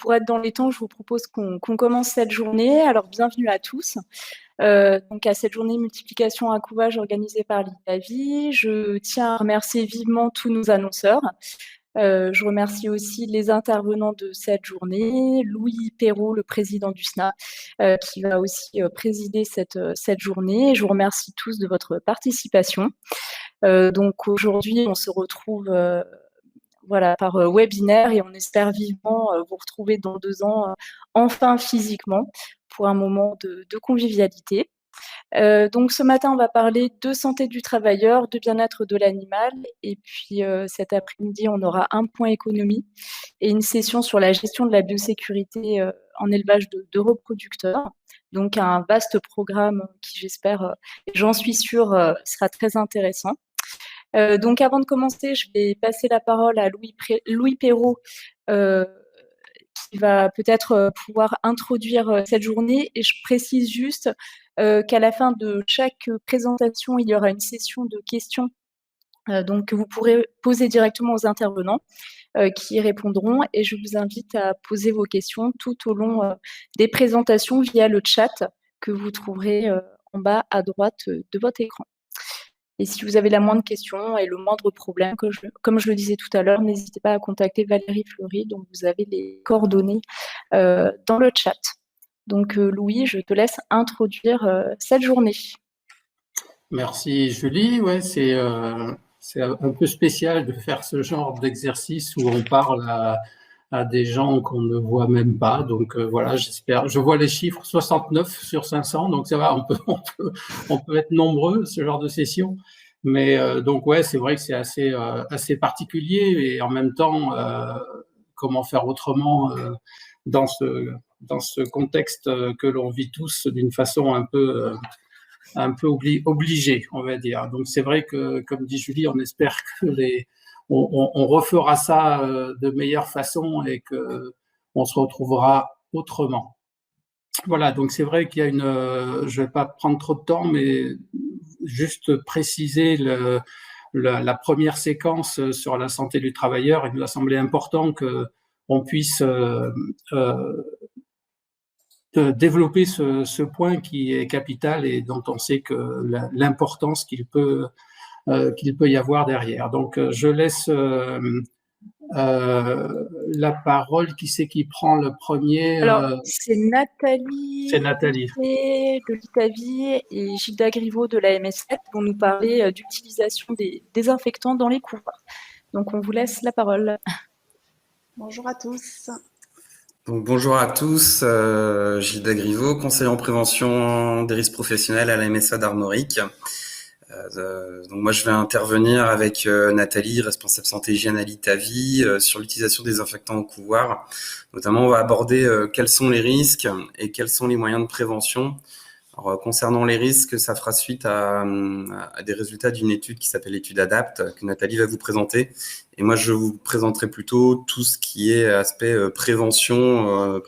pour être dans les temps, je vous propose qu'on commence cette journée. Alors, bienvenue à tous. Donc à cette journée multiplication à couvage organisée par l'ITAVI. Je tiens à remercier vivement tous nos annonceurs. Je remercie aussi les intervenants de cette journée, Louis Perrault, le président du SNA, qui va aussi présider cette journée. Je vous remercie tous de votre participation. Donc aujourd'hui, on se retrouve par webinaire et on espère vivement vous retrouver dans 2 ans, enfin physiquement, pour un moment de convivialité. Donc ce matin, on va parler de santé du travailleur, de bien-être de l'animal et puis cet après-midi, on aura un point économie et une session sur la gestion de la biosécurité en élevage de reproducteurs. Donc un vaste programme qui j'espère, j'en suis sûre, sera très intéressant. Donc avant de commencer, je vais passer la parole à Louis Perrault, qui va peut-être pouvoir introduire cette journée. Et je précise juste qu'à la fin de chaque présentation, il y aura une session de questions donc que vous pourrez poser directement aux intervenants qui y répondront. Et je vous invite à poser vos questions tout au long des présentations via le chat que vous trouverez en bas à droite de votre écran. Et si vous avez la moindre question et le moindre problème, comme je le disais tout à l'heure, n'hésitez pas à contacter Valérie Fleury, dont vous avez les coordonnées dans le chat. Donc Louis, je te laisse introduire cette journée. Merci Julie. Ouais, c'est un peu spécial de faire ce genre d'exercice où on parle à des gens qu'on ne voit même pas. Donc voilà, j'espère. Je vois les chiffres 69 sur 500, donc ça va, on peut être nombreux ce genre de session. Mais donc ouais, c'est vrai que c'est assez particulier et en même temps, comment faire autrement dans ce contexte que l'on vit tous d'une façon un peu obligé, on va dire. Donc c'est vrai que, comme dit Julie, on espère que on refera ça de meilleure façon et que on se retrouvera autrement. Voilà, donc c'est vrai qu'il y a je vais pas prendre trop de temps, mais juste préciser la première séquence sur la santé du travailleur. Il nous a semblé important que on puisse de développer ce point qui est capital et dont on sait que l'importance qu'il peut y avoir derrière. Donc, je laisse la parole. Qui c'est qui prend le premier? Alors, c'est Nathalie. C'est Nathalie. De l'ITAVI et Gilda Griveau de la MSF vont nous parler d'utilisation des désinfectants dans les couloirs. Donc, on vous laisse la parole. Bonjour à tous. Donc, bonjour à tous, Gilda Griveau, conseiller en prévention des risques professionnels à la MSA d'Armorique. Donc moi je vais intervenir avec Nathalie, responsable santé hygiène à l'ITAVI, sur l'utilisation des désinfectants au couloir. Notamment on va aborder quels sont les risques et quels sont les moyens de prévention. Alors, concernant les risques, ça fera suite à des résultats d'une étude qui s'appelle l'étude ADAPT, que Nathalie va vous présenter. Et moi, je vous présenterai plutôt tout ce qui est aspect prévention,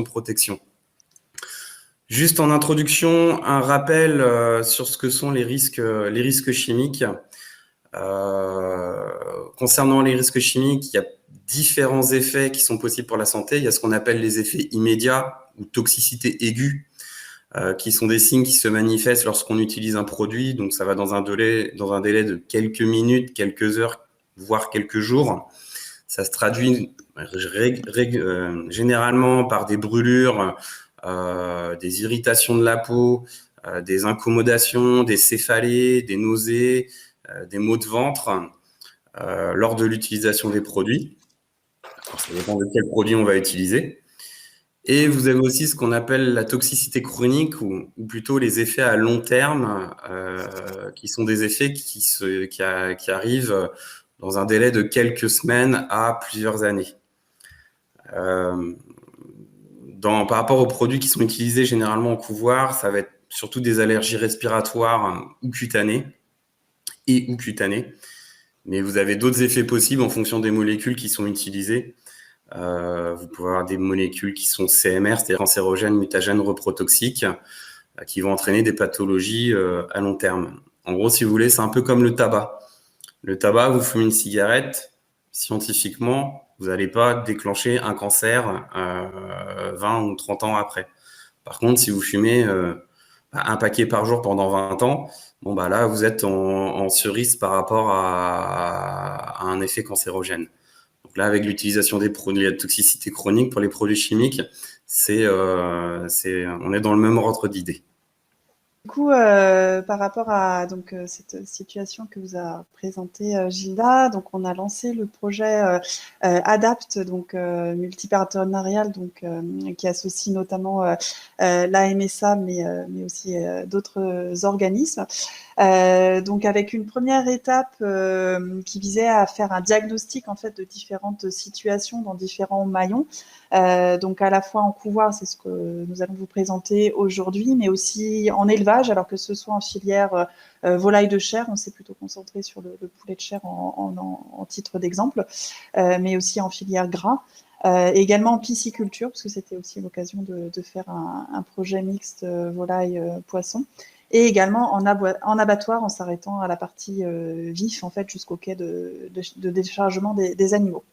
protection. Juste en introduction, un rappel sur ce que sont les risques chimiques. Concernant les risques chimiques, il y a différents effets qui sont possibles pour la santé. Il y a ce qu'on appelle les effets immédiats ou toxicité aiguë, qui sont des signes qui se manifestent lorsqu'on utilise un produit. Donc, ça va dans un délai de quelques minutes, quelques heures, voire quelques jours. Ça se traduit généralement par des brûlures, des irritations de la peau, des incommodations, des céphalées, des nausées, des maux de ventre lors de l'utilisation des produits. Alors, ça dépend de quel produit on va utiliser. Et vous avez aussi ce qu'on appelle la toxicité chronique ou plutôt les effets à long terme, qui sont des effets qui arrivent dans un délai de quelques semaines à plusieurs années. Par rapport aux produits qui sont utilisés généralement au couvoir, ça va être surtout des allergies respiratoires ou cutanées ou cutanées. Mais vous avez d'autres effets possibles en fonction des molécules qui sont utilisées. Vous pouvez avoir des molécules qui sont CMR, c'est-à-dire cancérogènes, mutagènes, reprotoxiques, qui vont entraîner des pathologies à long terme. En gros, si vous voulez, c'est un peu comme le tabac. Le tabac, vous fumez une cigarette, scientifiquement, vous n'allez pas déclencher un cancer 20 ou 30 ans après. Par contre, si vous fumez un paquet par jour pendant 20 ans, bon bah là, vous êtes en cerise par rapport à un effet cancérogène. Donc là, avec l'utilisation des produits à toxicité chronique pour les produits chimiques, on est dans le même ordre d'idée. Du coup, par rapport à cette situation que vous a présentée Gilda, donc on a lancé le projet ADAPT, donc multipartenarial, donc qui associe notamment la MSA, mais aussi d'autres organismes. Donc avec une première étape qui visait à faire un diagnostic en fait de différentes situations dans différents maillons. Donc à la fois en couvoir, c'est ce que nous allons vous présenter aujourd'hui, mais aussi en élevage, alors que ce soit en filière volaille de chair, on s'est plutôt concentré sur le poulet de chair en titre d'exemple, mais aussi en filière gras. Également en pisciculture, parce que c'était aussi l'occasion de faire un projet mixte volaille-poisson. Et également en abattoir, en s'arrêtant à la partie vif, en fait, jusqu'au quai de déchargement des animaux.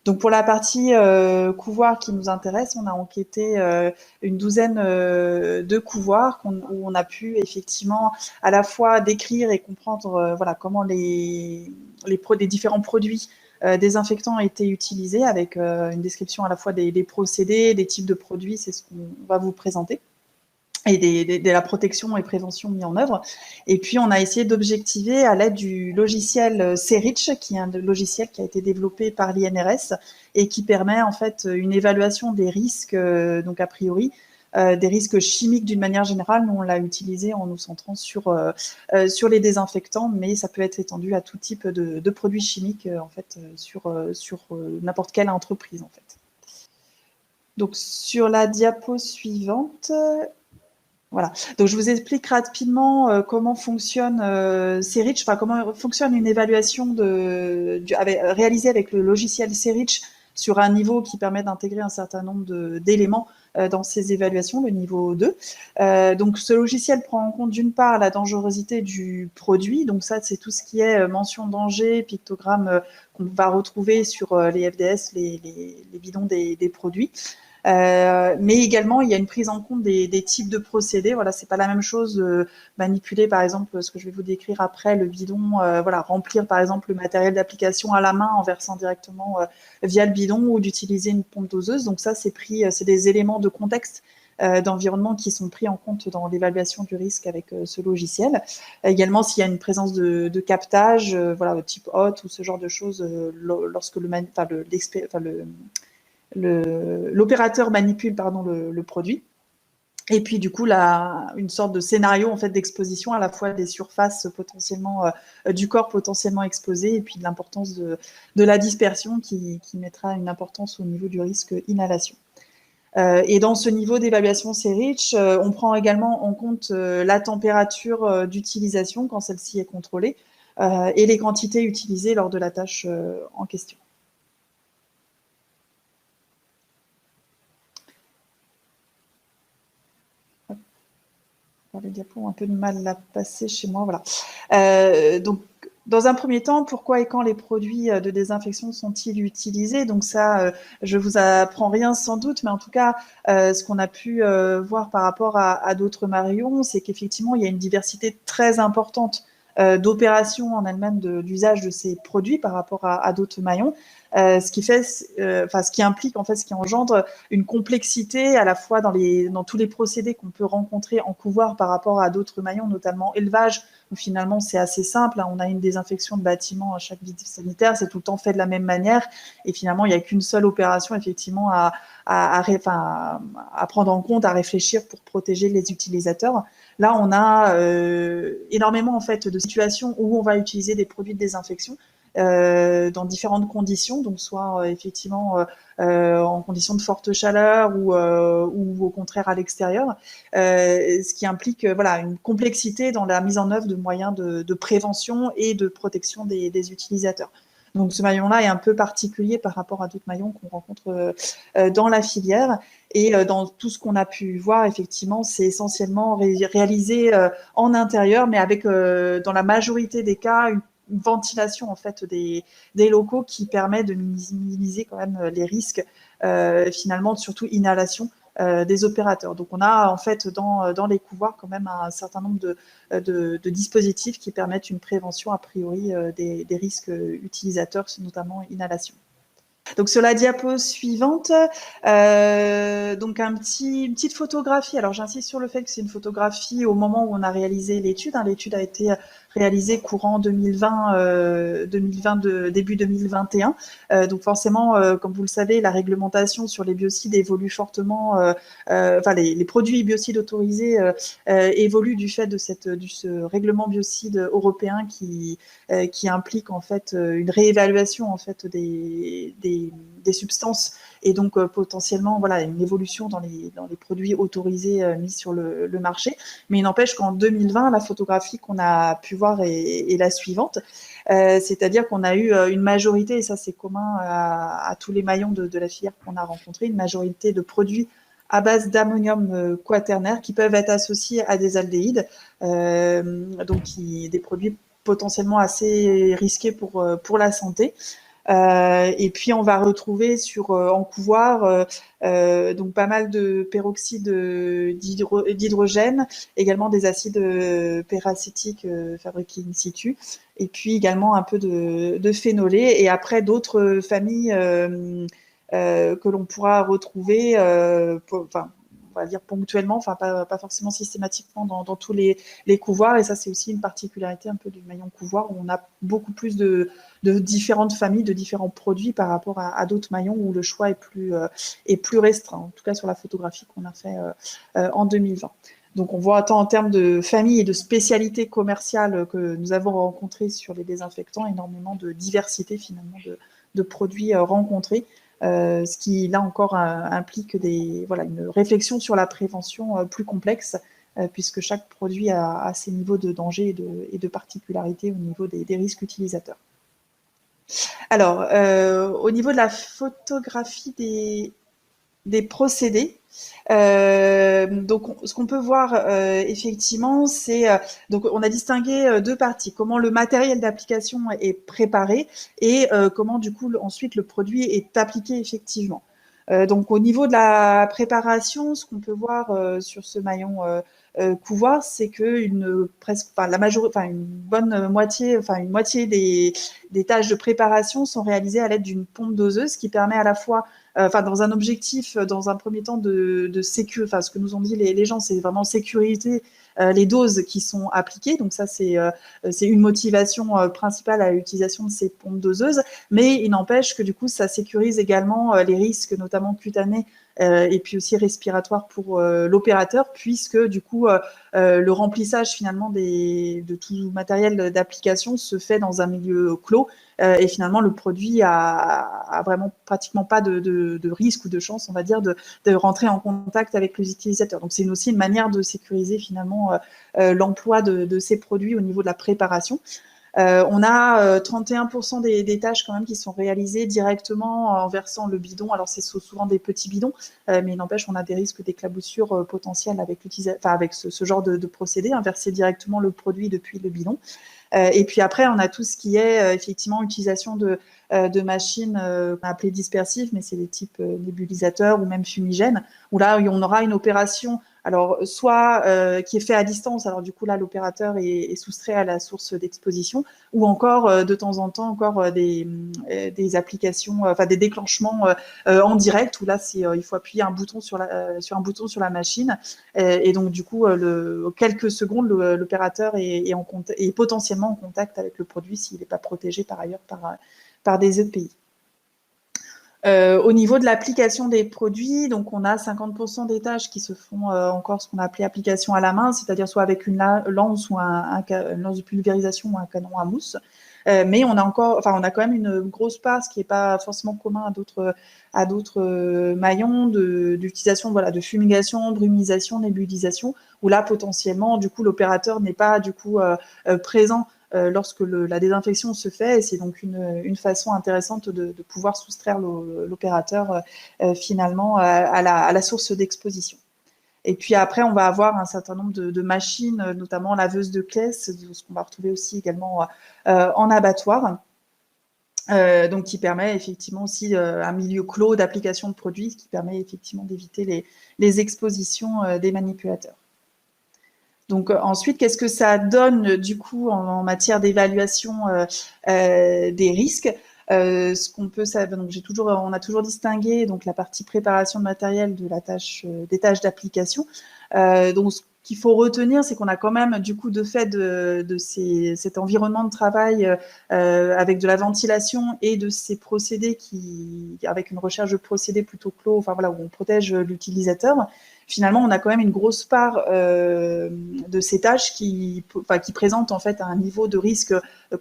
Donc pour la partie couvoirs qui nous intéresse, on a enquêté une douzaine de couvoirs où on a pu effectivement à la fois décrire et comprendre voilà, comment les différents produits désinfectants étaient utilisés, avec une description à la fois des procédés, des types de produits, c'est ce qu'on va vous présenter, et de la protection et prévention mis en œuvre. Et puis, on a essayé d'objectiver à l'aide du logiciel CERICH, qui est un logiciel qui a été développé par l'INRS et qui permet en fait une évaluation des risques, donc a priori, des risques chimiques d'une manière générale. Nous, on l'a utilisé en nous centrant sur les désinfectants, mais ça peut être étendu à tout type de produits chimiques, en fait, sur n'importe quelle entreprise, en fait. Donc, sur la diapo suivante... Voilà. Donc, je vous explique rapidement comment fonctionne CERICH, enfin, comment fonctionne une évaluation réalisée avec le logiciel CERICH sur un niveau qui permet d'intégrer un certain nombre d'éléments dans ces évaluations, le niveau 2. Donc, ce logiciel prend en compte d'une part la dangerosité du produit. Donc, ça, c'est tout ce qui est mention danger, pictogramme qu'on va retrouver sur les FDS, les bidons des produits. Mais également, il y a une prise en compte des types de procédés. Voilà, c'est pas la même chose manipuler, par exemple, ce que je vais vous décrire après, le bidon, voilà, remplir par exemple le matériel d'application à la main en versant directement via le bidon, ou d'utiliser une pompe doseuse. Donc ça, c'est des éléments de contexte d'environnement qui sont pris en compte dans l'évaluation du risque avec ce logiciel. Également, s'il y a une présence de captage, voilà, type hôte ou ce genre de choses, lorsque l'opérateur manipule le produit. Et puis du coup une sorte de scénario en fait d'exposition à la fois des surfaces potentiellement du corps potentiellement exposées, et puis de l'importance de la dispersion qui mettra une importance au niveau du risque inhalation. Et dans ce niveau d'évaluation CERICH, on prend également en compte la température d'utilisation quand celle-ci est contrôlée, et les quantités utilisées lors de la tâche en question. Les diapos ont un peu de mal à passer chez moi, voilà. Donc, dans un premier temps, pourquoi et quand les produits de désinfection sont-ils utilisés? Donc ça, je vous apprends rien sans doute, mais en tout cas, ce qu'on a pu voir par rapport à d'autres maillons, c'est qu'effectivement, il y a une diversité très importante d'opérations en elles-mêmes d'usage de ces produits par rapport à d'autres maillons. Ce qui implique en fait, ce qui engendre une complexité à la fois dans tous les procédés qu'on peut rencontrer en couvoir par rapport à d'autres maillons, notamment élevage, où finalement c'est assez simple. On a une désinfection de bâtiment à chaque visite sanitaire, c'est tout le temps fait de la même manière, et finalement il n'y a qu'une seule opération effectivement à prendre en compte, à réfléchir pour protéger les utilisateurs. Là, on a énormément en fait de situations où on va utiliser des produits de désinfection dans différentes conditions, donc soit effectivement en conditions de forte chaleur ou au contraire à l'extérieur, ce qui implique voilà, une complexité dans la mise en œuvre de moyens de prévention et de protection des utilisateurs. Donc ce maillon-là est un peu particulier par rapport à d'autres maillons qu'on rencontre dans la filière. Et dans tout ce qu'on a pu voir, effectivement, c'est essentiellement réalisé en intérieur, mais avec, dans la majorité des cas, ventilation en fait des locaux qui permet de minimiser quand même les risques finalement, surtout inhalation des opérateurs. Donc on a en fait dans les couvoirs quand même un certain nombre de dispositifs qui permettent une prévention a priori des risques utilisateurs, notamment inhalation. Donc sur la diapo suivante, donc une petite photographie. Alors j'insiste sur le fait que c'est une photographie au moment où on a réalisé l'étude. L'étude a été réalisée courant 2020, début 2021. Donc forcément, comme vous le savez, la réglementation sur les biocides évolue fortement. Enfin, les produits biocides autorisés évoluent du fait de ce règlement biocide européen qui implique en fait une réévaluation en fait des substances et donc potentiellement voilà une évolution dans les produits autorisés mis sur le marché. Mais il n'empêche qu'en 2020, la photographie qu'on a pu voir est la suivante, c'est-à-dire qu'on a eu une majorité, et ça c'est commun à tous les maillons de la filière qu'on a rencontrés, une majorité de produits à base d'ammonium quaternaire qui peuvent être associés à des aldéhydes, donc des produits potentiellement assez risqués pour la santé. Et puis on va retrouver en couvoir donc pas mal de peroxyde d'hydrogène, également des acides peracétiques fabriqués in situ, et puis également un peu de phénolés, et après d'autres familles que l'on pourra retrouver, on va dire ponctuellement, enfin pas forcément systématiquement dans tous les couvoirs. Et ça, c'est aussi une particularité un peu du maillon couvoir, où on a beaucoup plus de différentes familles, de différents produits par rapport à d'autres maillons où le choix est plus restreint, en tout cas sur la photographie qu'on a fait en 2020. Donc on voit tant en termes de famille et de spécialité commerciale que nous avons rencontré sur les désinfectants, énormément de diversité finalement de produits rencontrés. Ce qui, là encore, implique une réflexion sur la prévention plus complexe, puisque chaque produit a ses niveaux de danger et de particularité au niveau des risques utilisateurs. Alors, au niveau de la photographie des procédés, donc ce qu'on peut voir effectivement, c'est donc on a distingué deux parties: comment le matériel d'application est préparé et comment du coup ensuite le produit est appliqué effectivement. Donc au niveau de la préparation, ce qu'on peut voir sur ce maillon couvoir, c'est que une moitié des tâches de préparation sont réalisées à l'aide d'une pompe doseuse, qui permet à la fois dans un objectif, dans un premier temps, de sécuriser, enfin, ce que nous ont dit les gens, c'est vraiment sécuriser les doses qui sont appliquées. Donc ça, c'est une motivation principale à l'utilisation de ces pompes doseuses. Mais il n'empêche que du coup, ça sécurise également les risques, notamment cutanés, et puis aussi respiratoires pour l'opérateur, puisque du coup, le remplissage finalement de tout matériel d'application se fait dans un milieu clos. Et finalement, le produit a vraiment pratiquement pas de risque ou de chance, on va dire, de rentrer en contact avec les utilisateurs. Donc, c'est aussi une manière de sécuriser finalement l'emploi de ces produits au niveau de la préparation. On a 31% des tâches quand même qui sont réalisées directement en versant le bidon. Alors, c'est souvent des petits bidons, mais il n'empêche, on a des risques d'éclaboussure potentiels avec ce genre de procédé, verser directement le produit depuis le bidon. Et puis après, on a tout ce qui est effectivement utilisation de machines qu'on a appelées dispersives, mais c'est des types nébulisateurs ou même fumigènes, où là, on aura une opération, alors soit qui est fait à distance, alors du coup là, l'opérateur est soustrait à la source d'exposition, ou encore de temps en temps encore des applications, des déclenchements en direct, où là, il faut appuyer un bouton sur un bouton sur la machine, et donc du coup, quelques secondes, l'opérateur est potentiellement en contact avec le produit s'il n'est pas protégé par ailleurs par des EPI. Au niveau de l'application des produits, donc on a 50% des tâches qui se font encore ce qu'on a appelé application à la main, c'est-à-dire soit avec une lance ou une lance de pulvérisation ou un canon à mousse. Mais on a quand même une grosse part, ce qui n'est pas forcément commun à d'autres maillons d'utilisation de fumigation, brumisation, nébulisation, où là potentiellement du coup l'opérateur n'est pas du coup présent lorsque la désinfection se fait, et c'est donc une façon intéressante de pouvoir soustraire l'opérateur finalement à la source d'exposition. Et puis après, on va avoir un certain nombre de machines, notamment laveuses de caisse, ce qu'on va retrouver aussi également en abattoir. Donc qui permet effectivement aussi un milieu clos d'application de produits, ce qui permet effectivement d'éviter les expositions des manipulateurs. Donc ensuite, qu'est-ce que ça donne du coup en matière d'évaluation des risques? Ce qu'on peut, donc on a toujours distingué donc la partie préparation de matériel de la tâche des tâches d'application. Donc ce qu'il faut retenir, c'est qu'on a quand même du coup de fait de cet environnement de travail avec de la ventilation et de ces procédés avec une recherche de procédés plutôt clos, enfin voilà, où on protège l'utilisateur. Finalement, on a quand même une grosse part de ces tâches qui présentent en fait un niveau de risque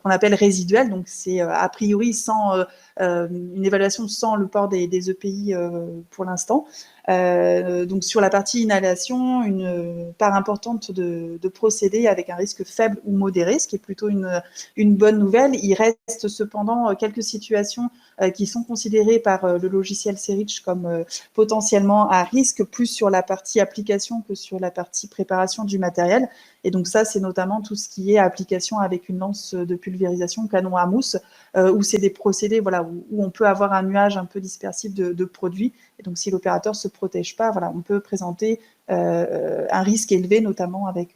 qu'on appelle résiduel. Donc, c'est a priori sans une évaluation sans le port des EPI pour l'instant. Donc, sur la partie inhalation, une part importante de procédés avec un risque faible ou modéré, ce qui est plutôt une bonne nouvelle. Il reste cependant quelques situations qui sont considérées par le logiciel CERICH comme potentiellement à risque, plus sur la partie application que sur la partie préparation du matériel. Et donc ça, c'est notamment tout ce qui est application avec une lance de pulvérisation, canon à mousse, où c'est des procédés voilà, où on peut avoir un nuage un peu dispersif de produits. Et donc si l'opérateur ne se protège pas, voilà, on peut présenter un risque élevé, notamment avec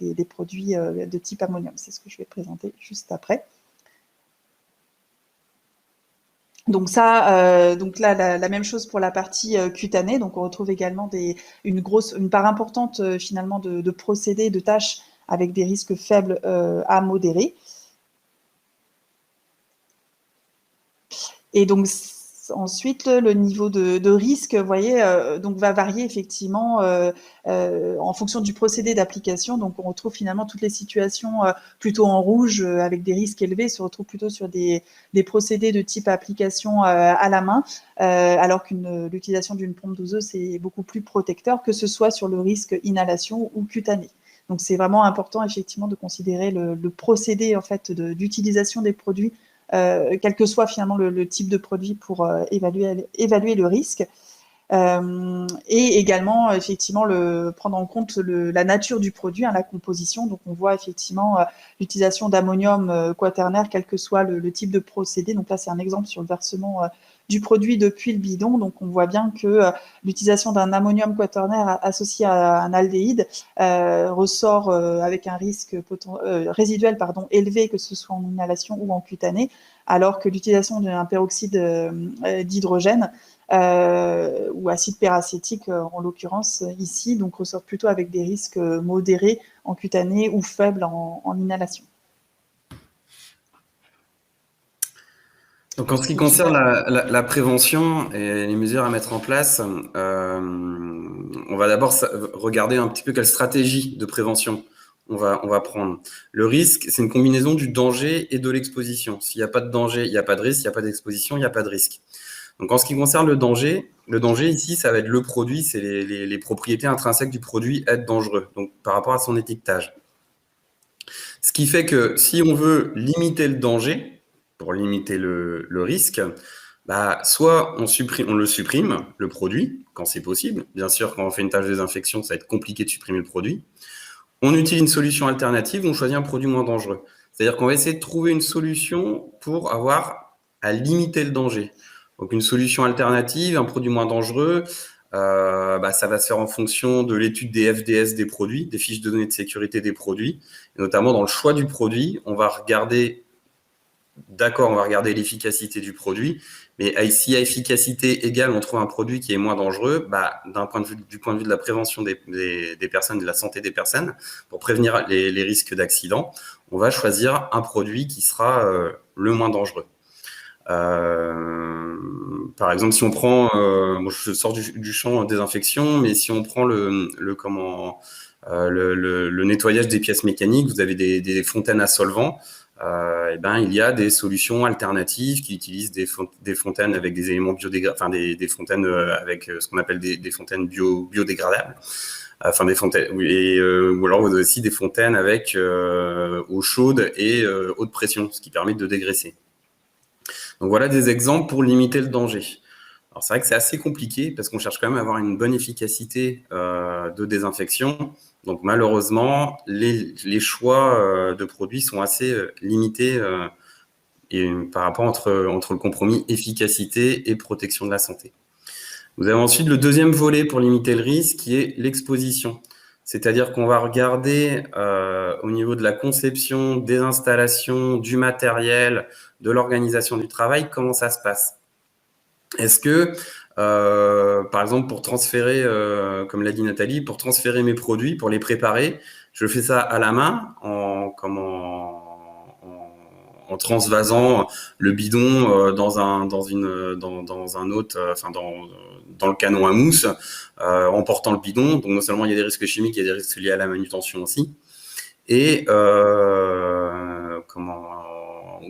des produits de type ammonium. C'est ce que je vais présenter juste après. Donc ça, donc là, la même chose pour la partie cutanée. Donc on retrouve également une part importante finalement de procédés, de tâches avec des risques faibles à modérés. Et donc ensuite, le niveau de risque, vous voyez, donc va varier effectivement en fonction du procédé d'application. Donc, on retrouve finalement toutes les situations plutôt en rouge avec des risques élevés, se retrouvent plutôt sur des procédés de type application à la main, alors que l'utilisation d'une pompe doseuse, c'est beaucoup plus protecteur, que ce soit sur le risque inhalation ou cutané. Donc, c'est vraiment important effectivement de considérer le procédé en fait d'utilisation des produits, quel que soit finalement le type de produit pour évaluer le risque. Et également, effectivement, prendre en compte la nature du produit, la composition. Donc, on voit effectivement l'utilisation d'ammonium quaternaire, quel que soit le type de procédé. Donc là, c'est un exemple sur le versement du produit depuis le bidon. Donc, on voit bien que l'utilisation d'un ammonium quaternaire associé à un aldéhyde ressort avec un risque résiduel élevé, que ce soit en inhalation ou en cutané, alors que l'utilisation d'un peroxyde d'hydrogène ou acide peracétique, en l'occurrence ici, donc ressort plutôt avec des risques modérés en cutané ou faibles en inhalation. Donc, en ce qui concerne la prévention et les mesures à mettre en place, on va d'abord regarder un petit peu quelle stratégie de prévention on va prendre. Le risque, c'est une combinaison du danger et de l'exposition. S'il n'y a pas de danger, il n'y a pas de risque. S'il n'y a pas d'exposition, il n'y a pas de risque. Donc, en ce qui concerne le danger ici, ça va être le produit, c'est les propriétés intrinsèques du produit être dangereux, donc par rapport à son étiquetage. Ce qui fait que si on veut limiter le danger, pour limiter le risque, soit on le supprime, le produit, quand c'est possible. Bien sûr, quand on fait une tâche de désinfection, ça va être compliqué de supprimer le produit. On utilise une solution alternative, on choisit un produit moins dangereux. C'est-à-dire qu'on va essayer de trouver une solution pour avoir à limiter le danger. Donc, une solution alternative, un produit moins dangereux, ça va se faire en fonction de l'étude des FDS des produits, des fiches de données de sécurité des produits. Et notamment, dans le choix du produit, on va regarder l'efficacité du produit. Mais si à efficacité égale, on trouve un produit qui est moins dangereux, du point de vue de la prévention des personnes, de la santé des personnes, pour prévenir les risques d'accident, on va choisir un produit qui sera le moins dangereux. Par exemple, si on prend, je sors du champ désinfection, mais si on prend le nettoyage des pièces mécaniques, vous avez des fontaines à solvant. Il y a des solutions alternatives qui utilisent des fontaines avec des éléments biodégradables, des fontaines avec ce qu'on appelle des fontaines biodégradables. Des fontaines, ou alors vous avez aussi des fontaines avec eau chaude et eau de pression, ce qui permet de dégraisser. Donc voilà des exemples pour limiter le danger. Alors, c'est vrai que c'est assez compliqué parce qu'on cherche quand même à avoir une bonne efficacité de désinfection. Donc, malheureusement, les choix de produits sont assez limités et par rapport entre le compromis efficacité et protection de la santé. Vous avez ensuite le deuxième volet pour limiter le risque qui est l'exposition. C'est-à-dire qu'on va regarder au niveau de la conception, des installations, du matériel, de l'organisation du travail, comment ça se passe. Est-ce que, par exemple, pour transférer, comme l'a dit Nathalie, pour transférer mes produits, pour les préparer, je fais ça à la main en transvasant le bidon dans un autre, dans le canon à mousse, en portant le bidon. Donc non seulement il y a des risques chimiques, il y a des risques liés à la manutention aussi. Et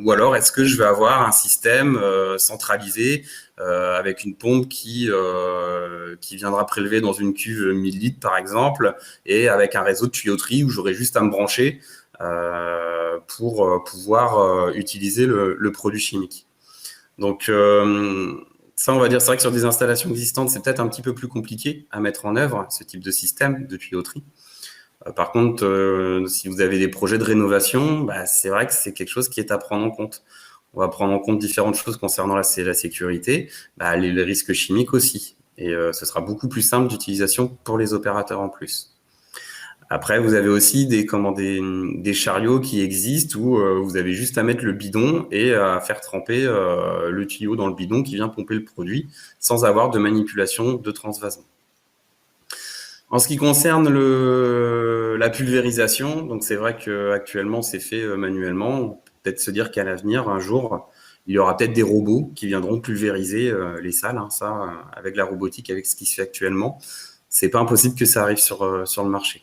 ou alors est-ce que je vais avoir un système centralisé avec une pompe qui viendra prélever dans une cuve 1000 litres par exemple, et avec un réseau de tuyauterie où j'aurai juste à me brancher pour pouvoir utiliser le produit chimique. Donc ça, on va dire, c'est vrai que sur des installations existantes, c'est peut-être un petit peu plus compliqué à mettre en œuvre, ce type de système de tuyauterie. Par contre, si vous avez des projets de rénovation, c'est vrai que c'est quelque chose qui est à prendre en compte. On va prendre en compte différentes choses concernant la sécurité, les risques chimiques aussi. Et ce sera beaucoup plus simple d'utilisation pour les opérateurs en plus. Après, vous avez aussi des chariots qui existent où vous avez juste à mettre le bidon et à faire tremper le tuyau dans le bidon qui vient pomper le produit sans avoir de manipulation de transvasement. En ce qui concerne la pulvérisation, donc c'est vrai qu'actuellement c'est fait manuellement. On peut peut-être se dire qu'à l'avenir, un jour, il y aura peut-être des robots qui viendront pulvériser les salles. Avec la robotique, avec ce qui se fait actuellement, c'est pas impossible que ça arrive sur le marché.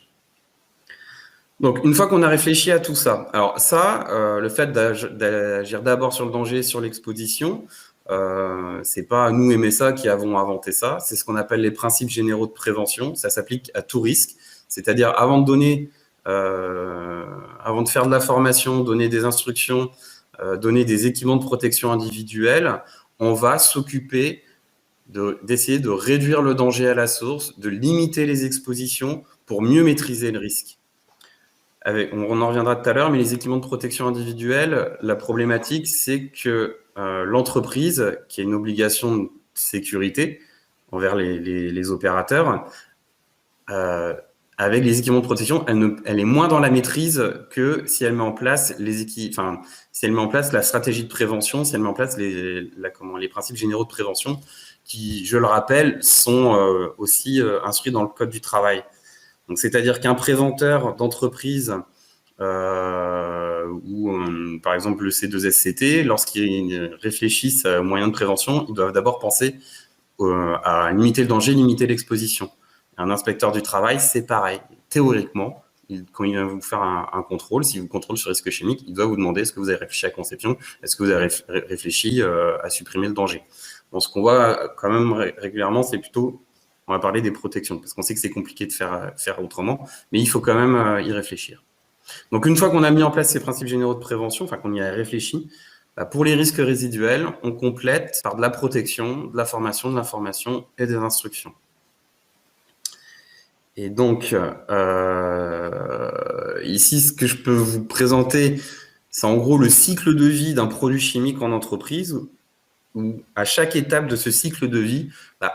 Donc, une fois qu'on a réfléchi à tout ça, alors ça, le fait d'agir d'abord sur le danger, sur l'exposition, c'est pas nous, MSA, qui avons inventé ça. C'est ce qu'on appelle les principes généraux de prévention. Ça s'applique à tout risque. C'est-à-dire, avant de faire de la formation, donner des instructions, donner des équipements de protection individuelle, on va s'occuper d'essayer de réduire le danger à la source, de limiter les expositions pour mieux maîtriser le risque. On en reviendra tout à l'heure, mais les équipements de protection individuelle, la problématique, c'est que l'entreprise, qui a une obligation de sécurité envers les opérateurs, avec les équipements de protection, elle est moins dans la maîtrise que si elle met en place si elle met en place la stratégie de prévention, si elle met en place les principes généraux de prévention, qui, je le rappelle, sont aussi instruits dans le Code du travail. Donc, c'est-à-dire qu'un préventeur d'entreprise ou par exemple le C2SCT, lorsqu'ils réfléchissent aux moyens de prévention, ils doivent d'abord penser à limiter le danger, limiter l'exposition. Un inspecteur du travail, c'est pareil. Théoriquement, quand il va vous faire un contrôle, si vous contrôle sur risque chimique, il doit vous demander est-ce que vous avez réfléchi à la conception, est-ce que vous avez réfléchi à supprimer le danger. Bon, ce qu'on voit quand même régulièrement, c'est plutôt... On va parler des protections, parce qu'on sait que c'est compliqué de faire autrement, mais il faut quand même y réfléchir. Donc, une fois qu'on a mis en place ces principes généraux de prévention, qu'on y a réfléchi, pour les risques résiduels, on complète par de la protection, de la formation, de l'information et des instructions. Et donc, ici, ce que je peux vous présenter, c'est en gros le cycle de vie d'un produit chimique en entreprise, où à chaque étape de ce cycle de vie,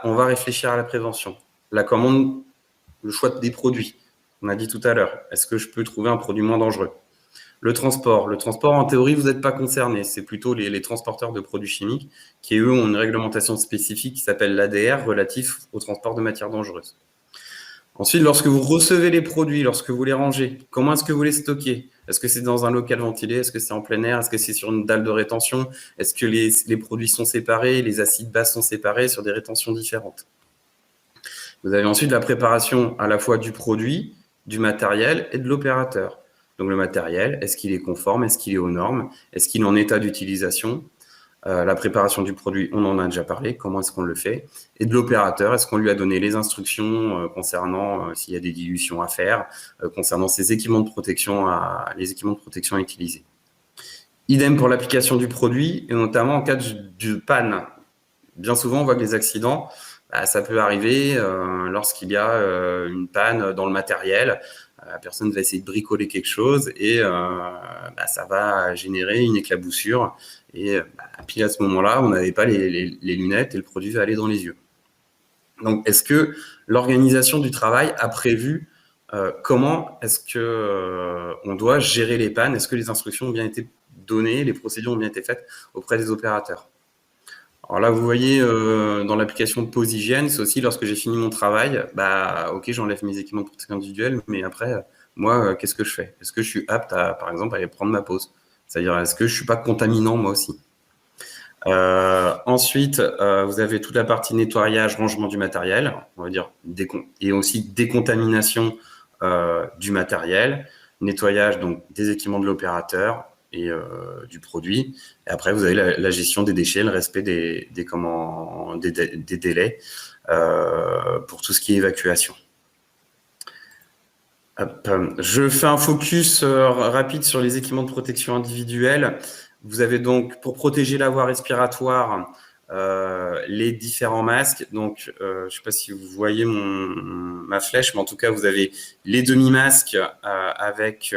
on va réfléchir à la prévention. La commande, le choix des produits, on a dit tout à l'heure. Est-ce que je peux trouver un produit moins dangereux? Le transport, en théorie, vous n'êtes pas concerné. C'est plutôt les transporteurs de produits chimiques qui, eux, ont une réglementation spécifique qui s'appelle l'ADR relatif au transport de matières dangereuses. Ensuite, lorsque vous recevez les produits, lorsque vous les rangez, comment est-ce que vous les stockez? Est-ce que c'est dans un local ventilé? Est-ce que c'est en plein air? Est-ce que c'est sur une dalle de rétention? Est-ce que les produits sont séparés? Les acides bases sont séparés sur des rétentions différentes? Vous avez ensuite la préparation à la fois du produit, du matériel et de l'opérateur. Donc le matériel, est-ce qu'il est conforme? Est-ce qu'il est aux normes? Est-ce qu'il est en état d'utilisation? La préparation du produit, on en a déjà parlé, comment est-ce qu'on le fait? Et de l'opérateur, est-ce qu'on lui a donné les instructions concernant s'il y a des dilutions à faire, concernant les équipements de protection à utiliser. Idem pour l'application du produit, et notamment en cas de panne. bien souvent, on voit que les accidents, ça peut arriver lorsqu'il y a une panne dans le matériel. La personne va essayer de bricoler quelque chose et ça va générer une éclaboussure. Et puis à ce moment-là, on n'avait pas les lunettes et le produit va aller dans les yeux. Donc, est-ce que l'organisation du travail a prévu comment est-ce qu'on doit gérer les pannes? Est-ce que les instructions ont bien été données, les procédures ont bien été faites auprès des opérateurs? Alors là, vous voyez, dans l'application Pause Hygiène, c'est aussi lorsque j'ai fini mon travail, ok, j'enlève mes équipements de protection individuelle, mais après, moi, qu'est-ce que je fais? Est-ce que je suis apte à, par exemple, aller prendre ma pause? C'est-à-dire, est-ce que je suis pas contaminant moi aussi? Ensuite, vous avez toute la partie nettoyage, rangement du matériel, on va dire, et aussi décontamination du matériel, nettoyage donc des équipements de l'opérateur et du produit. Et après, vous avez la gestion des déchets, le respect des délais pour tout ce qui est évacuation. Je fais un focus rapide sur les équipements de protection individuelle. Vous avez donc, pour protéger la voie respiratoire, les différents masques. Donc, je ne sais pas si vous voyez ma flèche, mais en tout cas, vous avez les demi-masques avec...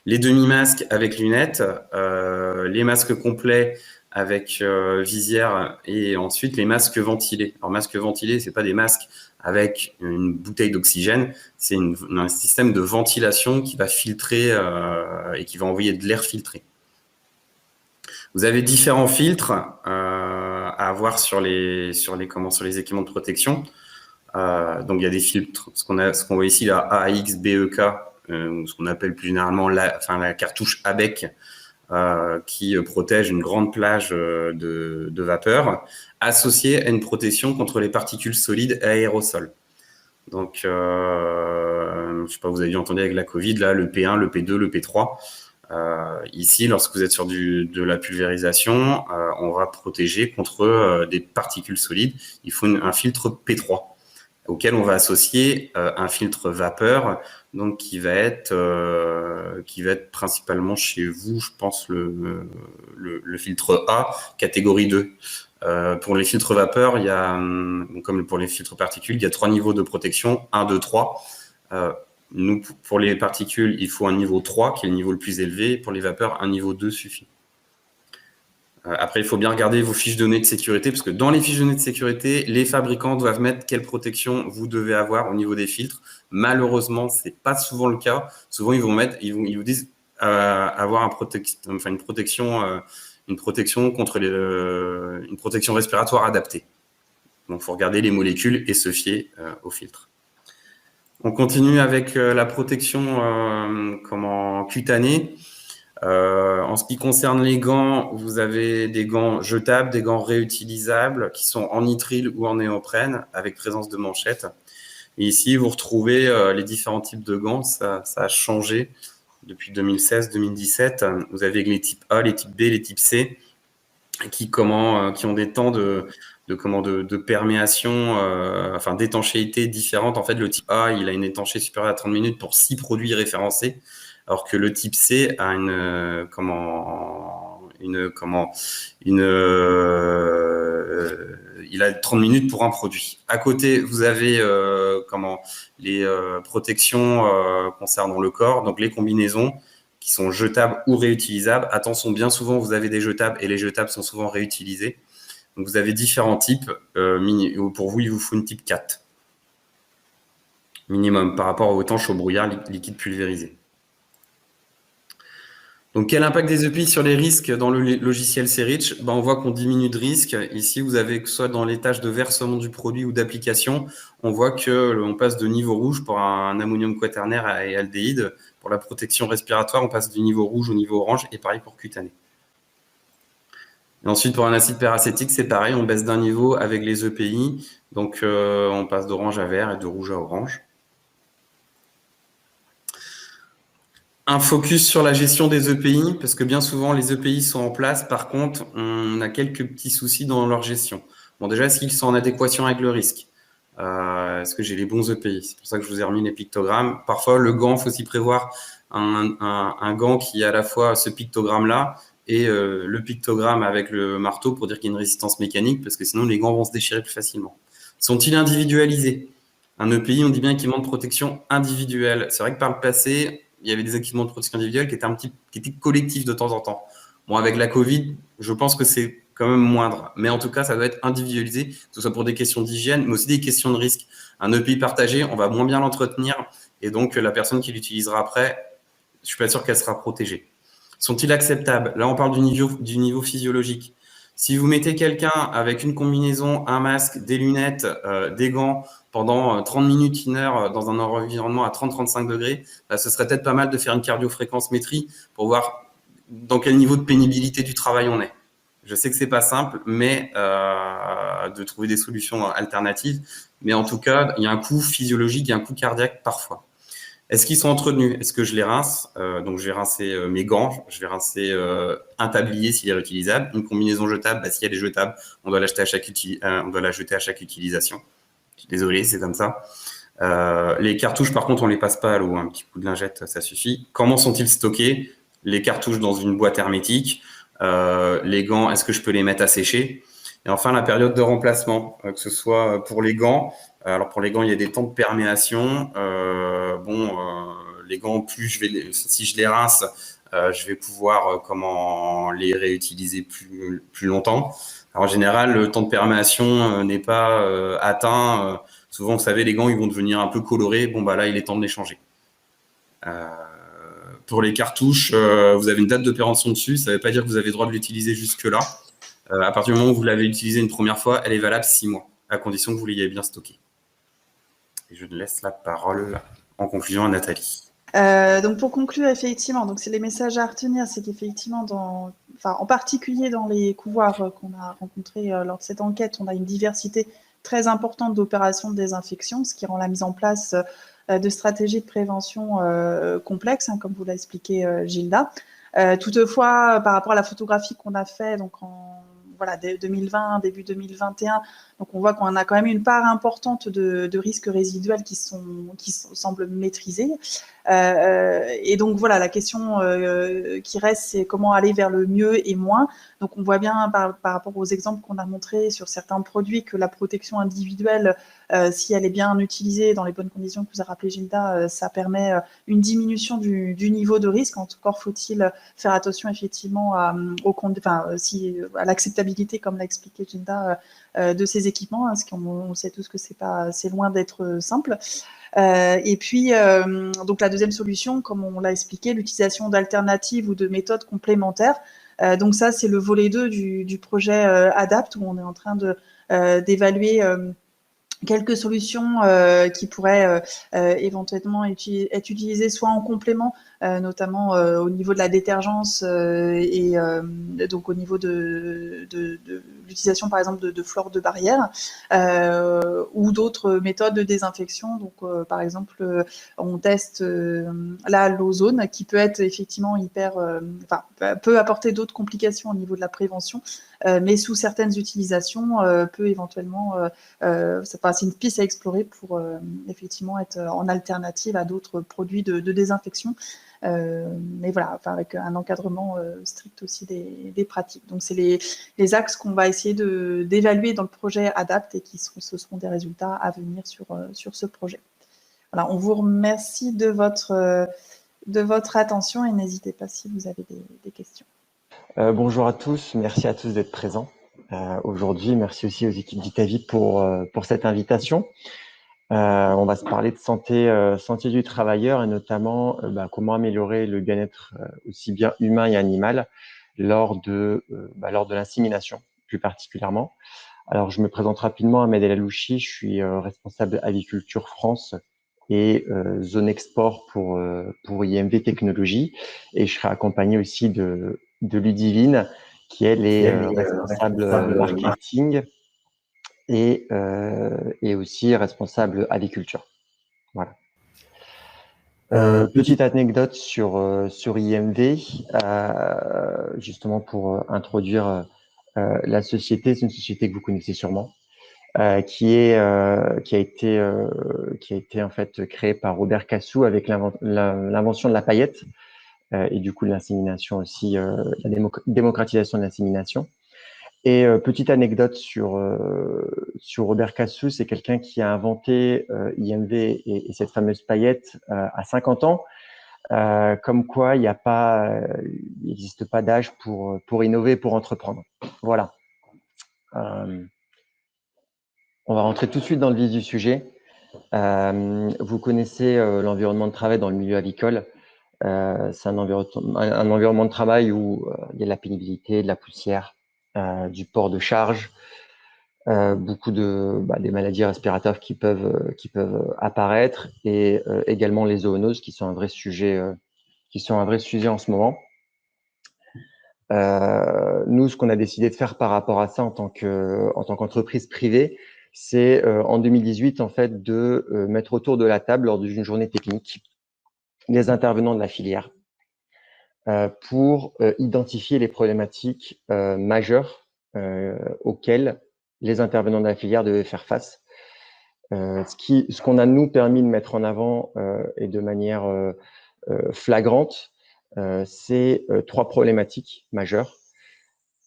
les demi-masques avec lunettes, les masques complets avec visière et ensuite les masques ventilés. Alors, masques ventilés, ce n'est pas des masques avec une bouteille d'oxygène, c'est un système de ventilation qui va filtrer et qui va envoyer de l'air filtré. Vous avez différents filtres à avoir sur les équipements de protection. Donc, il y a des filtres, ce qu'on voit ici, la AX, BEK, ce qu'on appelle plus généralement la cartouche ABEC, qui protège une grande plage de vapeur, associée à une protection contre les particules solides et aérosols. Donc, je ne sais pas, vous avez dû entendre avec la Covid, là, le P1, le P2, le P3. Ici, lorsque vous êtes sur de la pulvérisation, on va protéger contre des particules solides. Il faut un filtre P3 auquel on va associer un filtre vapeur, donc qui va être principalement chez vous, je pense, le filtre A, catégorie 2. Pour les filtres vapeur, il y a, comme pour les filtres particules, il y a 3 niveaux de protection, 1, 2, 3. Nous, pour les particules, il faut un niveau 3, qui est le niveau le plus élevé. Pour les vapeurs, un niveau 2 suffit. Après, il faut bien regarder vos fiches de données de sécurité, parce que dans les fiches de données de sécurité, les fabricants doivent mettre quelle protection vous devez avoir au niveau des filtres. Malheureusement, ce n'est pas souvent le cas. Souvent, ils vous disent avoir une protection contre une protection respiratoire adaptée. Donc, il faut regarder les molécules et se fier aux filtres. On continue avec la protection cutanée. En ce qui concerne les gants, vous avez des gants jetables, des gants réutilisables qui sont en nitrile ou en néoprène avec présence de manchettes. Et ici, vous retrouvez les différents types de gants. Ça a changé depuis 2016-2017. Vous avez les types A, les types B, les types C qui ont des temps de perméation, d'étanchéité différentes. En fait, le type A, il a une étanchéité supérieure à 30 minutes pour 6 produits référencés, alors que le type C a il a 30 minutes pour un produit. À côté, vous avez les protections concernant le corps, donc les combinaisons qui sont jetables ou réutilisables. Attention, bien souvent, vous avez des jetables et les jetables sont souvent réutilisés. Donc, vous avez différents types. Pour vous, il vous faut une type 4 minimum par rapport aux étanches au brouillard liquide pulvérisé. Donc, quel impact des EPI sur les risques dans le logiciel C-REACH? On voit qu'on diminue de risque. Ici, vous avez que ce soit dans les tâches de versement du produit ou d'application, on voit qu'on passe de niveau rouge pour un ammonium quaternaire et aldéhyde. Pour la protection respiratoire, on passe du niveau rouge au niveau orange et pareil pour cutané. Et ensuite, pour un acide peracétique, c'est pareil, on baisse d'un niveau avec les EPI. Donc, on passe d'orange à vert et de rouge à orange. Un focus sur la gestion des EPI, parce que bien souvent, les EPI sont en place. Par contre, on a quelques petits soucis dans leur gestion. Bon, déjà, est-ce qu'ils sont en adéquation avec le risque? Est-ce que j'ai les bons EPI? C'est pour ça que je vous ai remis les pictogrammes. Parfois, le gant, il faut aussi prévoir un gant qui a à la fois ce pictogramme-là et le pictogramme avec le marteau pour dire qu'il y a une résistance mécanique, parce que sinon les gants vont se déchirer plus facilement. Sont-ils individualisés? Un EPI, on dit bien équipement de protection individuelle. C'est vrai que par le passé, il y avait des équipements de protection individuelle qui étaient collectifs de temps en temps. Bon, avec la Covid, je pense que c'est quand même moindre. Mais en tout cas, ça doit être individualisé, que ce soit pour des questions d'hygiène, mais aussi des questions de risque. Un EPI partagé, on va moins bien l'entretenir, et donc la personne qui l'utilisera après, je suis pas sûr qu'elle sera protégée. Sont-ils acceptables? Là, on parle du niveau physiologique. Si vous mettez quelqu'un avec une combinaison, un masque, des lunettes, des gants pendant 30 minutes, 1 heure dans un environnement à 30-35 degrés, bah, ce serait peut-être pas mal de faire une cardiofréquencemétrie pour voir dans quel niveau de pénibilité du travail on est. Je sais que c'est pas simple, mais de trouver des solutions alternatives. Mais en tout cas, il y a un coût physiologique, il y a un coût cardiaque parfois. Est-ce qu'ils sont entretenus? Est-ce que je les rince? Donc, je vais rincer mes gants, je vais rincer un tablier s'il est réutilisable, une combinaison jetable, bah, s'il y a des jetables, on doit l'acheter on doit la jeter à chaque utilisation. Je suis désolé, c'est comme ça. Les cartouches, par contre, on les passe pas à l'eau. Un petit coup de lingette, ça suffit. Comment sont-ils stockés? Les cartouches dans une boîte hermétique. Les gants, est-ce que je peux les mettre à sécher? Et enfin, la période de remplacement, que ce soit pour les gants. Alors pour les gants, il y a des temps de perméation. Les gants, si je les rince, je vais pouvoir comment les réutiliser plus longtemps. Alors, en général, le temps de perméation n'est pas atteint. Souvent, vous savez, les gants, ils vont devenir un peu colorés. Bon, bah là, il est temps de les changer. Pour les cartouches, vous avez une date de péremption dessus. Ça ne veut pas dire que vous avez le droit de l'utiliser jusque-là. À partir du moment où vous l'avez utilisé une première fois, elle est valable 6 mois, à condition que vous l'ayez bien stocké. Et je laisse la parole en conclusion à Nathalie. Donc pour conclure, effectivement, donc c'est les messages à retenir, c'est qu'effectivement, en particulier dans les couvoirs qu'on a rencontrés lors de cette enquête, on a une diversité très importante d'opérations de désinfection, ce qui rend la mise en place de stratégies de prévention complexes, hein, comme vous l'a expliqué Gilda. Toutefois, par rapport à la photographie qu'on a fait, donc dès 2020, début 2021, donc on voit qu'on a quand même une part importante de risques résiduels qui semblent maîtrisés. Et donc voilà, la question qui reste, c'est comment aller vers le mieux et moins. Donc on voit bien par rapport aux exemples qu'on a montrés sur certains produits que la protection individuelle, si elle est bien utilisée dans les bonnes conditions que vous a rappelé Gilda, ça permet une diminution du niveau de risque. Encore faut-il faire attention effectivement à l'acceptabilité, comme l'a expliqué Gilda, de ces équipements, hein, parce qu'on sait tous que c'est loin d'être simple. Et puis, donc la deuxième solution, comme on l'a expliqué, l'utilisation d'alternatives ou de méthodes complémentaires. Donc ça, c'est le volet 2 du projet ADAPT, où on est en train d'évaluer quelques solutions qui pourraient éventuellement être utilisées soit en complément, notamment au niveau de la détergence et donc au niveau de l'utilisation par exemple de flore de barrière ou d'autres méthodes de désinfection. Donc par exemple, on teste là l'ozone qui peut être effectivement peut apporter d'autres complications au niveau de la prévention, mais sous certaines utilisations peut éventuellement c'est une piste à explorer pour effectivement être en alternative à d'autres produits de désinfection. Mais voilà, avec un encadrement strict aussi des pratiques. Donc, c'est les axes qu'on va essayer d'évaluer dans le projet ADAPT et ce seront des résultats à venir sur ce projet. Voilà, on vous remercie de votre attention et n'hésitez pas si vous avez des questions. Bonjour à tous, merci à tous d'être présents aujourd'hui. Merci aussi aux équipes d'Itavi pour cette invitation. On va se parler de santé du travailleur et notamment comment améliorer le bien-être aussi bien humain et animal lors de l'insémination plus particulièrement. Alors, je me présente rapidement, Ahmed El Alouchi, je suis responsable aviculture France et zone export pour IMV Technologies et je serai accompagné aussi de Ludivine qui elle est responsable marketing et aussi responsable aviculture. Voilà. Petite anecdote sur IMV, justement pour introduire la société. C'est une société que vous connaissez sûrement, qui a été en fait créée par Robert Cassou avec l'invention de la paillette, et du coup l'insémination aussi, la démocratisation de l'insémination. Et petite anecdote sur Robert Cassous, c'est quelqu'un qui a inventé IMV et cette fameuse paillette à 50 ans. Comme quoi, il n'existe pas d'âge pour innover, pour entreprendre. Voilà. On va rentrer tout de suite dans le vif du sujet. Vous connaissez l'environnement de travail dans le milieu avicole. C'est un environnement de travail où il y a de la pénibilité, de la poussière, du port de charge, beaucoup des maladies respiratoires qui peuvent apparaître, et également les zoonoses qui sont un vrai sujet en ce moment. Nous, ce qu'on a décidé de faire par rapport à ça en tant qu'entreprise privée, c'est en 2018 en fait de mettre autour de la table lors d'une journée technique les intervenants de la filière pour identifier les problématiques majeures auxquelles les intervenants de la filière devaient faire face. Ce qu'on a nous permis de mettre en avant et de manière flagrante, c'est 3 problématiques majeures.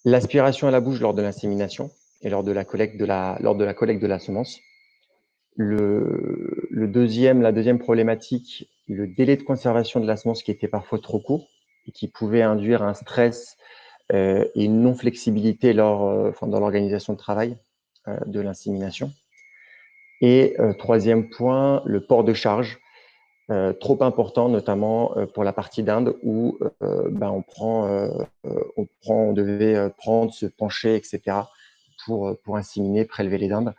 L'aspiration à la bouche lors de l'insémination et lors de la collecte de la semence. La deuxième problématique, le délai de conservation de la semence qui était parfois trop court et qui pouvait induire un stress et une non-flexibilité dans l'organisation de travail de l'insémination. Et troisième point, le port de charge, trop important, notamment pour la partie d'Inde où on devait prendre, se pencher, etc. pour inséminer, prélever les dindes.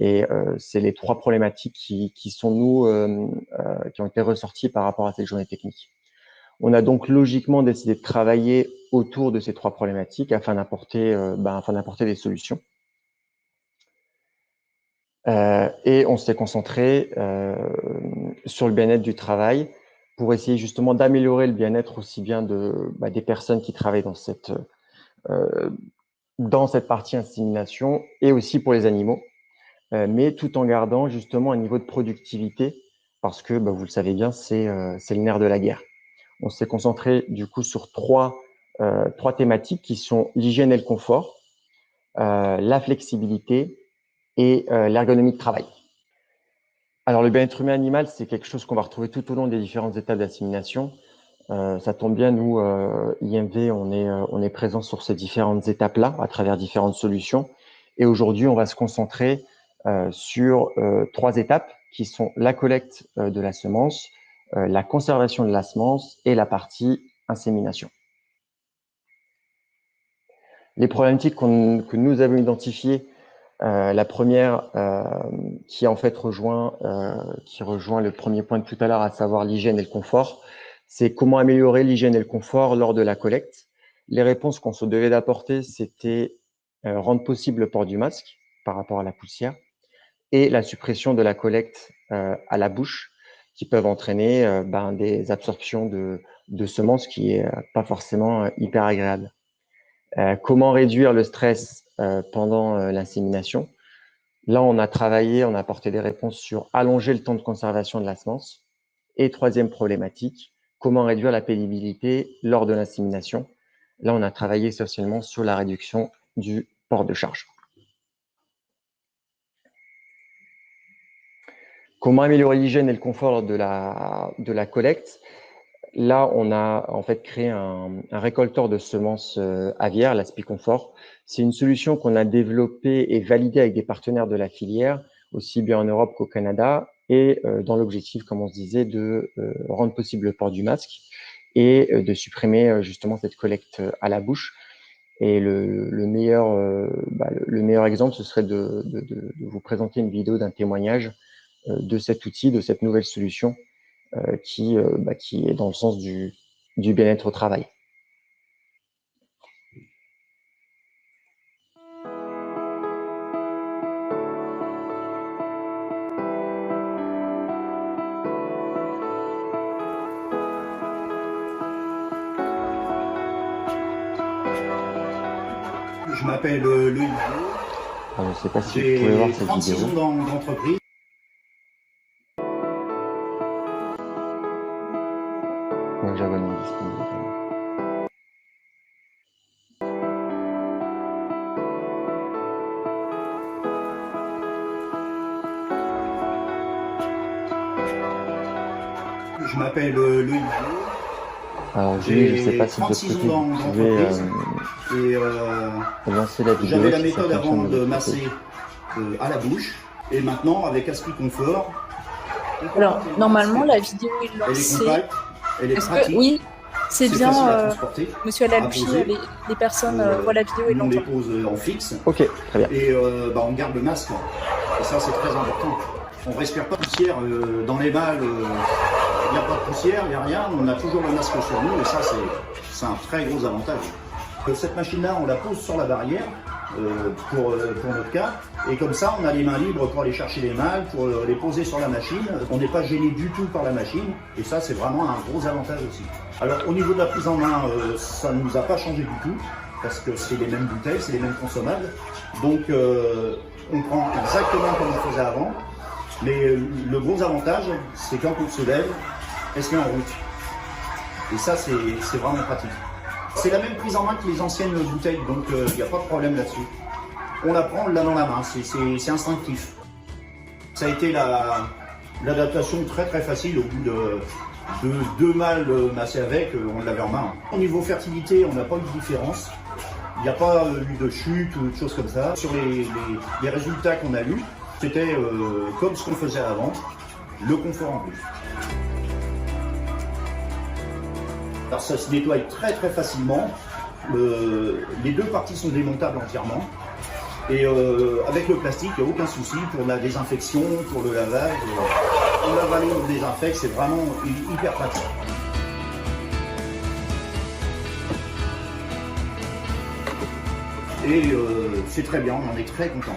Et c'est les 3 problématiques qui ont été ressorties par rapport à cette journée technique. On a donc logiquement décidé de travailler autour de ces 3 problématiques afin d'apporter des solutions. Et on s'est concentré sur le bien-être du travail pour essayer justement d'améliorer le bien-être aussi bien des personnes qui travaillent dans cette partie insémination et aussi pour les animaux, mais tout en gardant justement un niveau de productivité parce que, vous le savez bien, c'est le nerf de la guerre. On s'est concentré du coup sur 3 thématiques qui sont l'hygiène et le confort, la flexibilité et l'ergonomie de travail. Alors, le bien-être humain animal, c'est quelque chose qu'on va retrouver tout au long des différentes étapes d'assimilation. Ça tombe bien, nous, IMV, on est présent sur ces différentes étapes-là, à travers différentes solutions. Et aujourd'hui, on va se concentrer sur 3 étapes qui sont la collecte de la semence, la conservation de la semence et la partie insémination. Les problématiques que nous avons identifiées, la première qui en fait rejoint le premier point de tout à l'heure, à savoir l'hygiène et le confort, c'est comment améliorer l'hygiène et le confort lors de la collecte. Les réponses qu'on se devait d'apporter, c'était rendre possible le port du masque par rapport à la poussière et la suppression de la collecte à la bouche qui peuvent entraîner des absorptions de semences qui est pas forcément hyper agréable. Comment réduire le stress pendant l'insémination? Là, on a apporté des réponses sur allonger le temps de conservation de la semence. Et troisième problématique, comment réduire la pénibilité lors de l'insémination? Là, on a travaillé essentiellement sur la réduction du port de charge. Comment améliorer l'hygiène et le confort lors de la collecte? Là, on a en fait créé un récolteur de semences aviaires, l'Aspiconfort. C'est une solution qu'on a développée et validée avec des partenaires de la filière, aussi bien en Europe qu'au Canada, et dans l'objectif, comme on se disait, de rendre possible le port du masque et de supprimer justement cette collecte à la bouche. Et le meilleur exemple, ce serait de vous présenter une vidéo d'un témoignage de cet outil, de cette nouvelle solution qui est dans le sens du bien-être au travail. Je m'appelle Loïc. Je ne sais pas si vous pouvez voir cette vidéo. J'ai 36 ans d'entreprise. Donc, j'abonne. disponible également. Je m'appelle Loïc. Alors Julie, je ne sais pas si de votre 36 côté ans vous pouvez et lancer la vidéo. j'avais la si ça méthode fonctionne avant de votre masser côté. à la bouche. Et maintenant, avec Asprit Confort, Alors, normalement, la vidéo est elle est lancée. compacte, elle est Est-ce pratique, que, oui, c'est c'est bien, facile à transporter. Monsieur Alalpi, poser. les personnes voient la vidéo et Nous, on les l'entendent. pose en fixe Ok, très bien. et on garde le masque. Et ça, c'est très important. On ne respire pas de poussière dans les balles. Il n'y a pas de poussière, il n'y a rien. On a toujours le masque sur nous et ça, c'est un très gros avantage. Cette machine-là, on la pose sur la barrière pour notre cas. Et comme ça, on a les mains libres pour aller chercher les malles, pour les poser sur la machine. On n'est pas gêné du tout par la machine. Et ça, c'est vraiment un gros avantage aussi. Alors, au niveau de la prise en main, ça ne nous a pas changé du tout. Parce que c'est les mêmes bouteilles, c'est les mêmes consommables. Donc, on prend exactement comme on faisait avant. Mais le gros avantage, c'est quand on se lève, elle se met en route. Et ça, c'est vraiment pratique. C'est la même prise en main que les anciennes bouteilles, donc il n'y a pas de problème là-dessus. On la prend, on l'a dans la main, c'est instinctif. Ça a été l'adaptation très très facile au bout de 2 mâles massés avec, on l'avait en main. Au niveau fertilité, on n'a pas eu de différence. Il n'y a pas eu de chute ou de choses comme ça. Sur les résultats qu'on a eus, c'était comme ce qu'on faisait avant, le confort en plus. Alors ça se nettoie très très facilement. Les 2 parties sont démontables entièrement. Et avec le plastique, il n'y a aucun souci pour la désinfection, pour le lavage. On lave l'eau, on désinfecte, c'est vraiment hyper pratique. Et c'est très bien, on en est très content.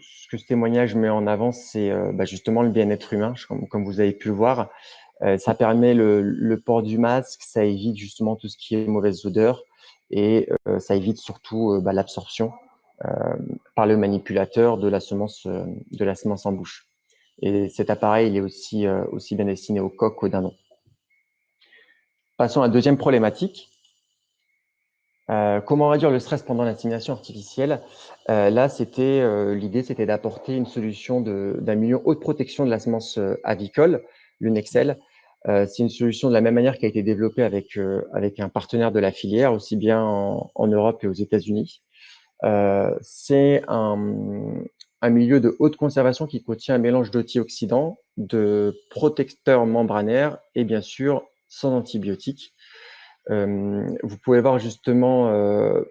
Ce que ce témoignage met en avant, c'est justement le bien-être humain, comme vous avez pu le voir. Ça permet le port du masque, ça évite justement tout ce qui est mauvaise odeur et ça évite surtout l'absorption par le manipulateur de la semence en bouche. Et cet appareil, il est aussi bien destiné aux coqs qu'aux dindons. Passons à la deuxième problématique. Comment réduire le stress pendant l'insémination artificielle? Là, l'idée, c'était d'apporter une solution d'un milieu haute protection de la semence avicole, le Nexel. C'est une solution de la même manière qui a été développée avec un partenaire de la filière, aussi bien en Europe et aux États-Unis. C'est un milieu de haute conservation qui contient un mélange d'antioxydants, de protecteurs membranaires et bien sûr sans antibiotiques. Vous pouvez voir justement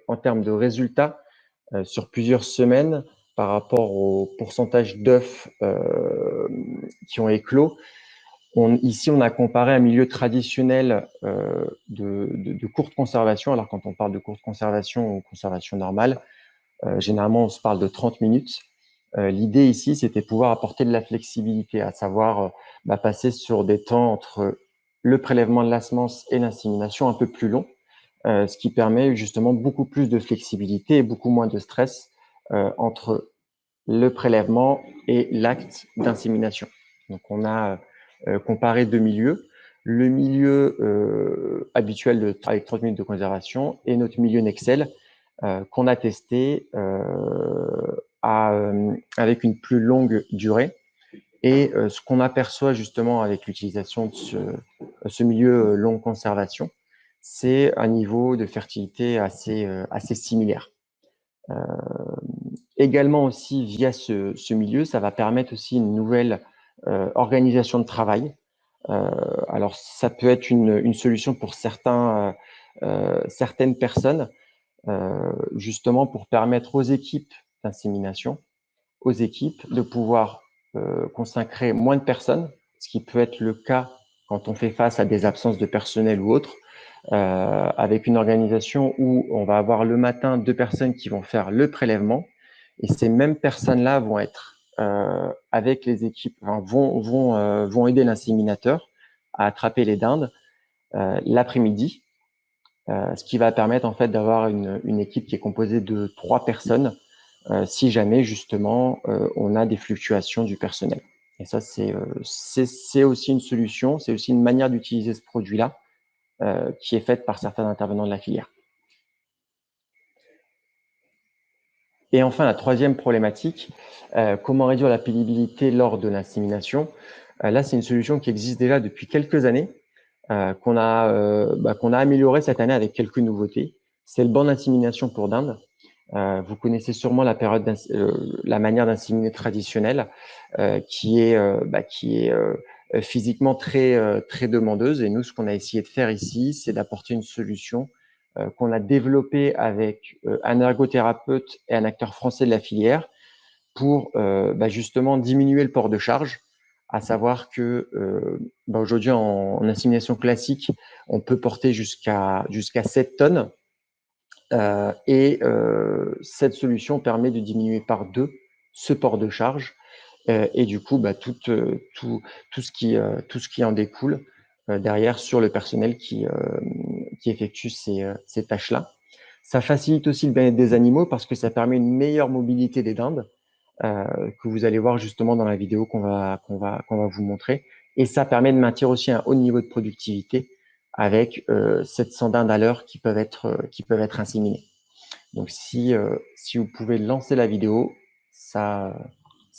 en termes de résultats sur plusieurs semaines par rapport au pourcentage d'œufs qui ont éclos. Ici, on a comparé un milieu traditionnel de courte conservation. Alors, quand on parle de courte conservation ou conservation normale, généralement, on se parle de 30 minutes. L'idée ici, c'était pouvoir apporter de la flexibilité, à savoir passer sur des temps entre le prélèvement de la semence et l'insémination un peu plus long, ce qui permet justement beaucoup plus de flexibilité et beaucoup moins de stress entre le prélèvement et l'acte d'insémination. Donc, on a comparé 2 milieux, le milieu habituel avec 30 minutes de conservation et notre milieu Nexel qu'on a testé avec une plus longue durée. Et ce qu'on aperçoit justement avec l'utilisation de ce milieu longue conservation, c'est un niveau de fertilité assez similaire. Également aussi via ce milieu, ça va permettre aussi une nouvelle organisation de travail. Alors ça peut être une solution pour certaines personnes, justement pour permettre aux équipes d'insémination, aux équipes de pouvoir consacrer moins de personnes, ce qui peut être le cas quand on fait face à des absences de personnel ou autres, avec une organisation où on va avoir le matin 2 personnes qui vont faire le prélèvement et ces mêmes personnes-là vont être avec les équipes, vont aider l'inséminateur à attraper les dindes l'après-midi ce qui va permettre en fait d'avoir une équipe qui est composée de 3 personnes si jamais justement on a des fluctuations du personnel. Et ça, c'est aussi une solution, c'est aussi une manière d'utiliser ce produit-là qui est faite par certains intervenants de la filière. Et enfin, la troisième problématique, comment réduire la pénibilité lors de l'insémination. Là, c'est une solution qui existe déjà depuis quelques années, qu'on a améliorée cette année avec quelques nouveautés. C'est le banc d'insémination pour dinde. Vous connaissez sûrement la manière d'inséminer traditionnelle, qui est physiquement très demandeuse. Et nous, ce qu'on a essayé de faire ici, c'est d'apporter une solution qu'on a développée avec un ergothérapeute et un acteur français de la filière pour justement diminuer le port de charge, à savoir que aujourd'hui en insémination classique, on peut porter jusqu'à 7 tonnes. Cette solution permet de diminuer par 2 ce port de charge et du coup tout ce qui en découle derrière sur le personnel qui effectue ces tâches-là. Ça facilite aussi le bien-être des animaux parce que ça permet une meilleure mobilité des dindes que vous allez voir justement dans la vidéo qu'on va vous montrer, et ça permet de maintenir aussi un haut niveau de productivité avec 700 dindes à l'heure qui peuvent être inséminées. Donc si vous pouvez lancer la vidéo, ça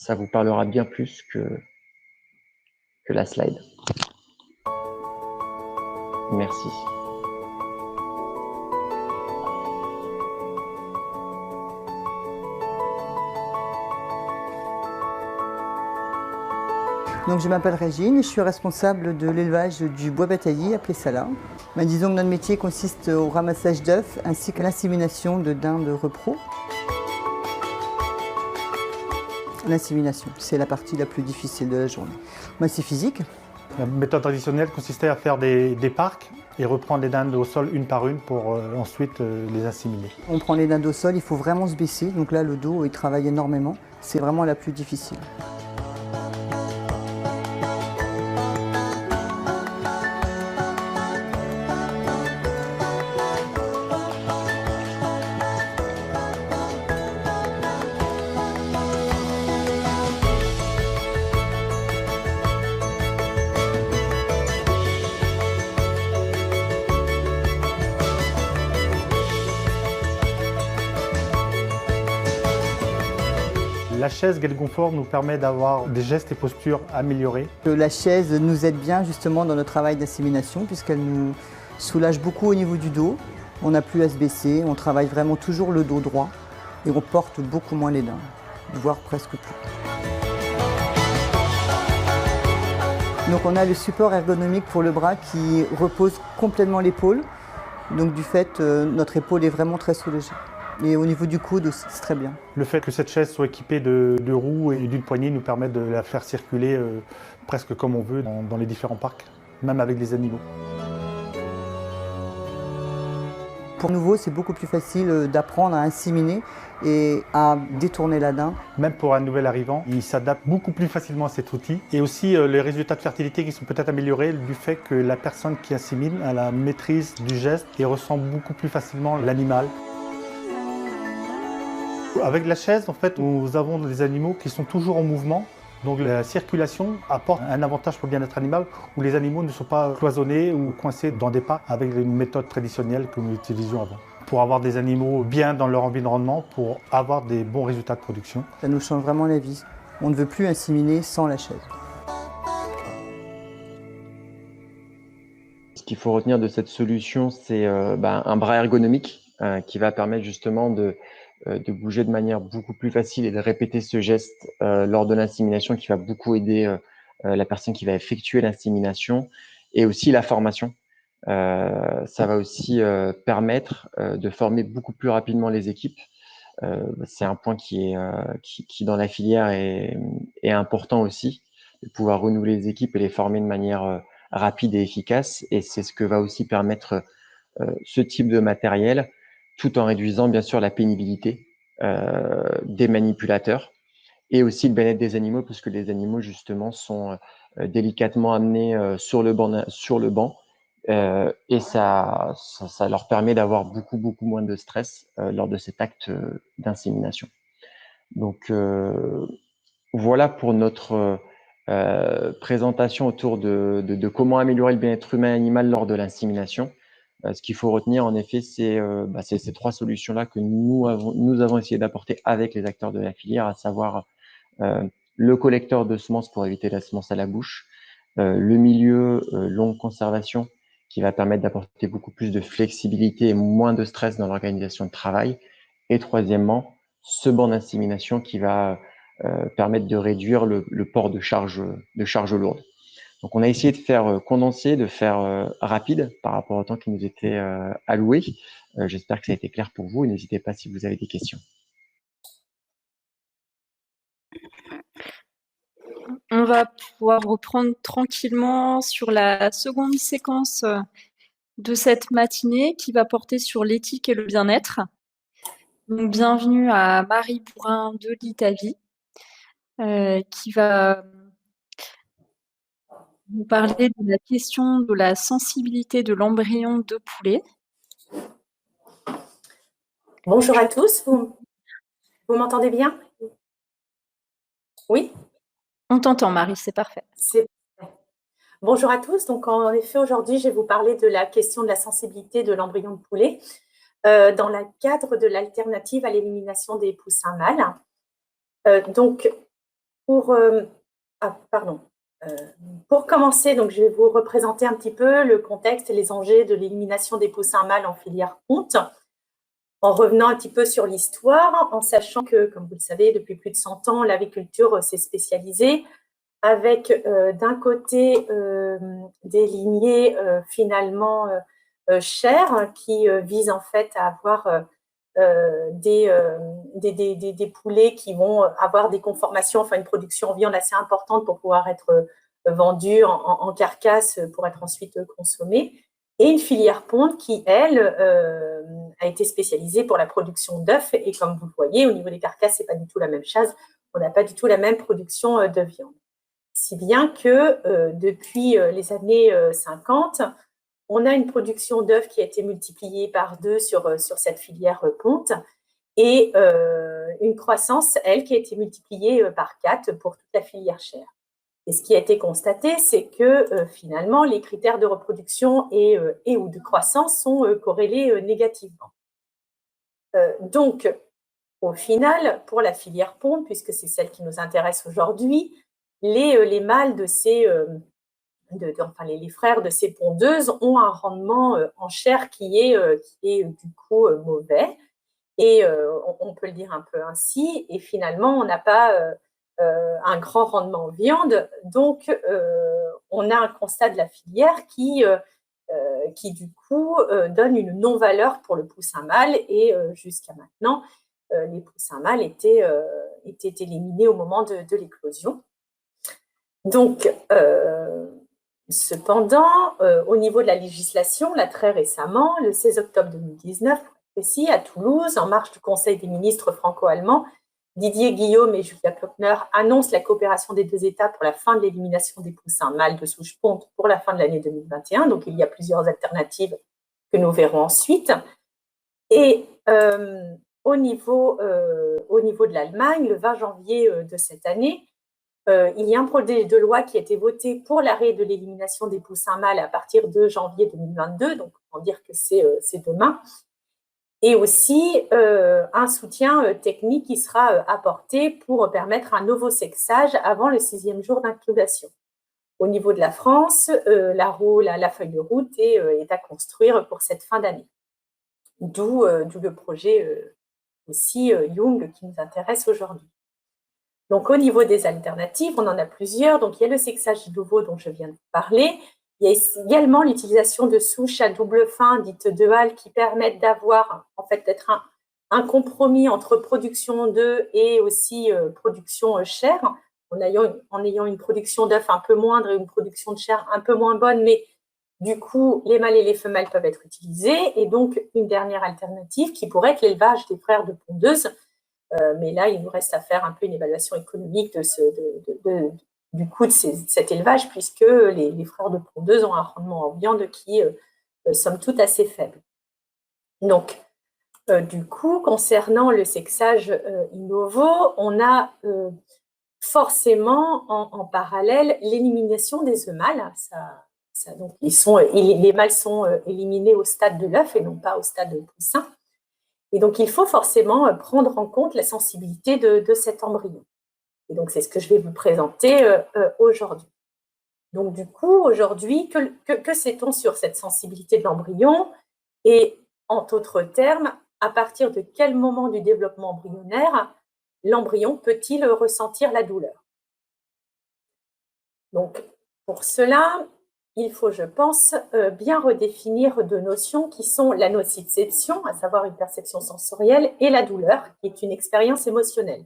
vous parlera bien plus que la slide. Merci. Donc je m'appelle Régine, je suis responsable de l'élevage du bois bataillé à Plessala. Disons que notre métier consiste au ramassage d'œufs ainsi qu'à l'insémination de dindes repro. L'insémination, c'est la partie la plus difficile de la journée. C'est physique. La méthode traditionnelle consistait à faire des parcs et reprendre les dindes au sol une par une pour ensuite les inséminer. On prend les dindes au sol, il faut vraiment se baisser. Donc là, le dos, il travaille énormément. C'est vraiment la plus difficile. La chaise Gelgonfort nous permet d'avoir des gestes et postures améliorés. La chaise nous aide bien justement dans notre travail d'insémination puisqu'elle nous soulage beaucoup au niveau du dos. On n'a plus à se baisser, on travaille vraiment toujours le dos droit et on porte beaucoup moins les dindes, voire presque plus. Donc on a le support ergonomique pour le bras qui repose complètement l'épaule. Donc du fait, notre épaule est vraiment très soulagée. Et au niveau du coude aussi, c'est très bien. Le fait que cette chaise soit équipée de roues et d'une poignée nous permet de la faire circuler presque comme on veut dans les différents parcs, même avec les animaux. Pour nouveau, c'est beaucoup plus facile d'apprendre à inséminer et à détourner la dinde. Même pour un nouvel arrivant, il s'adapte beaucoup plus facilement à cet outil. Et aussi les résultats de fertilité qui sont peut-être améliorés du fait que la personne qui insémine a la maîtrise du geste et ressent beaucoup plus facilement l'animal. Avec la chaise, en fait, nous avons des animaux qui sont toujours en mouvement. Donc la circulation apporte un avantage pour le bien-être animal où les animaux ne sont pas cloisonnés ou coincés dans des pas avec une méthode traditionnelle que nous utilisions avant. Pour avoir des animaux bien dans leur environnement, pour avoir des bons résultats de production. Ça nous change vraiment la vie. On ne veut plus inséminer sans la chaise. Ce qu'il faut retenir de cette solution, c'est un bras ergonomique qui va permettre justement de bouger de manière beaucoup plus facile et de répéter ce geste lors de l'insémination qui va beaucoup aider la personne qui va effectuer l'insémination et aussi la formation. Ça va aussi permettre de former beaucoup plus rapidement les équipes. C'est un point qui dans la filière est important aussi, de pouvoir renouveler les équipes et les former de manière rapide et efficace. Et c'est ce que va aussi permettre ce type de matériel, tout en réduisant bien sûr la pénibilité des manipulateurs et aussi le bien-être des animaux, puisque les animaux justement sont délicatement amenés sur le banc et ça leur permet d'avoir beaucoup moins de stress lors de cet acte d'insémination. Donc voilà pour notre présentation autour de comment améliorer le bien-être humain et animal lors de l'insémination. Ce qu'il faut retenir, en effet, c'est ces 3 solutions-là que nous avons essayé d'apporter avec les acteurs de la filière, à savoir le collecteur de semences pour éviter la semence à la bouche, le milieu longue conservation qui va permettre d'apporter beaucoup plus de flexibilité et moins de stress dans l'organisation de travail, et troisièmement, ce banc d'insémination qui va permettre de réduire le port de charges lourdes. Donc, on a essayé de faire condenser, de faire rapide par rapport au temps qui nous était alloué. J'espère que ça a été clair pour vous, et n'hésitez pas si vous avez des questions. On va pouvoir reprendre tranquillement sur la seconde séquence de cette matinée qui va porter sur l'éthique et le bien-être. Donc, bienvenue à Marie Bourrin de l'Italie, qui va vous parler de la question de la sensibilité de l'embryon de poulet. Bonjour à tous, vous m'entendez bien? Oui? On t'entend, Marie, c'est parfait. Bonjour à tous. Donc, en effet, aujourd'hui, je vais vous parler de la question de la sensibilité de l'embryon de poulet dans le cadre de l'alternative à l'élimination des poussins mâles. Pour commencer, donc, je vais vous représenter un petit peu le contexte et les enjeux de l'élimination des poussins mâles en filière ponte, en revenant un petit peu sur l'histoire, en sachant que, comme vous le savez, depuis plus de 100 ans, l'aviculture s'est spécialisée avec d'un côté des lignées finalement chères qui visent en fait à avoir des poulets qui vont avoir des conformations, enfin une production en viande assez importante pour pouvoir être vendue en carcasse pour être ensuite consommée. Et une filière ponte qui, elle, a été spécialisée pour la production d'œufs. Et comme vous le voyez, au niveau des carcasses, ce n'est pas du tout la même chose. On n'a pas du tout la même production de viande. Si bien que depuis les années 50, on a une production d'œufs qui a été multipliée par 2 sur cette filière ponte et une croissance, elle, qui a été multipliée par 4 pour toute la filière chair. Et ce qui a été constaté, c'est que finalement, les critères de reproduction et ou de croissance sont corrélés négativement. Donc, au final, pour la filière ponte, puisque c'est celle qui nous intéresse aujourd'hui, les mâles de ces, les frères de ces pondeuses ont un rendement en chair qui est du coup mauvais. Et on peut le dire un peu ainsi. Et finalement, on n'a pas un grand rendement en viande. Donc, on a un constat de la filière qui du coup, donne une non-valeur pour le poussin mâle. Et jusqu'à maintenant, les poussins mâles étaient éliminés au moment de l'éclosion. Donc, cependant, au niveau de la législation, là, très récemment, le 16 octobre 2019, ici à Toulouse, en marge du Conseil des ministres franco-allemands, Didier Guillaume et Julia Klöckner annoncent la coopération des 2 États pour la fin de l'élimination des poussins mâles de souche ponte pour la fin de l'année 2021. Donc, il y a plusieurs alternatives que nous verrons ensuite. Et au niveau de l'Allemagne, le 20 janvier de cette année, il y a un projet de loi qui a été voté pour l'arrêt de l'élimination des poussins mâles à partir de janvier 2022, donc on peut dire que c'est demain, et aussi un soutien technique qui sera apporté pour permettre un ovoseksage avant le 6e jour d'incubation. Au niveau de la France, la feuille de route est à construire pour cette fin d'année, d'où le projet aussi Young qui nous intéresse aujourd'hui. Donc, au niveau des alternatives, on en a plusieurs. Donc, il y a le sexage d'ovo dont je viens de parler. Il y a également l'utilisation de souches à double fin, dites de Hall, qui permettent d'avoir, en fait, d'être un compromis entre production d'œufs et aussi production chair, en ayant une production d'œufs un peu moindre et une production de chair un peu moins bonne, mais du coup, les mâles et les femelles peuvent être utilisés. Et donc, une dernière alternative qui pourrait être l'élevage des frères de pondeuses. Mais là, il nous reste à faire un peu une évaluation économique du coût de cet élevage, puisque les frères de pondeuses ont un rendement en viande qui est, somme toute, assez faible. Donc, du coup, concernant le sexage in novo, on a forcément en parallèle l'élimination des œufs mâles. Donc, les mâles sont éliminés au stade de l'œuf et non pas au stade de poussin. Et donc, il faut forcément prendre en compte la sensibilité de cet embryon. Et donc, c'est ce que je vais vous présenter aujourd'hui. Donc, du coup, aujourd'hui, que sait-on sur cette sensibilité de l'embryon? Et en d'autres termes, à partir de quel moment du développement embryonnaire l'embryon peut-il ressentir la douleur? Donc, pour cela, il faut, je pense, bien redéfinir deux notions qui sont la nociception, à savoir une perception sensorielle, et la douleur, qui est une expérience émotionnelle.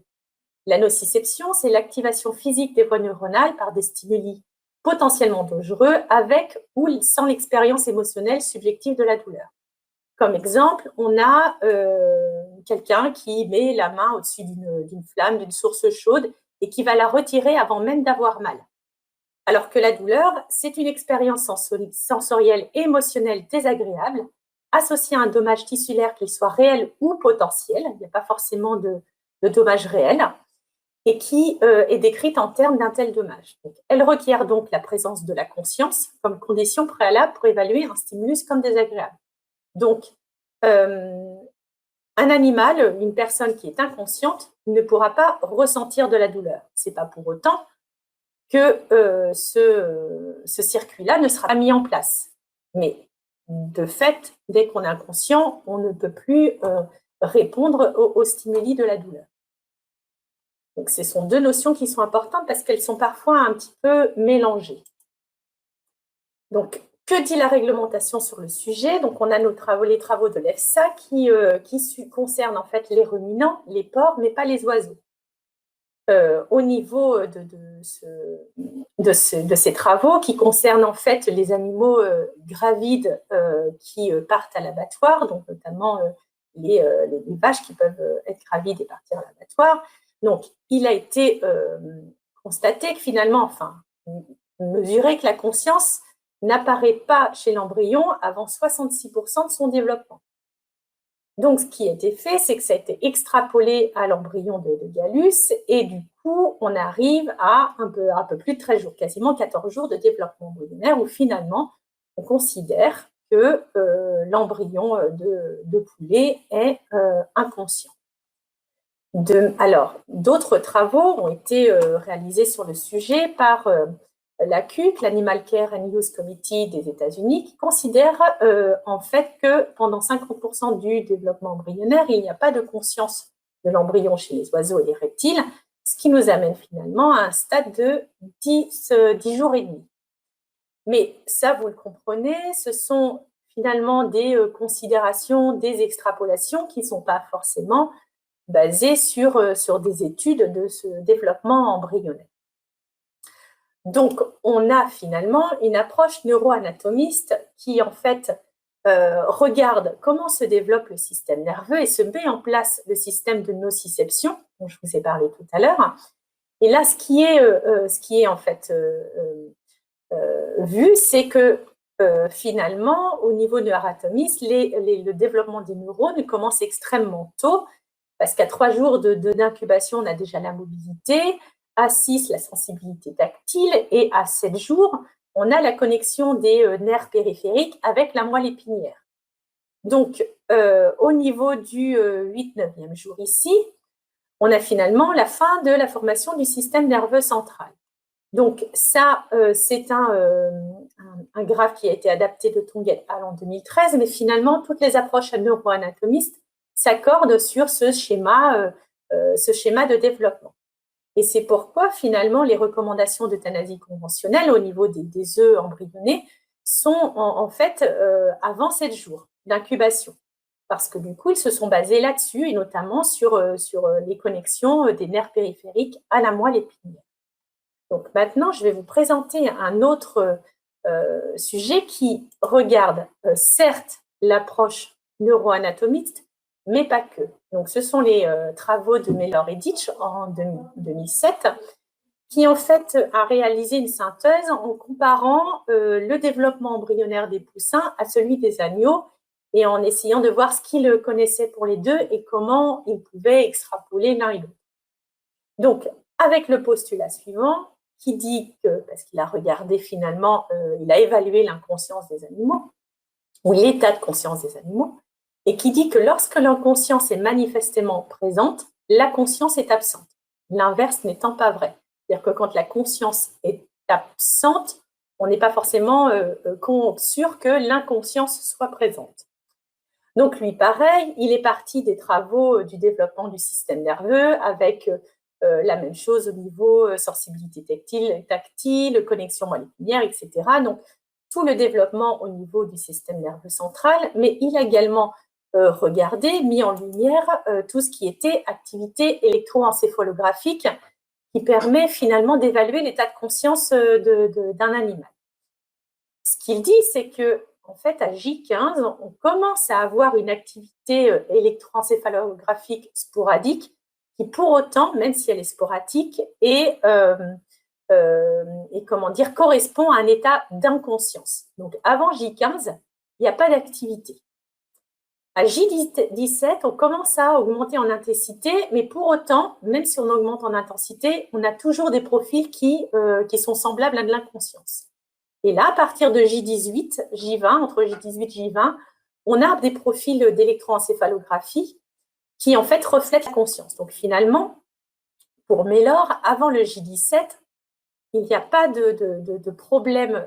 La nociception, c'est l'activation physique des voies neuronales par des stimuli potentiellement dangereux, avec ou sans l'expérience émotionnelle subjective de la douleur. Comme exemple, on a quelqu'un qui met la main au-dessus d'une flamme, d'une source chaude, et qui va la retirer avant même d'avoir mal. Alors que la douleur, c'est une expérience sensorielle et émotionnelle désagréable, associée à un dommage tissulaire, qu'il soit réel ou potentiel, il n'y a pas forcément de dommage réel, et qui est décrite en termes d'un tel dommage. Donc, elle requiert donc la présence de la conscience comme condition préalable pour évaluer un stimulus comme désagréable. Donc, un animal, une personne qui est inconsciente, ne pourra pas ressentir de la douleur. Ce n'est pas pour autant que ce circuit-là ne sera pas mis en place. Mais de fait, dès qu'on est inconscient, on ne peut plus répondre aux stimuli de la douleur. Donc, ce sont deux notions qui sont importantes parce qu'elles sont parfois un petit peu mélangées. Donc, que dit la réglementation sur le sujet? Donc, on a les travaux de l'EFSA qui concernent en fait les ruminants, les porcs, mais pas les oiseaux. Au niveau de ces travaux qui concernent en fait les animaux gravides qui partent à l'abattoir, donc notamment les vaches qui peuvent être gravides et partir à l'abattoir. Donc, il a été constaté que finalement, mesuré que la conscience n'apparaît pas chez l'embryon avant 66% de son développement. Donc, ce qui a été fait, c'est que ça a été extrapolé à l'embryon de Gallus et du coup, on arrive à un peu plus de 13 jours, quasiment 14 jours de développement embryonnaire où finalement, on considère que l'embryon de poulet est inconscient. Alors, d'autres travaux ont été réalisés sur le sujet par l'ACUC, l'Animal Care and Use Committee des États-Unis, qui considère en fait que pendant 50% du développement embryonnaire, il n'y a pas de conscience de l'embryon chez les oiseaux et les reptiles, ce qui nous amène finalement à un stade de 10 jours et demi. Mais ça, vous le comprenez, ce sont finalement des considérations, des extrapolations qui ne sont pas forcément basées sur des études de ce développement embryonnaire. Donc, on a finalement une approche neuroanatomiste qui, en fait, regarde comment se développe le système nerveux et se met en place le système de nociception, dont je vous ai parlé tout à l'heure. Et là, ce qui est en fait vu, c'est que finalement, au niveau neuroanatomiste, le développement des neurones commence extrêmement tôt, parce qu'à 3 jours d'incubation, on a déjà la mobilité, à 6, la sensibilité tactile, et à 7 jours, on a la connexion des nerfs périphériques avec la moelle épinière. Donc, au niveau du 8-9e jour ici, on a finalement la fin de la formation du système nerveux central. Donc, ça, c'est un graphe qui a été adapté de Tung et al. En 2013, mais finalement, toutes les approches neuroanatomistes s'accordent sur ce schéma de développement. Et c'est pourquoi, finalement, les recommandations d'euthanasie conventionnelle au niveau des œufs embryonnés sont en fait avant 7 jours d'incubation. Parce que du coup, ils se sont basés là-dessus, et notamment sur les connexions des nerfs périphériques à la moelle épinière. Donc maintenant, je vais vous présenter un autre sujet qui regarde certes l'approche neuroanatomiste, mais pas que. Donc, ce sont les travaux de Mellor et Ditch en 2007 qui en fait a réalisé une synthèse en comparant le développement embryonnaire des poussins à celui des agneaux et en essayant de voir ce qu'il connaissait pour les deux et comment il pouvait extrapoler l'un et l'autre. Donc, avec le postulat suivant, qui dit que, parce qu'il a regardé finalement, il a évalué l'inconscience des animaux, ou l'état de conscience des animaux, et qui dit que lorsque l'inconscience est manifestement présente, la conscience est absente, l'inverse n'étant pas vrai. C'est-à-dire que quand la conscience est absente, on n'est pas forcément sûr que l'inconscience soit présente. Donc lui, pareil, il est parti des travaux du développement du système nerveux avec la même chose au niveau sensibilité tactile, connexion moléculaire, etc. Donc tout le développement au niveau du système nerveux central, mais il a également regardé, mis en lumière tout ce qui était activité électroencéphalographique qui permet finalement d'évaluer l'état de conscience d'un animal. Ce qu'il dit, c'est que en fait, à J15, on commence à avoir une activité électroencéphalographique sporadique qui, pour autant, même si elle est sporadique, correspond à un état d'inconscience. Donc, avant J15, il n'y a pas d'activité. À J17, on commence à augmenter en intensité, mais pour autant, même si on augmente en intensité, on a toujours des profils qui sont semblables à de l'inconscience. Et là, à partir de J18, J20, entre J18 et J20, on a des profils d'électroencéphalographie qui, en fait, reflètent la conscience. Donc, finalement, pour Mellor, avant le J17, il n'y a pas de problème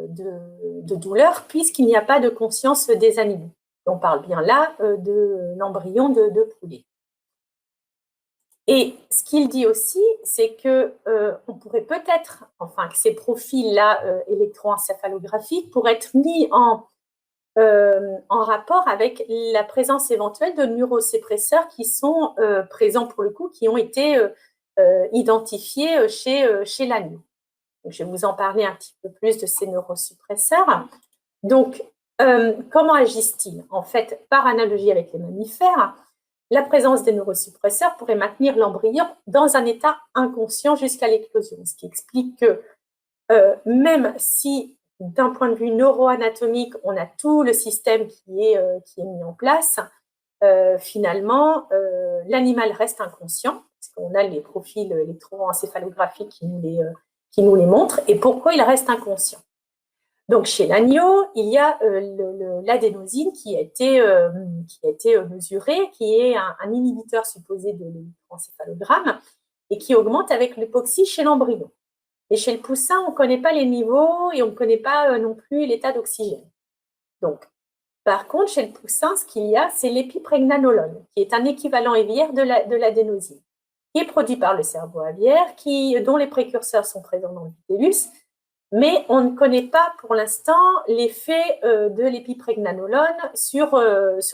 de douleur puisqu'il n'y a pas de conscience des animaux. On parle bien là de l'embryon de poulet. Et ce qu'il dit aussi, c'est qu'on pourrait peut-être, enfin, que ces profils-là électroencéphalographiques pourraient être mis en rapport avec la présence éventuelle de neurosuppresseurs qui sont présents pour le coup, qui ont été identifiés chez l'agneau. Je vais vous en parler un petit peu plus de ces neurosuppresseurs. Donc, comment agissent-ils? En fait, par analogie avec les mammifères, la présence des neurosuppresseurs pourrait maintenir l'embryon dans un état inconscient jusqu'à l'éclosion, ce qui explique que même si, d'un point de vue neuroanatomique, on a tout le système qui est mis en place, finalement, l'animal reste inconscient, parce qu'on a les profils électroencéphalographiques qui nous les montrent. Et pourquoi il reste inconscient? Donc, chez l'agneau, il y a l'adénosine qui a été mesurée, qui est un inhibiteur supposé de l'électroencéphalogramme et qui augmente avec l'hypoxie chez l'embryon. Et chez le poussin, on ne connaît pas les niveaux et on ne connaît pas non plus l'état d'oxygène. Donc, par contre, chez le poussin, ce qu'il y a, c'est l'épipregnanolone, qui est un équivalent aviaire de l'adénosine, qui est produit par le cerveau aviaire, dont les précurseurs sont présents dans l'utérus. Mais on ne connaît pas pour l'instant l'effet de l'épipregnanolone sur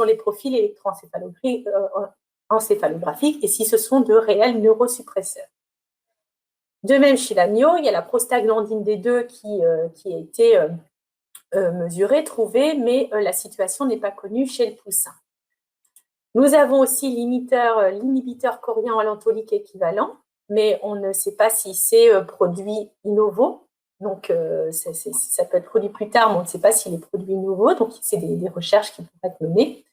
les profils électroencéphalographiques et si ce sont de réels neurosuppresseurs. De même, chez l'agneau, il y a la prostaglandine D2 qui a été mesurée, trouvée, mais la situation n'est pas connue chez le poussin. Nous avons aussi l'inhibiteur chorion-allantolyque équivalent, mais on ne sait pas si c'est produit innovo. Donc, ça peut être produit plus tard, mais on ne sait pas s'il est produit nouveau. Donc, c'est des recherches qui pourraient être menées.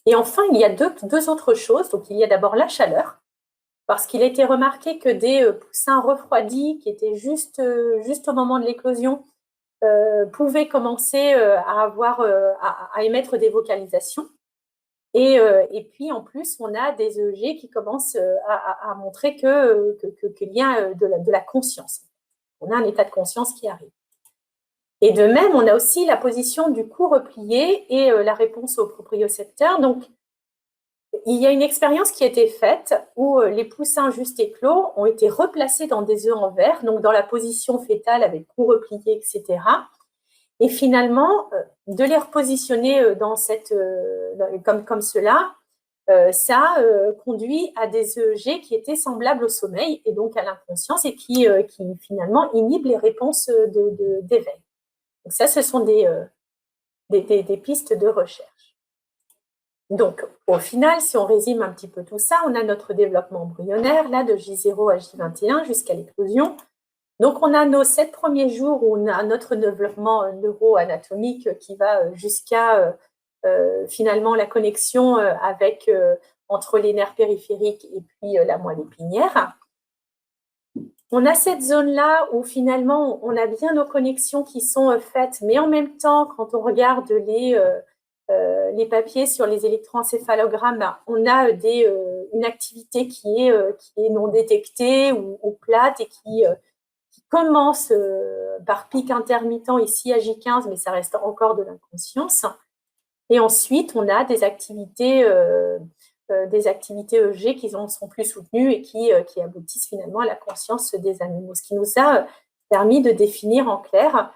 Et enfin, il y a deux autres choses. Donc, il y a d'abord la chaleur, parce qu'il a été remarqué que des poussins refroidis, qui étaient juste au moment de l'éclosion, pouvaient commencer à émettre des vocalisations. Et puis, en plus, on a des EEG qui commencent à montrer qu'il y a de la conscience. On a un état de conscience qui arrive. Et de même, on a aussi la position du cou replié et la réponse au propriocepteur. Donc, il y a une expérience qui a été faite où les poussins juste éclos ont été replacés dans des œufs en verre, donc dans la position fétale avec cou replié, etc. Et finalement, de les repositionner comme cela, ça conduit à des EEG qui étaient semblables au sommeil et donc à l'inconscience et qui finalement inhibent les réponses d'éveil. Donc ça, ce sont des pistes de recherche. Donc, au final, si on résume un petit peu tout ça, on a notre développement embryonnaire, là, de J0 à J21 jusqu'à l'éclosion. Donc, on a nos 7 premiers jours où on a notre développement neuroanatomique qui va jusqu'à finalement la connexion entre les nerfs périphériques et puis la moelle épinière. On a cette zone-là où finalement on a bien nos connexions qui sont faites, mais en même temps, quand on regarde les papiers sur les électroencéphalogrammes, on a une activité qui est non détectée ou plate et qui commence par pic intermittent ici à J15, mais ça reste encore de l'inconscience. Et ensuite, on a des activités EEG qui sont plus soutenues et qui aboutissent finalement à la conscience des animaux. Ce qui nous a permis de définir en clair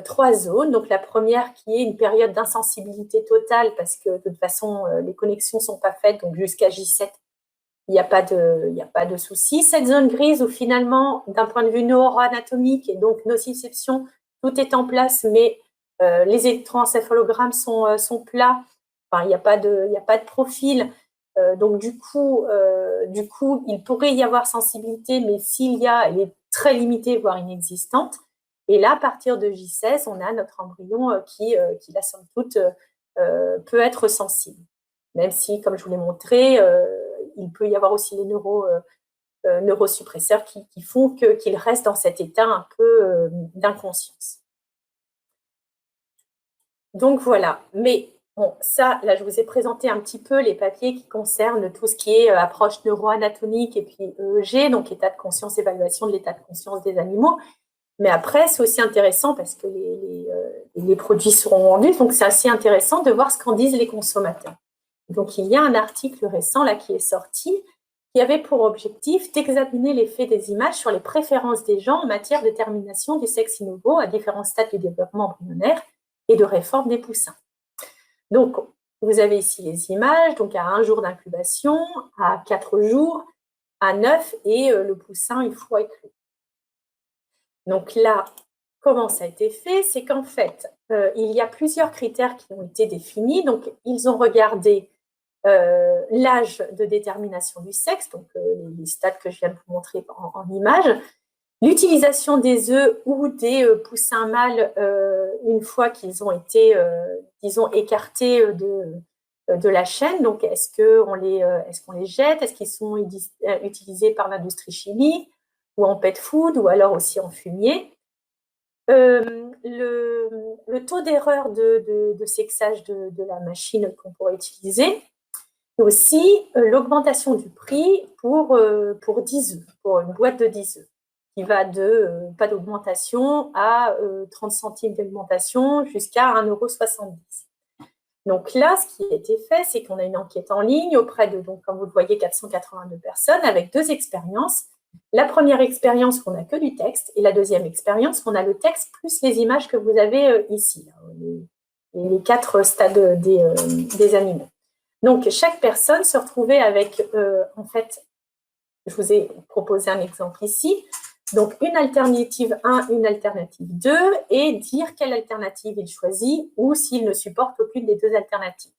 3 zones. Donc, la première qui est une période d'insensibilité totale parce que de toute façon, les connexions ne sont pas faites, donc jusqu'à J7, il n'y a pas de souci. Cette zone grise où finalement, d'un point de vue neuroanatomique et donc nociception, tout est en place, mais les électroencéphalogrammes sont plats. Enfin, il n'y a pas de profil. Donc, du coup, il pourrait y avoir sensibilité, mais s'il y a, elle est très limitée, voire inexistante. Et là, à partir de J16, on a notre embryon qui la somme toute, peut être sensible. Même si, comme je vous l'ai montré, il peut y avoir aussi les neurosuppresseurs qui font qu'il reste dans cet état un peu d'inconscience. Donc voilà, mais bon, ça, là, je vous ai présenté un petit peu les papiers qui concernent tout ce qui est approche neuroanatomique et puis EEG, donc état de conscience, évaluation de l'état de conscience des animaux. Mais après, c'est aussi intéressant parce que les produits seront vendus, donc c'est assez intéressant de voir ce qu'en disent les consommateurs. Donc, il y a un article récent là qui est sorti qui avait pour objectif d'examiner l'effet des images sur les préférences des gens en matière de détermination du sexe in vivo à différents stades du développement embryonnaire et de réforme des poussins. Donc, vous avez ici les images, donc à 1 jour d'incubation, à 4 jours, à 9 et le poussin une fois éclos. Donc là, comment ça a été fait? C'est qu'en fait, il y a plusieurs critères qui ont été définis. Donc, ils ont regardé l'âge de détermination du sexe, donc les stades que je viens de vous montrer en image, l'utilisation des œufs ou des poussins mâles une fois qu'ils ont été, disons, écartés de la chaîne. Donc, est-ce qu'on les jette? Est-ce qu'ils sont utilisés par l'industrie chimique ou en pet food ou alors aussi en fumier? Le taux d'erreur de sexage de la machine qu'on pourrait utiliser, et aussi l'augmentation du prix pour 10 œufs, pour une boîte de 10 œufs, qui va de pas d'augmentation à 30 centimes d'augmentation jusqu'à 1,70 €. Donc là, ce qui a été fait, c'est qu'on a une enquête en ligne auprès de, donc, comme vous le voyez, 482 personnes avec 2 expériences. La première expérience, on n'a que du texte, et la deuxième expérience, on a le texte plus les images que vous avez ici, les 4 stades des animaux. Donc, chaque personne se retrouvait avec, en fait, je vous ai proposé un exemple ici, donc une alternative 1, une alternative 2, et dire quelle alternative il choisit ou s'il ne supporte aucune des 2 alternatives.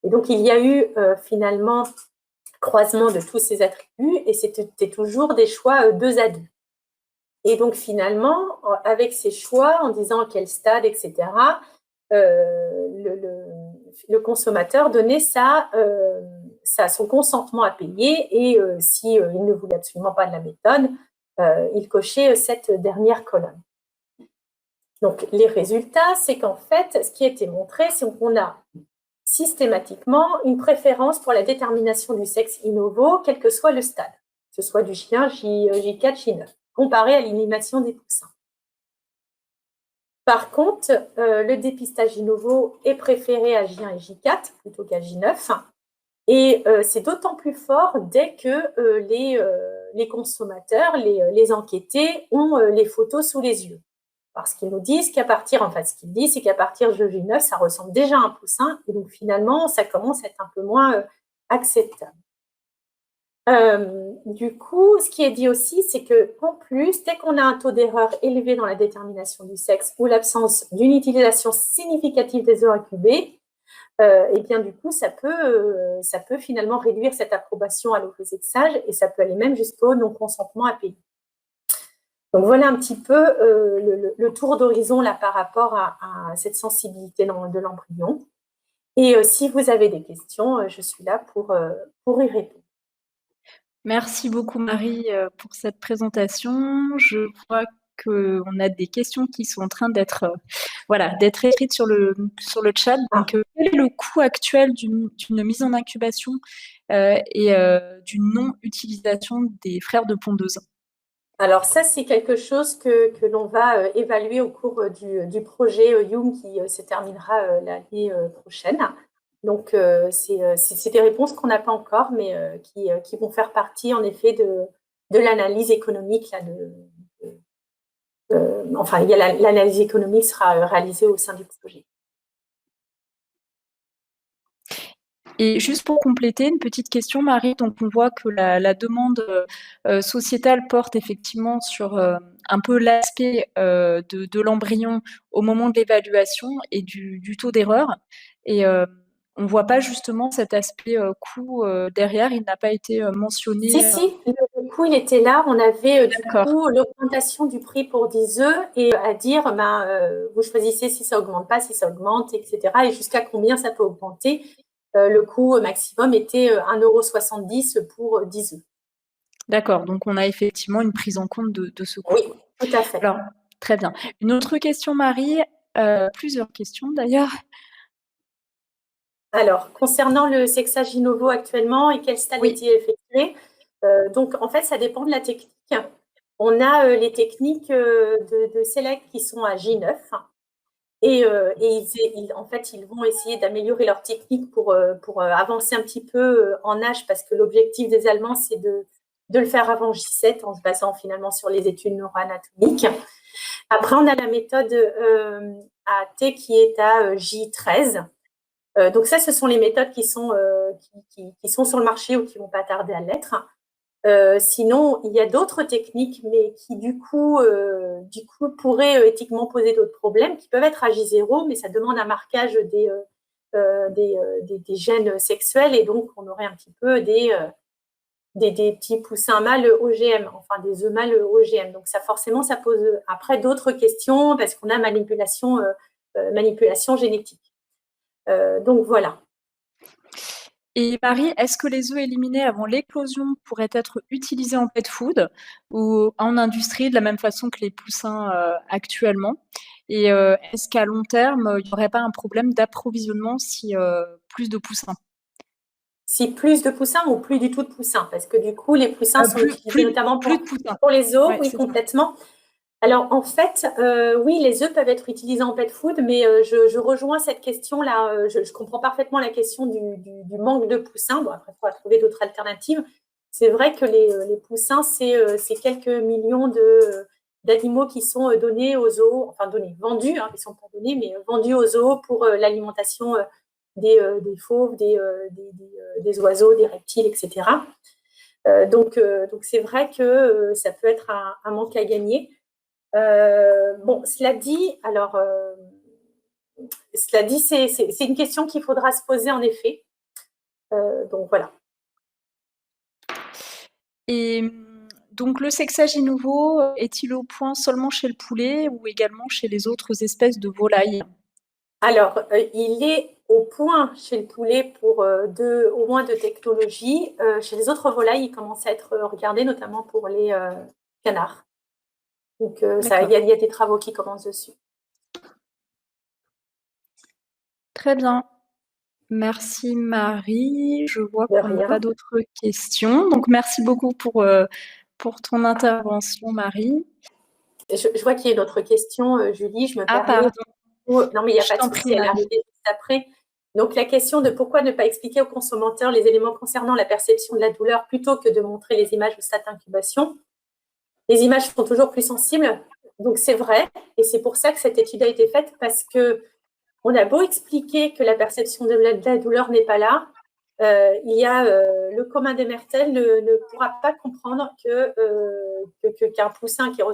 Et donc, il y a eu finalement croisement de tous ces attributs et c'était toujours des choix 2 à 2. Et donc, finalement, avec ces choix, en disant quel stade, etc., le consommateur donnait son consentement à payer et s'il ne voulait absolument pas de la méthode, il cochait cette dernière colonne. Donc, les résultats, c'est qu'en fait, ce qui a été montré, c'est qu'on a systématiquement une préférence pour la détermination du sexe in vivo, quel que soit le stade, que ce soit du J1, J4, J9, comparé à l'élimination des poussins. Par contre, le dépistage in vivo est préféré à J1 et J4 plutôt qu'à J9. Et c'est d'autant plus fort dès que les consommateurs, les enquêtés, ont les photos sous les yeux. Parce qu'ils nous disent qu'à partir, en fait, ce qu'ils disent, c'est qu'à partir de J9, ça ressemble déjà à un poussin. Et donc, finalement, ça commence à être un peu moins acceptable. Du coup, ce qui est dit aussi, c'est qu'en plus, dès qu'on a un taux d'erreur élevé dans la détermination du sexe ou l'absence d'une utilisation significative des œufs incubés, et bien du coup, ça peut finalement réduire cette approbation à l'ovoséxage et ça peut aller même jusqu'au non-consentement à payer. Donc, voilà un petit peu le tour d'horizon là par rapport à cette sensibilité de l'embryon. Et si vous avez des questions, je suis là pour y répondre. Merci beaucoup Marie pour cette présentation. Je vois qu'on a des questions qui sont en train d'être d'être écrites sur le chat. Donc, quel est le coût actuel d'une mise en incubation et d'une non-utilisation des frères de pondeuse? Alors ça, c'est quelque chose que l'on va évaluer au cours du projet Young qui se terminera l'année prochaine. Donc, c'est des réponses qu'on n'a pas encore, mais qui vont faire partie, en effet, de l'analyse économique. Enfin, l'analyse économique sera réalisée au sein du projet. Et juste pour compléter, une petite question, Marie. Donc, on voit que la demande sociétale porte effectivement sur un peu l'aspect de l'embryon au moment de l'évaluation et du taux d'erreur. Et on ne voit pas justement cet aspect coût derrière. Il n'a pas été mentionné. Si, le coût, il était là. On avait du coup l'augmentation du prix pour 10 œufs et à dire, vous choisissez si ça augmente pas, si ça augmente, etc. Et jusqu'à combien ça peut augmenter. Le coût maximum était 1,70 € pour 10 œufs. D'accord, donc on a effectivement une prise en compte de ce coût. Oui, tout à fait. Alors, très bien. Une autre question, Marie, plusieurs questions d'ailleurs. Alors, concernant le sexage in novo actuellement et quel stade est-il effectué, donc en fait, ça dépend de la technique. On a les techniques de Select qui sont à J9 et en fait, ils vont essayer d'améliorer leur technique pour avancer un petit peu en âge parce que l'objectif des Allemands, c'est de le faire avant J7 en se basant finalement sur les études neuroanatomiques. Après, on a la méthode AT qui est à J13. Donc ça, ce sont les méthodes qui sont sur le marché ou qui ne vont pas tarder à l'être. Sinon, il y a d'autres techniques, mais qui du coup pourraient éthiquement poser d'autres problèmes, qui peuvent être à J0, mais ça demande un marquage des gènes sexuels, et donc on aurait un petit peu des petits poussins mâles OGM, enfin des œufs mâles OGM. Donc ça, forcément, ça pose après d'autres questions, parce qu'on a manipulation génétique. Donc voilà. Et Marie, est-ce que les œufs éliminés avant l'éclosion pourraient être utilisés en pet food ou en industrie de la même façon que les poussins actuellement? Et est-ce qu'à long terme, il n'y aurait pas un problème d'approvisionnement si plus de poussins? Si plus de poussins ou plus du tout de poussins? Parce que du coup, les poussins sont utilisés notamment pour les œufs, oui, complètement. Alors, en fait, oui, les œufs peuvent être utilisés en pet food, mais je rejoins cette question-là. Je comprends parfaitement la question du manque de poussins. Bon, après, il faudra trouver d'autres alternatives. C'est vrai que les poussins, c'est quelques millions d'animaux qui sont donnés aux zoos, enfin vendus, hein, ils ne sont pas donnés, mais vendus aux zoos pour l'alimentation des fauves, des oiseaux, des reptiles, etc. Donc c'est vrai que ça peut être un manque à gagner. Bon, cela dit, c'est une question qu'il faudra se poser en effet. Donc voilà. Et donc le sexage in novo est-il au point seulement chez le poulet ou également chez les autres espèces de volailles? Alors, il est au point chez le poulet pour au moins deux technologies. Chez les autres volailles, il commence à être regardé, notamment pour les canards. Donc, il y a des travaux qui commencent dessus. Très bien. Merci Marie. Je vois qu'on n'a pas d'autres questions. Donc, merci beaucoup pour ton intervention, Marie. Je vois qu'il y a une autre question, Julie. Je me permets. Pardon. Non, mais il n'y a pas de souci, elle est arrivée juste après. Donc, la question de pourquoi ne pas expliquer aux consommateurs les éléments concernant la perception de la douleur plutôt que de montrer les images au stade d'incubation. Les images sont toujours plus sensibles, donc c'est vrai, et c'est pour ça que cette étude a été faite, parce qu'on a beau expliquer que la perception de la douleur n'est pas là, le commun des mortels ne pourra pas comprendre qu'un poussin qu'un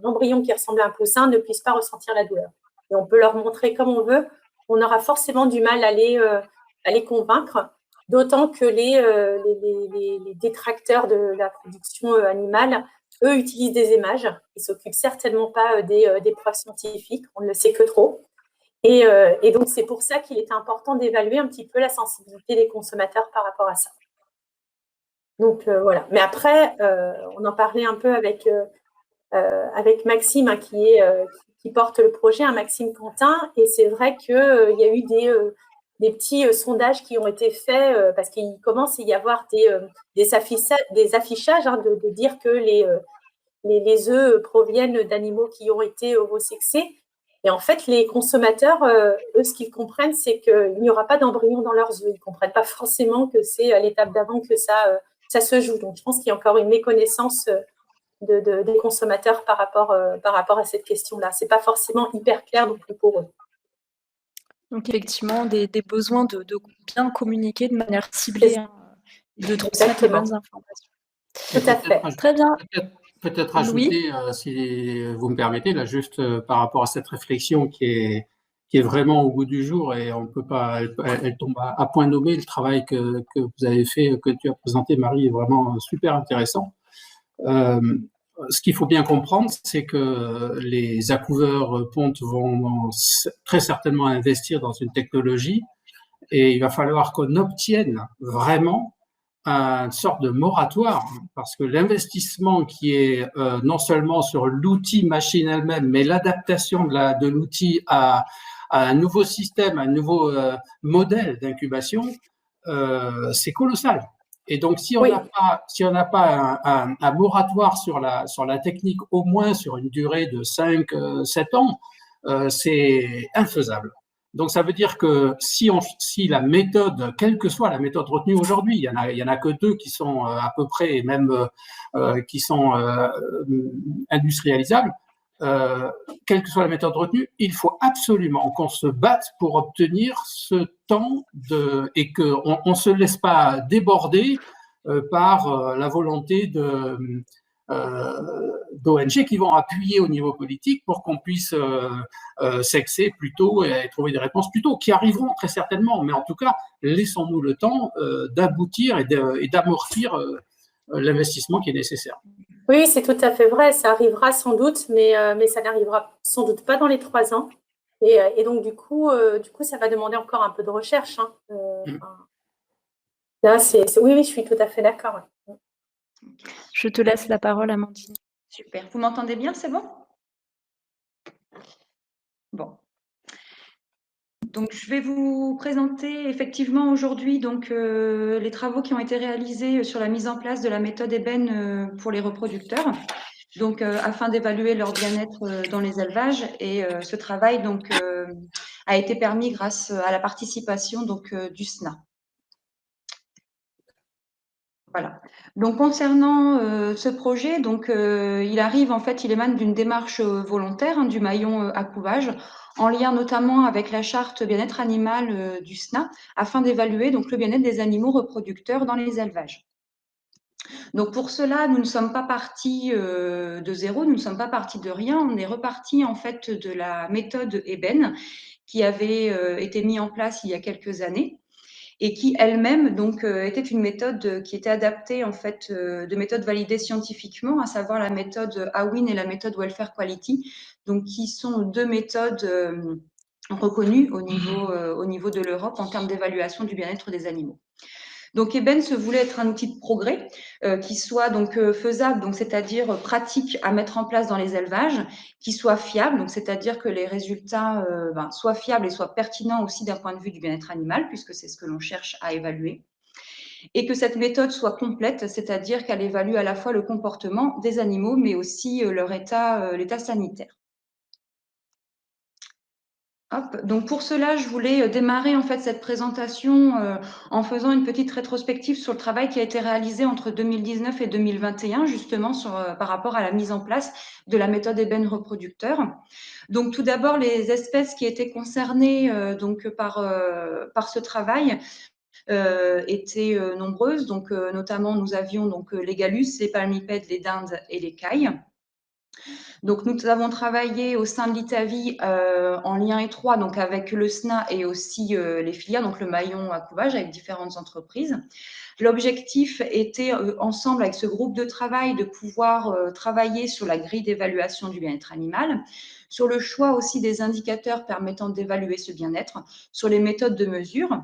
embryon qui ressemble à un poussin ne puisse pas ressentir la douleur. Et on peut leur montrer comme on veut, on aura forcément du mal à les convaincre, d'autant que les détracteurs de la production animale eux utilisent des images. Ils ne s'occupent certainement pas des preuves scientifiques. On ne le sait que trop. Et donc, c'est pour ça qu'il est important d'évaluer un petit peu la sensibilité des consommateurs par rapport à ça. Donc, voilà. Mais après, on en parlait un peu avec Maxime, hein, qui porte le projet, hein, Maxime Quentin. Et c'est vrai qu'il y a eu des petits sondages qui ont été faits parce qu'il commence à y avoir des affichages, hein, de dire que les œufs proviennent d'animaux qui ont été ovosexés. Et en fait, les consommateurs, eux, ce qu'ils comprennent, c'est qu'il n'y aura pas d'embryon dans leurs œufs. Ils ne comprennent pas forcément que c'est à l'étape d'avant que ça se joue. Donc, je pense qu'il y a encore une méconnaissance des consommateurs par rapport à cette question-là. Ce n'est pas forcément hyper clair donc, pour eux. Donc, effectivement, des besoins de bien communiquer de manière ciblée, hein, de transmettre les bonnes informations. Tout à fait. Très bien. Peut-être ajouter, si vous me permettez, là, juste par rapport à cette réflexion qui est vraiment au goût du jour et on peut pas, elle tombe à point nommé. Le travail que vous avez fait, que tu as présenté, Marie, est vraiment super intéressant. Ce qu'il faut bien comprendre, c'est que les accouveurs pontes vont très certainement investir dans une technologie et il va falloir qu'on obtienne vraiment une sorte de moratoire, parce que l'investissement qui est non seulement sur l'outil machine elle-même, mais l'adaptation de l'outil à un nouveau système, à un nouveau modèle d'incubation, c'est colossal. Et donc, si on n'a pas un moratoire sur la technique, au moins sur une durée de 5-7 ans, c'est infaisable. Donc, ça veut dire que si la méthode, quelle que soit la méthode retenue aujourd'hui, il y en a que 2 qui sont à peu près, et même qui sont industrialisables, quelle que soit la méthode retenue, il faut absolument qu'on se batte pour obtenir ce temps et qu'on ne se laisse pas déborder par la volonté d'ONG qui vont appuyer au niveau politique pour qu'on puisse sexer plus tôt et trouver des réponses plus tôt, qui arriveront très certainement. Mais en tout cas, laissons-nous le temps d'aboutir et d'amortir l'investissement qui est nécessaire. Oui, c'est tout à fait vrai. Ça arrivera sans doute, mais ça n'arrivera sans doute pas dans les 3 ans. Et donc, du coup, ça va demander encore un peu de recherche. Hein. Là, oui, je suis tout à fait d'accord. Je te laisse la parole, Amandine. Super. Vous m'entendez bien, c'est bon? Bon. Donc, je vais vous présenter effectivement aujourd'hui donc les travaux qui ont été réalisés sur la mise en place de la méthode ébène pour les reproducteurs, donc afin d'évaluer leur bien-être dans les élevages. Et ce travail donc a été permis grâce à la participation donc du SNA. Voilà. Donc concernant ce projet, donc il émane d'une démarche volontaire, hein, du maillon accouvage, en lien notamment avec la charte bien-être animal du SNA, afin d'évaluer donc le bien-être des animaux reproducteurs dans les élevages. Donc pour cela, nous ne sommes pas partis de zéro, nous ne sommes pas partis de rien, on est reparti en fait de la méthode ébène qui avait été mise en place il y a quelques années, et qui elle-même donc était une méthode qui était adaptée en fait de méthodes validées scientifiquement, à savoir la méthode AWIN et la méthode Welfare Quality, donc qui sont 2 méthodes reconnues au niveau de l'Europe en termes d'évaluation du bien-être des animaux. Donc ébène se voulait être un outil de progrès qui soit donc faisable, donc c'est-à-dire pratique à mettre en place dans les élevages, qui soit fiable, donc c'est-à-dire que les résultats soient fiables et soient pertinents aussi d'un point de vue du bien-être animal, puisque c'est ce que l'on cherche à évaluer, et que cette méthode soit complète, c'est-à-dire qu'elle évalue à la fois le comportement des animaux, mais aussi leur l'état sanitaire. Hop. Donc pour cela, je voulais démarrer en fait cette présentation en faisant une petite rétrospective sur le travail qui a été réalisé entre 2019 et 2021, justement par rapport à la mise en place de la méthode ébène reproducteur. Donc tout d'abord, les espèces qui étaient concernées par ce travail étaient nombreuses. Donc notamment, nous avions donc les galus, les palmipèdes, les dindes et les cailles. Donc, nous avons travaillé au sein de l'ITAVI en lien étroit donc avec le SNA et aussi les filières, donc le maillon à couvage avec différentes entreprises. L'objectif était ensemble avec ce groupe de travail de pouvoir travailler sur la grille d'évaluation du bien-être animal, sur le choix aussi des indicateurs permettant d'évaluer ce bien-être, sur les méthodes de mesure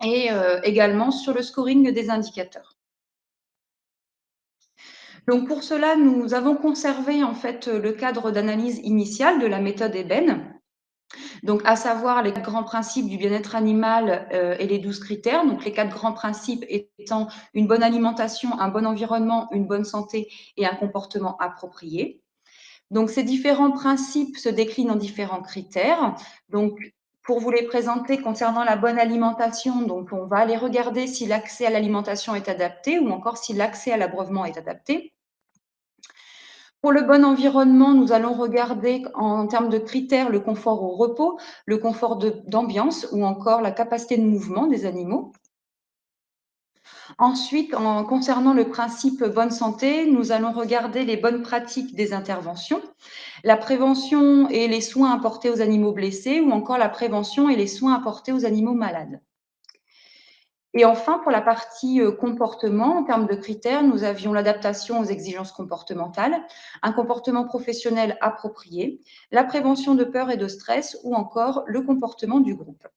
et également sur le scoring des indicateurs. Donc pour cela, nous avons conservé en fait le cadre d'analyse initiale de la méthode Eben, donc à savoir les 4 grands principes du bien-être animal et les 12 critères. Donc les 4 grands principes étant une bonne alimentation, un bon environnement, une bonne santé et un comportement approprié. Donc ces différents principes se déclinent en différents critères. Donc pour vous les présenter concernant la bonne alimentation, donc on va aller regarder si l'accès à l'alimentation est adapté ou encore si l'accès à l'abreuvement est adapté. Pour le bon environnement, nous allons regarder en termes de critères le confort au repos, le confort d'ambiance ou encore la capacité de mouvement des animaux. Ensuite, concernant le principe bonne santé, nous allons regarder les bonnes pratiques des interventions, la prévention et les soins apportés aux animaux blessés ou encore la prévention et les soins apportés aux animaux malades. Et enfin, pour la partie comportement, en termes de critères, nous avions l'adaptation aux exigences comportementales, un comportement professionnel approprié, la prévention de peur et de stress ou encore le comportement du groupe.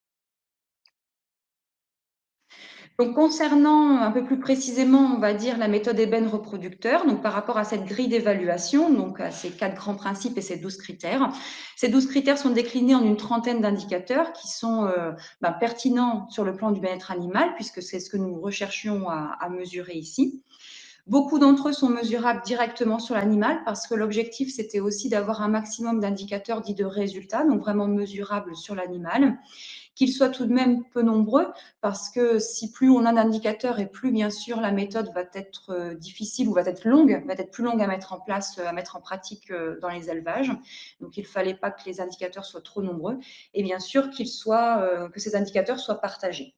Donc, concernant un peu plus précisément, on va dire, la méthode Eben reproducteur, donc par rapport à cette grille d'évaluation, donc à ces 4 grands principes et ces 12 critères. Ces 12 critères sont déclinés en une trentaine d'indicateurs qui sont pertinents sur le plan du bien-être animal, puisque c'est ce que nous recherchions à mesurer ici. Beaucoup d'entre eux sont mesurables directement sur l'animal parce que l'objectif, c'était aussi d'avoir un maximum d'indicateurs dits de résultats, donc vraiment mesurables sur l'animal, qu'ils soient tout de même peu nombreux parce que si plus on a d'indicateurs et plus, bien sûr, la méthode va être difficile ou va être plus longue à mettre en place, à mettre en pratique dans les élevages. Donc, il ne fallait pas que les indicateurs soient trop nombreux et bien sûr que ces indicateurs soient partagés.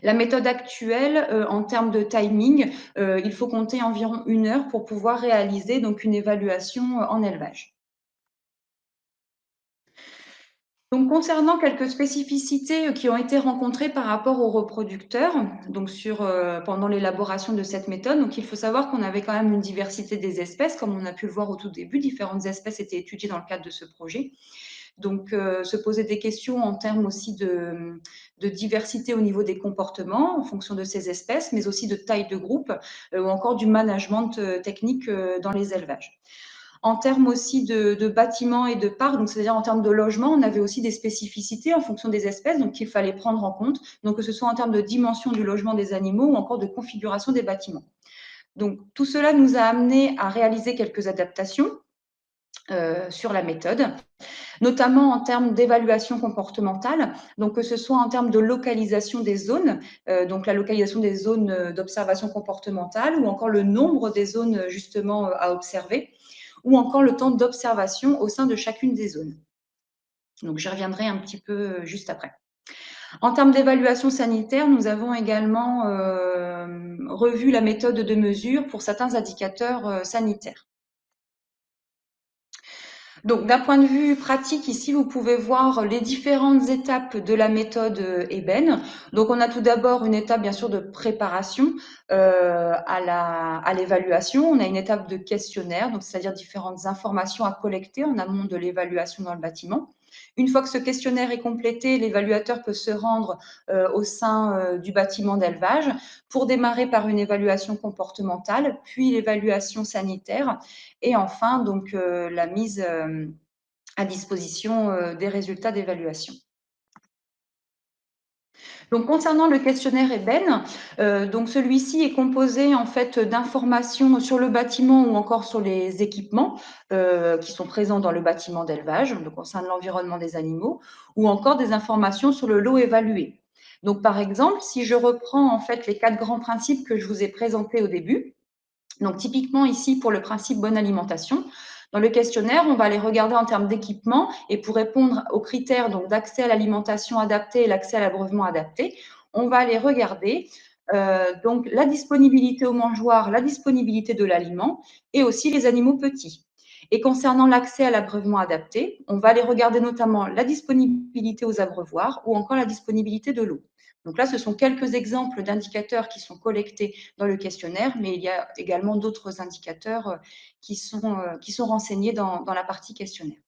La méthode actuelle, en termes de timing, il faut compter environ 1 heure pour pouvoir réaliser donc une évaluation en élevage. Donc, concernant quelques spécificités qui ont été rencontrées par rapport aux reproducteurs, donc pendant l'élaboration de cette méthode, donc il faut savoir qu'on avait quand même une diversité des espèces, comme on a pu le voir au tout début, différentes espèces étaient étudiées dans le cadre de ce projet. Donc, se poser des questions en termes aussi de diversité au niveau des comportements en fonction de ces espèces, mais aussi de taille de groupe ou encore du management technique dans les élevages. En termes aussi de bâtiments et de parcs, donc c'est-à-dire en termes de logement, on avait aussi des spécificités en fonction des espèces, donc qu'il fallait prendre en compte, donc que ce soit en termes de dimension du logement des animaux ou encore de configuration des bâtiments. Donc, tout cela nous a amené à réaliser quelques adaptations sur la méthode, notamment en termes d'évaluation comportementale, donc que ce soit en termes de localisation des zones, donc la localisation des zones d'observation comportementale ou encore le nombre des zones justement à observer, ou encore le temps d'observation au sein de chacune des zones. Donc, j'y reviendrai un petit peu juste après. En termes d'évaluation sanitaire, nous avons également revu la méthode de mesure pour certains indicateurs sanitaires. Donc, d'un point de vue pratique, ici, vous pouvez voir les différentes étapes de la méthode Eben. Donc, on a tout d'abord une étape, bien sûr, de préparation à l'évaluation. On a une étape de questionnaire, donc c'est-à-dire différentes informations à collecter en amont de l'évaluation dans le bâtiment. Une fois que ce questionnaire est complété, l'évaluateur peut se rendre au sein du bâtiment d'élevage pour démarrer par une évaluation comportementale, puis l'évaluation sanitaire et enfin donc la mise à disposition des résultats d'évaluation. Donc, concernant le questionnaire Eben, donc celui-ci est composé en fait d'informations sur le bâtiment ou encore sur les équipements qui sont présents dans le bâtiment d'élevage, donc au sein de l'environnement des animaux, ou encore des informations sur le lot évalué. Donc, par exemple, si je reprends en fait les 4 grands principes que je vous ai présentés au début, donc typiquement ici pour le principe bonne alimentation, dans le questionnaire, on va les regarder en termes d'équipement et pour répondre aux critères d'accès à l'alimentation adaptée et l'accès à l'abreuvement adapté, on va aller regarder donc la disponibilité au mangeoire, la disponibilité de l'aliment et aussi les animaux petits. Et concernant l'accès à l'abreuvement adapté, on va aller regarder notamment la disponibilité aux abreuvoirs ou encore la disponibilité de l'eau. Donc là, ce sont quelques exemples d'indicateurs qui sont collectés dans le questionnaire, mais il y a également d'autres indicateurs qui sont renseignés dans la partie questionnaire.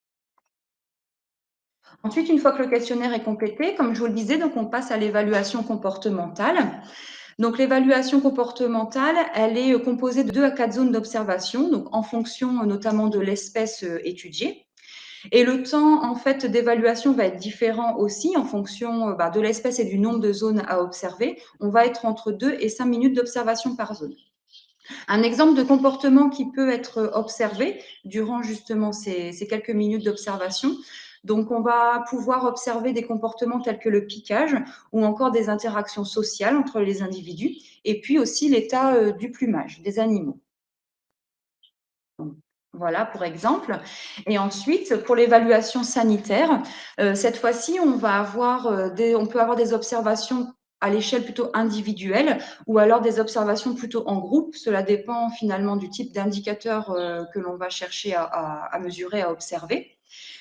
Ensuite, une fois que le questionnaire est complété, comme je vous le disais, donc on passe à l'évaluation comportementale. Donc l'évaluation comportementale, elle est composée de 2 à 4 zones d'observation, donc en fonction notamment de l'espèce étudiée. Et le temps en fait d'évaluation va être différent aussi en fonction de l'espèce et du nombre de zones à observer. On va être entre 2 et 5 minutes d'observation par zone. Un exemple de comportement qui peut être observé durant justement ces quelques minutes d'observation. Donc, on va pouvoir observer des comportements tels que le piquage ou encore des interactions sociales entre les individus et puis aussi l'état du plumage des animaux. Donc, voilà, pour exemple. Et ensuite, pour l'évaluation sanitaire, cette fois-ci, on peut avoir des observations à l'échelle plutôt individuelle ou alors des observations plutôt en groupe. Cela dépend finalement du type d'indicateur que l'on va chercher à mesurer, à observer.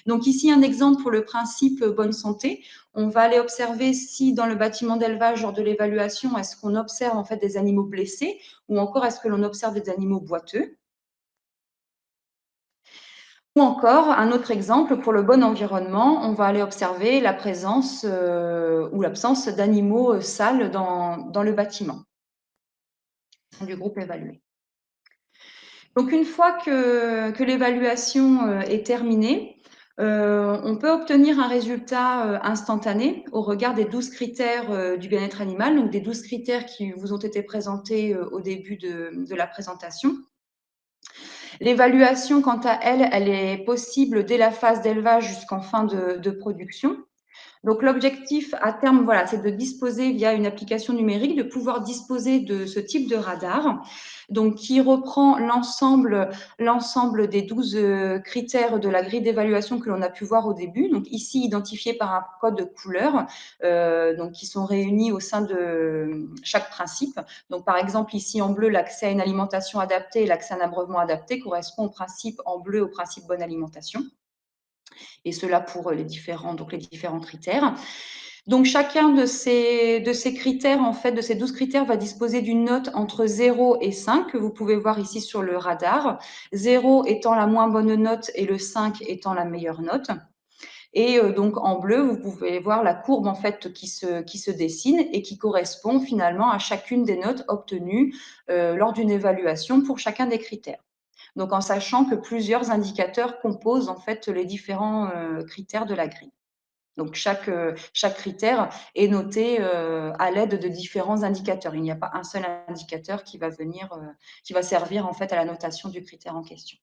Donc ici, un exemple pour le principe bonne santé. On va aller observer si dans le bâtiment d'élevage, lors de l'évaluation, est-ce qu'on observe en fait des animaux blessés ou encore est-ce que l'on observe des animaux boiteux. Ou encore, un autre exemple, pour le bon environnement, on va aller observer la présence ou l'absence d'animaux sales dans le bâtiment du groupe évalué. Donc, une fois que l'évaluation est terminée, on peut obtenir un résultat instantané au regard des 12 critères du bien-être animal, donc des 12 critères qui vous ont été présentés au début de la présentation. L'évaluation, quant à elle, elle est possible dès la phase d'élevage jusqu'en fin de production. Donc, l'objectif à terme, voilà, c'est de disposer via une application numérique, de pouvoir disposer de ce type de radar, donc qui reprend l'ensemble des 12 critères de la grille d'évaluation que l'on a pu voir au début. Donc, ici, identifiés par un code de couleur, donc qui sont réunis au sein de chaque principe. Donc, par exemple, ici en bleu, l'accès à une alimentation adaptée et l'accès à un abreuvement adapté correspond au principe en bleu, au principe bonne alimentation. Et cela pour les différents critères. Donc, chacun de ces critères, en fait, de ces 12 critères, va disposer d'une note entre 0 et 5, que vous pouvez voir ici sur le radar. 0 étant la moins bonne note et le 5 étant la meilleure note. Et donc, en bleu, vous pouvez voir la courbe, en fait, qui se dessine et qui correspond finalement à chacune des notes obtenues lors d'une évaluation pour chacun des critères. Donc, en sachant que plusieurs indicateurs composent en fait les différents critères de la grille. Donc, chaque critère est noté à l'aide de différents indicateurs. Il n'y a pas un seul indicateur qui va servir en fait à la notation du critère en question.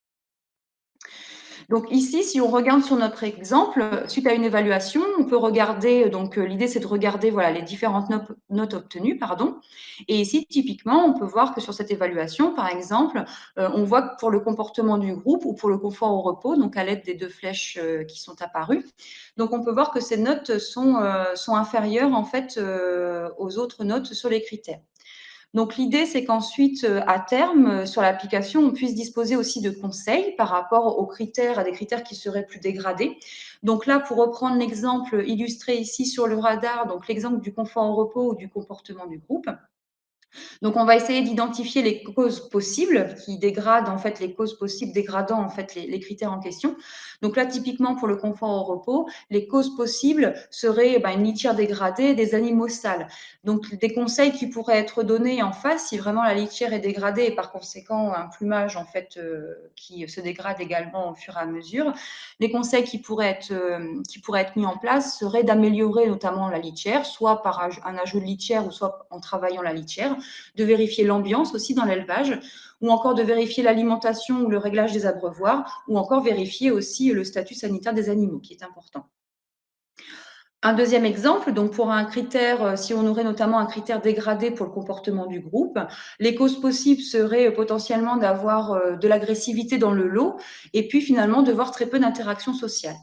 Donc ici, si on regarde sur notre exemple, suite à une évaluation, on peut regarder, donc l'idée c'est de regarder voilà, les différentes notes obtenues, pardon. Et ici, typiquement, on peut voir que sur cette évaluation, par exemple, on voit que pour le comportement du groupe ou pour le confort au repos, donc à l'aide des 2 flèches qui sont apparues, donc on peut voir que ces notes sont inférieures en fait aux autres notes sur les critères. Donc, l'idée, c'est qu'ensuite, à terme, sur l'application, on puisse disposer aussi de conseils par rapport aux critères, à des critères qui seraient plus dégradés. Donc là, pour reprendre l'exemple illustré ici sur le radar, donc l'exemple du confort au repos ou du comportement du groupe. Donc, on va essayer d'identifier les causes possibles qui dégradent, en fait, les causes possibles dégradant, en fait, les critères en question. Donc là, typiquement, pour le confort au repos, les causes possibles seraient une litière dégradée, des animaux sales. Donc, des conseils qui pourraient être donnés en face si vraiment la litière est dégradée et par conséquent, un plumage, en fait, qui se dégrade également au fur et à mesure. Les conseils qui pourraient être mis en place seraient d'améliorer notamment la litière, soit par un ajout de litière ou soit en travaillant la litière, de vérifier l'ambiance aussi dans l'élevage, ou encore de vérifier l'alimentation ou le réglage des abreuvoirs, ou encore vérifier aussi le statut sanitaire des animaux, qui est important. Un deuxième exemple, donc pour un critère, si on aurait notamment un critère dégradé pour le comportement du groupe, les causes possibles seraient potentiellement d'avoir de l'agressivité dans le lot et puis finalement de voir très peu d'interaction sociale.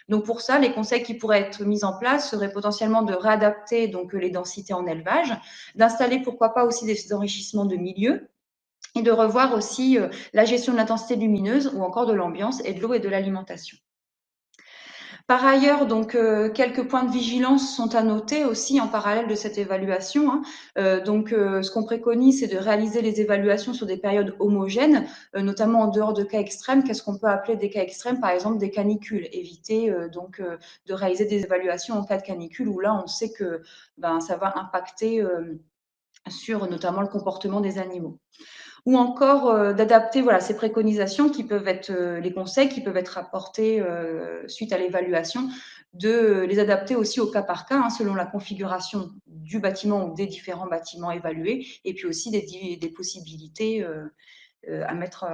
Donc pour ça, les conseils qui pourraient être mis en place seraient potentiellement de réadapter donc les densités en élevage, d'installer pourquoi pas aussi des enrichissements de milieux, et de revoir aussi la gestion de l'intensité lumineuse ou encore de l'ambiance et de l'eau et de l'alimentation. Par ailleurs, donc, quelques points de vigilance sont à noter aussi en parallèle de cette évaluation, hein. Ce qu'on préconise, c'est de réaliser les évaluations sur des périodes homogènes, notamment en dehors de cas extrêmes. Qu'est-ce qu'on peut appeler des cas extrêmes? Par exemple, des canicules. Éviter de réaliser des évaluations en cas de canicule où là, on sait que ça va impacter sur notamment le comportement des animaux. Ou encore d'adapter ces préconisations qui peuvent être, les conseils qui peuvent être apportés suite à l'évaluation, de les adapter aussi au cas par cas, hein, selon la configuration du bâtiment ou des différents bâtiments évalués, et puis aussi des possibilités à mettre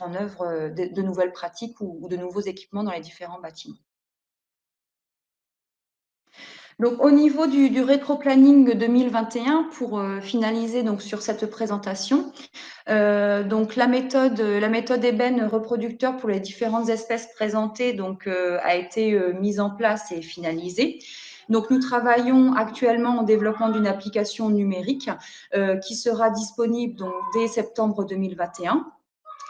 en œuvre de nouvelles pratiques ou de nouveaux équipements dans les différents bâtiments. Donc, au niveau du rétro-planning 2021, pour finaliser donc, sur cette présentation, donc la méthode ébène reproducteur pour les différentes espèces présentées a été mise en place et finalisée. Donc, nous travaillons actuellement au développement d'une application numérique qui sera disponible donc, dès septembre 2021.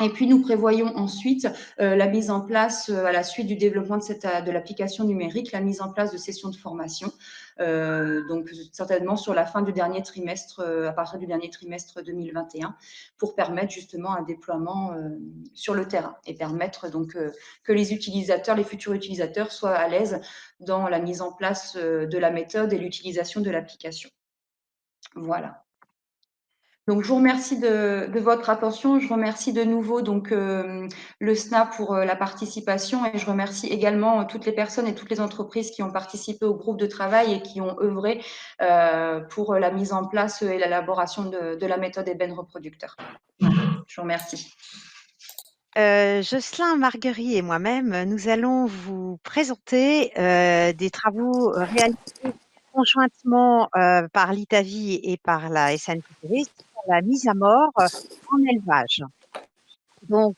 Et puis, nous prévoyons ensuite la mise en place, à la suite du développement de l'application numérique, la mise en place de sessions de formation, donc certainement sur la fin du dernier trimestre, à partir du dernier trimestre 2021, pour permettre justement un déploiement sur le terrain et permettre donc que les futurs utilisateurs soient à l'aise dans la mise en place de la méthode et l'utilisation de l'application. Voilà. Donc, je vous remercie de votre attention. Je remercie de nouveau le SNA pour la participation et je remercie également toutes les personnes et toutes les entreprises qui ont participé au groupe de travail et qui ont œuvré pour la mise en place et l'élaboration de la méthode ébène reproducteur. Je vous remercie. Jocelyn Marguerie et moi-même, nous allons vous présenter des travaux réalisés conjointement par l'ITAVI et par la SNPTV sur la mise à mort en élevage. Donc,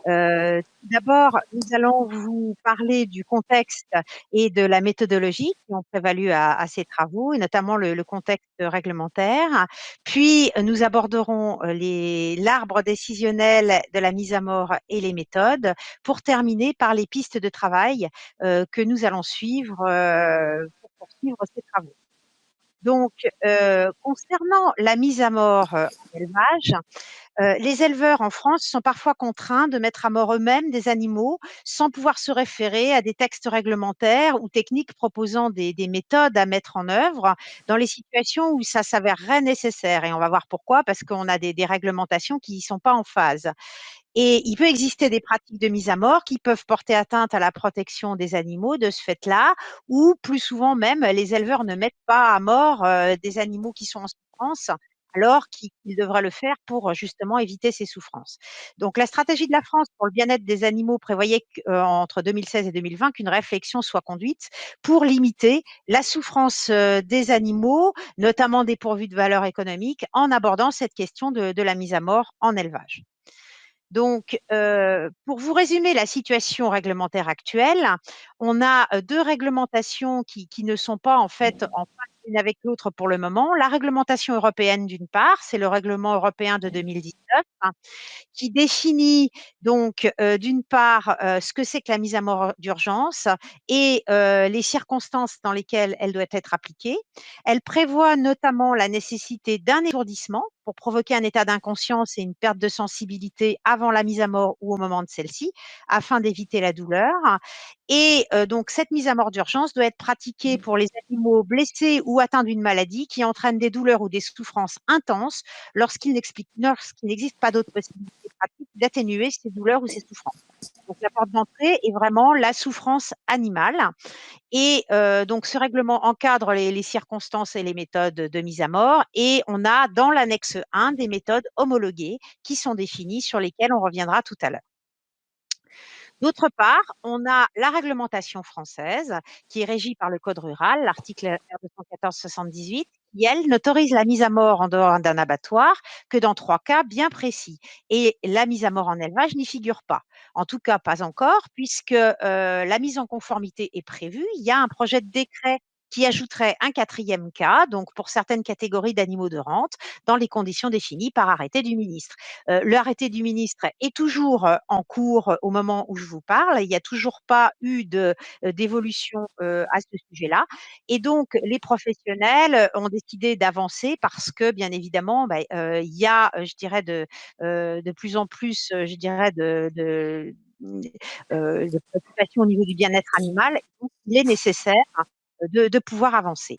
d'abord, nous allons vous parler du contexte et de la méthodologie qui ont prévalu à ces travaux, et notamment le contexte réglementaire. Puis, nous aborderons l'arbre décisionnel de la mise à mort et les méthodes, pour terminer par les pistes de travail que nous allons suivre pour poursuivre ces travaux. Donc, concernant la mise à mort en élevage, les éleveurs en France sont parfois contraints de mettre à mort eux-mêmes des animaux sans pouvoir se référer à des textes réglementaires ou techniques proposant des méthodes à mettre en œuvre dans les situations où ça s'avérerait nécessaire. Et on va voir pourquoi, parce qu'on a des réglementations qui ne sont pas en phase. Et il peut exister des pratiques de mise à mort qui peuvent porter atteinte à la protection des animaux de ce fait-là, ou plus souvent même, les éleveurs ne mettent pas à mort des animaux qui sont en souffrance, alors qu'ils devraient le faire pour justement éviter ces souffrances. Donc, la stratégie de la France pour le bien-être des animaux prévoyait entre 2016 et 2020 qu'une réflexion soit conduite pour limiter la souffrance des animaux, notamment dépourvus de valeur économique, en abordant cette question de la mise à mort en élevage. Donc, pour vous résumer la situation réglementaire actuelle, on a deux réglementations qui ne sont pas en fait en phase l'une avec l'autre pour le moment. La réglementation européenne d'une part, c'est le règlement européen de 2019, qui définit donc d'une part ce que c'est que la mise à mort d'urgence et les circonstances dans lesquelles elle doit être appliquée. Elle prévoit notamment la nécessité d'un étourdissement pour provoquer un état d'inconscience et une perte de sensibilité avant la mise à mort ou au moment de celle-ci, afin d'éviter la douleur. Et donc, cette mise à mort d'urgence doit être pratiquée pour les animaux blessés ou atteints d'une maladie qui entraîne des douleurs ou des souffrances intenses lorsqu'il n'existe pas d'autre possibilité pratique d'atténuer ces douleurs ou ces souffrances. Donc, la porte d'entrée est vraiment la souffrance animale. Et donc, ce règlement encadre les circonstances et les méthodes de mise à mort. Et on a dans l'annexe 1 des méthodes homologuées qui sont définies, sur lesquelles on reviendra tout à l'heure. D'autre part, on a la réglementation française qui est régie par le Code rural, l'article R214-78, qui, elle, n'autorise la mise à mort en dehors d'un abattoir que dans 3 cas bien précis. Et la mise à mort en élevage n'y figure pas. En tout cas, pas encore, puisque la mise en conformité est prévue. Il y a un projet de décret qui ajouterait un 4e cas, donc pour certaines catégories d'animaux de rente, dans les conditions définies par arrêté du ministre. L'arrêté du ministre est toujours en cours au moment où je vous parle. Il n'y a toujours pas eu d'évolution à ce sujet-là. Et donc, les professionnels ont décidé d'avancer parce que, bien évidemment, il y a, je dirais, de plus en plus, je dirais, de préoccupations au niveau du bien-être animal. Donc, il est nécessaire de pouvoir avancer.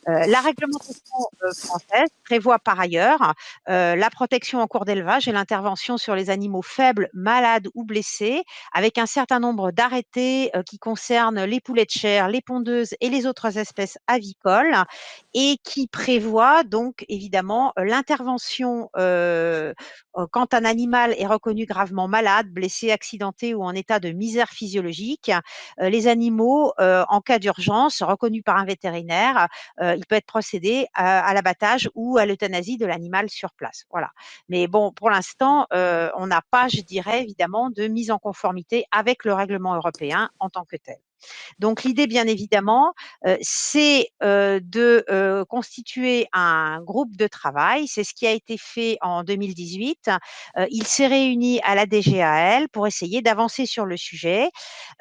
La réglementation française prévoit par ailleurs la protection en cours d'élevage et l'intervention sur les animaux faibles, malades ou blessés, avec un certain nombre d'arrêtés qui concernent les poulets de chair, les pondeuses et les autres espèces avicoles, et qui prévoit donc évidemment l'intervention quand un animal est reconnu gravement malade, blessé, accidenté ou en état de misère physiologique. Les animaux, en cas d'urgence, reconnus par un vétérinaire, il peut être procédé à l'abattage ou à l'euthanasie de l'animal sur place. Voilà. Mais bon, pour l'instant, on n'a pas, je dirais, évidemment, de mise en conformité avec le règlement européen en tant que tel. Donc l'idée, bien évidemment, c'est de constituer un groupe de travail. C'est ce qui a été fait en 2018. Il s'est réuni à la DGAL pour essayer d'avancer sur le sujet.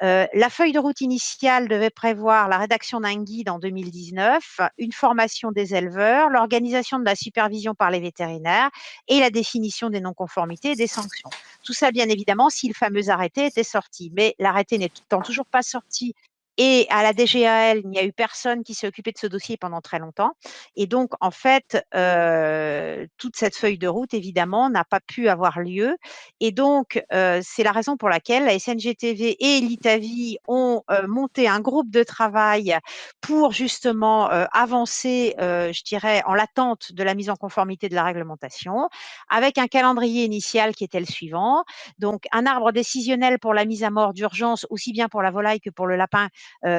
La feuille de route initiale devait prévoir la rédaction d'un guide en 2019, une formation des éleveurs, l'organisation de la supervision par les vétérinaires et la définition des non-conformités et des sanctions. Tout ça, bien évidemment, si le fameux arrêté était sorti. Mais l'arrêté n'étant toujours pas sorti, et à la DGAL, il n'y a eu personne qui s'est occupé de ce dossier pendant très longtemps. Et donc, en fait, toute cette feuille de route, évidemment, n'a pas pu avoir lieu. Et donc, c'est la raison pour laquelle la SNGTV et l'ITAVI ont monté un groupe de travail pour justement avancer, je dirais, en l'attente de la mise en conformité de la réglementation, avec un calendrier initial qui était le suivant. Donc, un arbre décisionnel pour la mise à mort d'urgence, aussi bien pour la volaille que pour le lapin,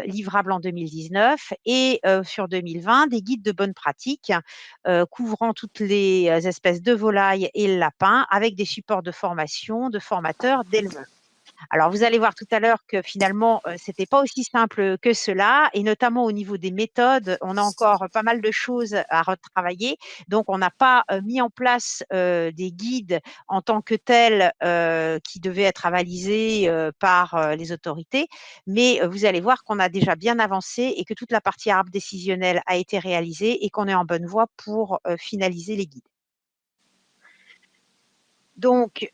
livrable en 2019, et sur 2020, des guides de bonnes pratiques couvrant toutes les espèces de volailles et le lapin, avec des supports de formation de formateurs, d'éleveurs. Alors, vous allez voir tout à l'heure que finalement, c'était pas aussi simple que cela, et notamment au niveau des méthodes, on a encore pas mal de choses à retravailler. Donc, on n'a pas mis en place des guides en tant que tels qui devaient être avalisés par les autorités, mais vous allez voir qu'on a déjà bien avancé et que toute la partie arbre décisionnel a été réalisée et qu'on est en bonne voie pour finaliser les guides. Donc,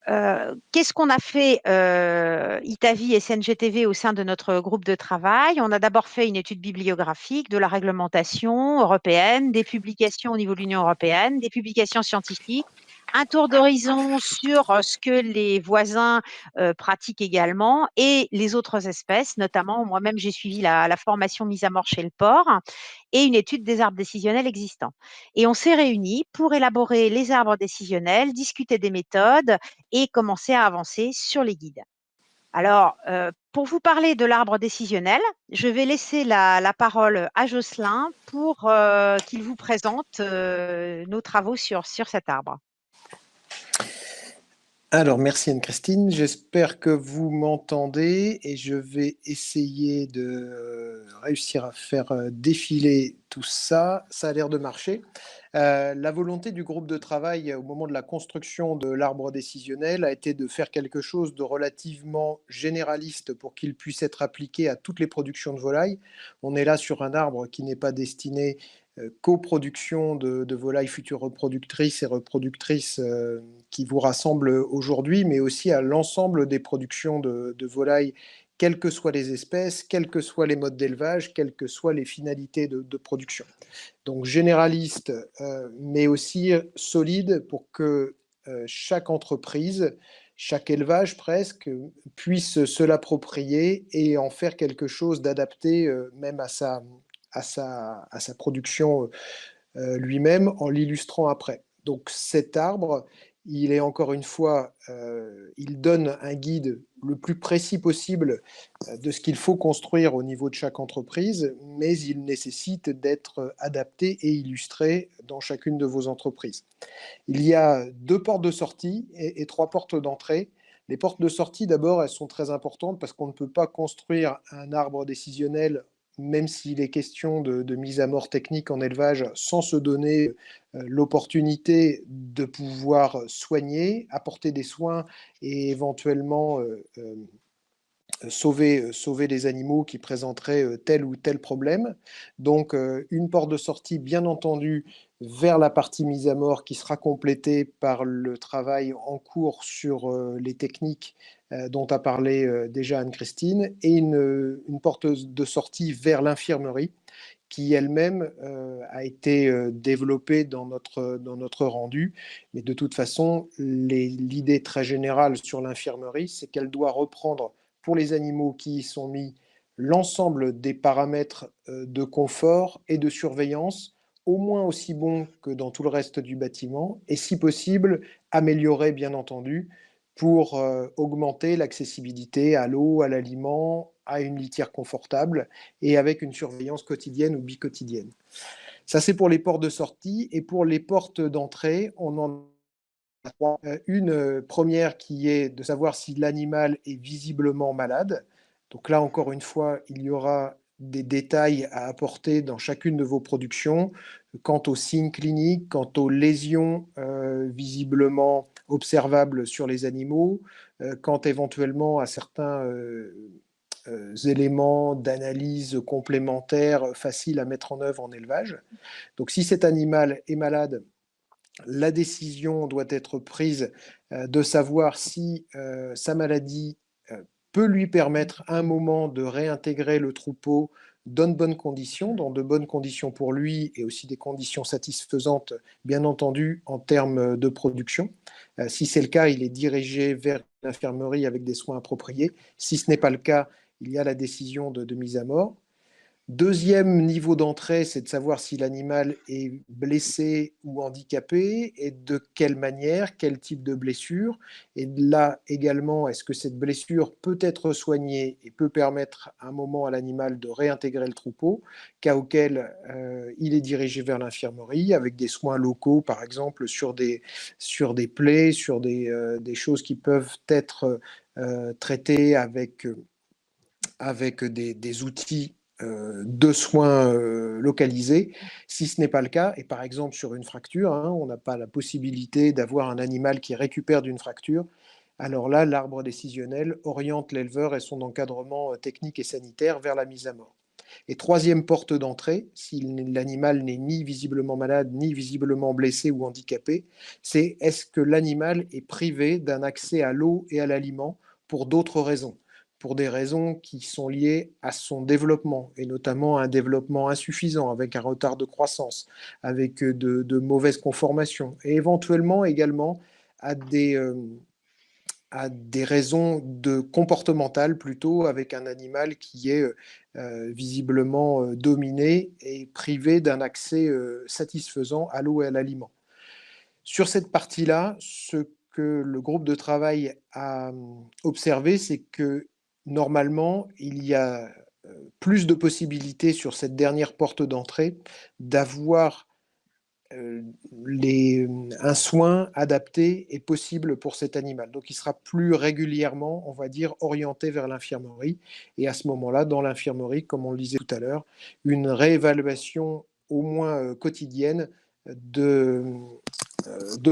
qu'est-ce qu'on a fait, ITAVI et SNGTV, au sein de notre groupe de travail? On a d'abord fait une étude bibliographique de la réglementation européenne, des publications au niveau de l'Union européenne, des publications scientifiques, un tour d'horizon sur ce que les voisins pratiquent également, et les autres espèces, notamment moi-même j'ai suivi la formation mise à mort chez le porc, et une étude des arbres décisionnels existants. Et on s'est réunis pour élaborer les arbres décisionnels, discuter des méthodes et commencer à avancer sur les guides. Alors, pour vous parler de l'arbre décisionnel, je vais laisser la parole à Jocelyn pour qu'il vous présente nos travaux sur cet arbre. Alors, merci Anne-Christine. J'espère que vous m'entendez et je vais essayer de réussir à faire défiler tout ça. Ça a l'air de marcher. La volonté du groupe de travail au moment de la construction de l'arbre décisionnel a été de faire quelque chose de relativement généraliste pour qu'il puisse être appliqué à toutes les productions de volailles. On est là sur un arbre qui n'est pas destiné qu'aux productions de volailles futures reproductrices et reproductrices qui vous rassemblent aujourd'hui, mais aussi à l'ensemble des productions de volailles, quelles que soient les espèces, quels que soient les modes d'élevage, quelles que soient les finalités de production. Donc généraliste, mais aussi solide pour que chaque entreprise, chaque élevage presque, puisse se l'approprier et en faire quelque chose d'adapté même à sa production lui-même, en l'illustrant après. Donc cet arbre, il est encore une fois, il donne un guide le plus précis possible de ce qu'il faut construire au niveau de chaque entreprise, mais il nécessite d'être adapté et illustré dans chacune de vos entreprises. Il y a 2 portes de sortie et 3 portes d'entrée. Les portes de sortie, d'abord, elles sont très importantes parce qu'on ne peut pas construire un arbre décisionnel même s'il est question de mise à mort technique en élevage, sans se donner l'opportunité de pouvoir soigner, apporter des soins et éventuellement sauver les animaux qui présenteraient tel ou tel problème. Donc une porte de sortie, bien entendu, vers la partie mise à mort qui sera complétée par le travail en cours sur les techniques dont a parlé déjà Anne-Christine, et une porte de sortie vers l'infirmerie qui elle-même a été développée dans notre rendu. Mais de toute façon, l'idée très générale sur l'infirmerie, c'est qu'elle doit reprendre pour les animaux qui y sont mis l'ensemble des paramètres de confort et de surveillance, au moins aussi bons que dans tout le reste du bâtiment, et si possible, améliorer bien entendu pour augmenter l'accessibilité à l'eau, à l'aliment, à une litière confortable et avec une surveillance quotidienne ou biquotidienne. Ça, c'est pour les portes de sortie. Et pour les portes d'entrée, on en a trois. Une première qui est de savoir si l'animal est visiblement malade. Donc là, encore une fois, il y aura des détails à apporter dans chacune de vos productions quant aux signes cliniques, quant aux lésions visiblement observables sur les animaux, quant éventuellement à certains éléments d'analyse complémentaires faciles à mettre en œuvre en élevage. Donc si cet animal est malade, la décision doit être prise de savoir si sa maladie peut lui permettre à un moment de réintégrer le troupeau dans de bonnes conditions, dans de bonnes conditions pour lui et aussi des conditions satisfaisantes, bien entendu, en termes de production. Si c'est le cas, il est dirigé vers l'infirmerie avec des soins appropriés. Si ce n'est pas le cas, il y a la décision de mise à mort. Deuxième niveau d'entrée, c'est de savoir si l'animal est blessé ou handicapé et de quelle manière, quel type de blessure. Et là également, est-ce que cette blessure peut être soignée et peut permettre à un moment à l'animal de réintégrer le troupeau, cas auquel il est dirigé vers l'infirmerie avec des soins locaux, par exemple sur des plaies, sur des choses qui peuvent être traitées avec des outils de soins localisés. Si ce n'est pas le cas, et par exemple sur une fracture, on n'a pas la possibilité d'avoir un animal qui récupère d'une fracture, alors là, l'arbre décisionnel oriente l'éleveur et son encadrement technique et sanitaire vers la mise à mort. Et troisième porte d'entrée, si l'animal n'est ni visiblement malade, ni visiblement blessé ou handicapé, c'est est-ce que l'animal est privé d'un accès à l'eau et à l'aliment pour d'autres raisons, pour des raisons qui sont liées à son développement, et notamment à un développement insuffisant, avec un retard de croissance, avec de mauvaises conformations, et éventuellement également à des raisons comportementales plutôt, avec un animal qui est visiblement dominé et privé d'un accès satisfaisant à l'eau et à l'aliment. Sur cette partie-là, ce que le groupe de travail a observé, c'est que normalement, il y a plus de possibilités sur cette dernière porte d'entrée d'avoir un soin adapté et possible pour cet animal. Donc il sera plus régulièrement, on va dire, orienté vers l'infirmerie. Et à ce moment-là, dans l'infirmerie, comme on le disait tout à l'heure, une réévaluation au moins quotidienne de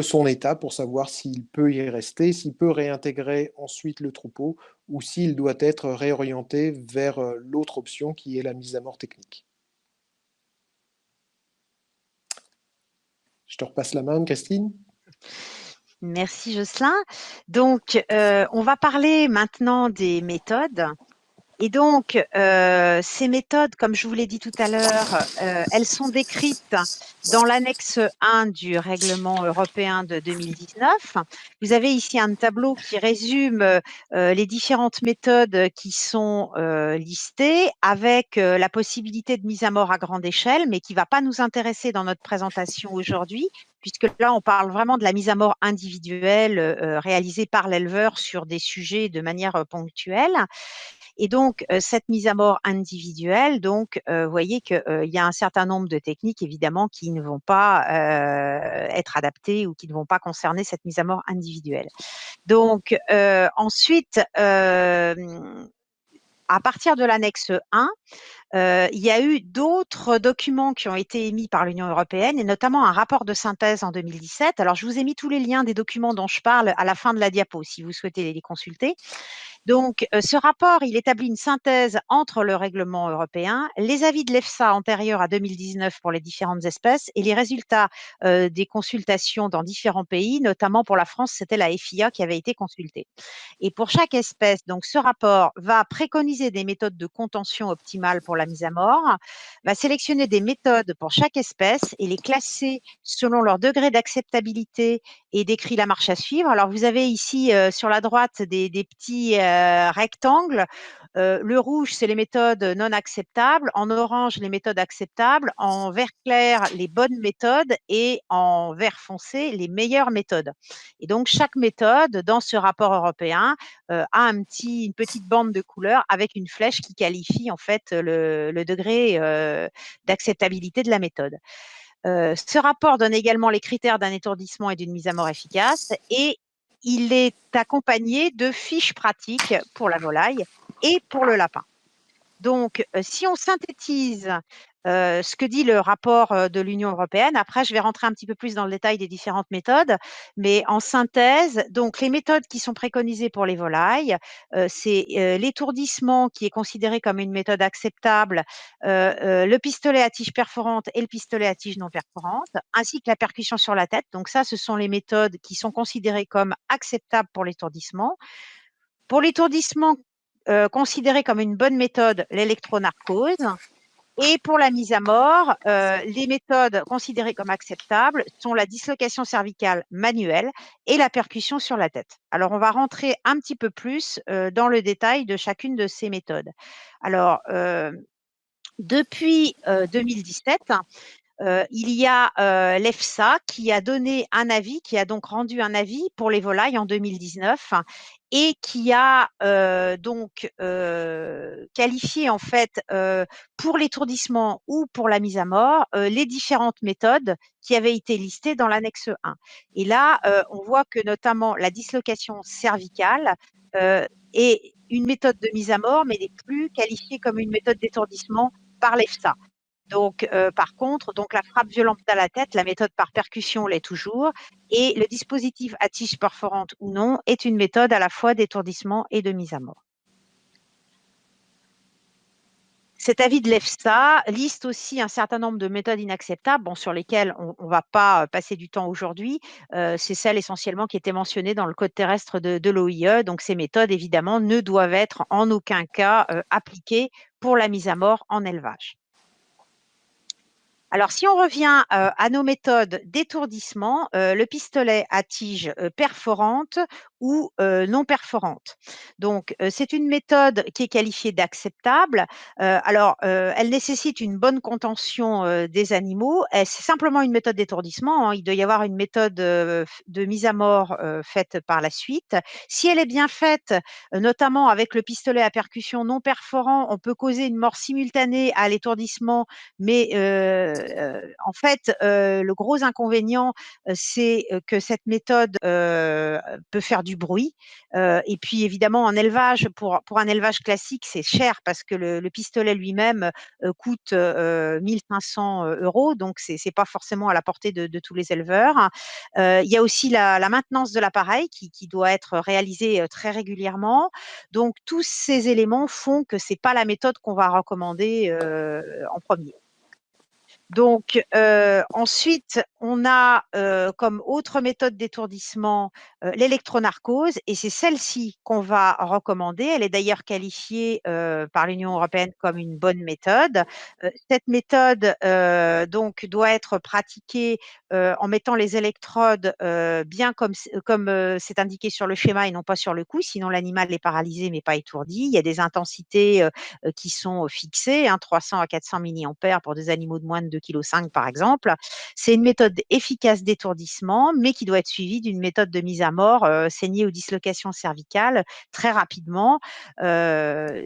son état pour savoir s'il peut y rester, s'il peut réintégrer ensuite le troupeau ou s'il doit être réorienté vers l'autre option qui est la mise à mort technique. Je te repasse la main, Christine. Merci Jocelyn. Donc, on va parler maintenant des méthodes. Et donc, ces méthodes, comme je vous l'ai dit tout à l'heure, elles sont décrites dans l'annexe 1 du règlement européen de 2019. Vous avez ici un tableau qui résume les différentes méthodes qui sont listées, avec la possibilité de mise à mort à grande échelle, mais qui ne va pas nous intéresser dans notre présentation aujourd'hui, puisque là, on parle vraiment de la mise à mort individuelle réalisée par l'éleveur sur des sujets de manière ponctuelle. Et donc, cette mise à mort individuelle, donc, vous voyez qu'il y a un certain nombre de techniques, évidemment, qui ne vont pas être adaptées ou qui ne vont pas concerner cette mise à mort individuelle. Donc, ensuite, à partir de l'annexe 1, il y a eu d'autres documents qui ont été émis par l'Union européenne et notamment un rapport de synthèse en 2017. Alors, je vous ai mis tous les liens des documents dont je parle à la fin de la diapo si vous souhaitez les consulter. Donc, ce rapport, il établit une synthèse entre le règlement européen, les avis de l'EFSA antérieurs à 2019 pour les différentes espèces et les résultats des consultations dans différents pays, notamment pour la France, c'était la FIA qui avait été consultée. Et pour chaque espèce, donc ce rapport va préconiser des méthodes de contention optimales pour la mise à mort, va sélectionner des méthodes pour chaque espèce et les classer selon leur degré d'acceptabilité et décrit la marche à suivre. Alors, vous avez ici sur la droite des petits rectangles. Le rouge, c'est les méthodes non acceptables. En orange, les méthodes acceptables. En vert clair, les bonnes méthodes. Et en vert foncé, les meilleures méthodes. Et donc, chaque méthode, dans ce rapport européen, a une petite bande de couleur avec une flèche qui qualifie en fait le degré d'acceptabilité de la méthode. Ce rapport donne également les critères d'un étourdissement et d'une mise à mort efficace et il est accompagné de fiches pratiques pour la volaille et pour le lapin. Donc, si on synthétise ce que dit le rapport de l'Union européenne, après, je vais rentrer un petit peu plus dans le détail des différentes méthodes, mais en synthèse, donc les méthodes qui sont préconisées pour les volailles, c'est l'étourdissement qui est considéré comme une méthode acceptable, le pistolet à tige perforante et le pistolet à tige non perforante, ainsi que la percussion sur la tête. Donc ça, ce sont les méthodes qui sont considérées comme acceptables pour l'étourdissement. Pour l'étourdissement, considéré comme une bonne méthode, l'électronarcose. Et pour la mise à mort, les méthodes considérées comme acceptables sont la dislocation cervicale manuelle et la percussion sur la tête. Alors, on va rentrer un petit peu plus dans le détail de chacune de ces méthodes. Alors, depuis 2017, il y a l'EFSA qui a donné un avis, qui a donc rendu un avis pour les volailles en 2019 et qui a qualifié en fait pour l'étourdissement ou pour la mise à mort les différentes méthodes qui avaient été listées dans l'annexe 1. Et là, on voit que notamment la dislocation cervicale est une méthode de mise à mort, mais n'est plus qualifiée comme une méthode d'étourdissement par l'EFSA. Donc, par contre, donc la frappe violente à la tête, la méthode par percussion l'est toujours, et le dispositif à tige perforante ou non est une méthode à la fois d'étourdissement et de mise à mort. Cet avis de l'EFSA liste aussi un certain nombre de méthodes inacceptables, sur lesquelles on ne va pas passer du temps aujourd'hui. C'est celles essentiellement qui étaient mentionnées dans le code terrestre de l'OIE. Donc, ces méthodes, évidemment, ne doivent être en aucun cas appliquées pour la mise à mort en élevage. Alors, si on revient à nos méthodes d'étourdissement, le pistolet à tige perforante ou non perforante. Donc, c'est une méthode qui est qualifiée d'acceptable. Elle nécessite une bonne contention des animaux. C'est simplement une méthode d'étourdissement. Il doit y avoir une méthode de mise à mort faite par la suite. Si elle est bien faite, notamment avec le pistolet à percussion non perforant, on peut causer une mort simultanée à l'étourdissement, mais en fait, le gros inconvénient, c'est que cette méthode peut faire du bruit. Et puis, évidemment, en élevage, pour un élevage classique, c'est cher parce que le pistolet lui-même coûte 1 500 €. Donc, c'est pas forcément à la portée de tous les éleveurs. Il y a aussi la maintenance de l'appareil qui doit être réalisée très régulièrement. Donc, tous ces éléments font que c'est pas la méthode qu'on va recommander en premier. Donc, ensuite, on a comme autre méthode d'étourdissement l'électronarcose et c'est celle-ci qu'on va recommander. Elle est d'ailleurs qualifiée par l'Union européenne comme une bonne méthode. Cette méthode donc doit être pratiquée en mettant les électrodes bien comme c'est indiqué sur le schéma et non pas sur le cou, sinon l'animal est paralysé mais pas étourdi. Il y a des intensités qui sont fixées, 300 à 400 milliampères pour des animaux de moins de 2,5 kg par exemple. C'est une méthode efficace d'étourdissement, mais qui doit être suivie d'une méthode de mise à mort, saignée ou dislocation cervicale, très rapidement,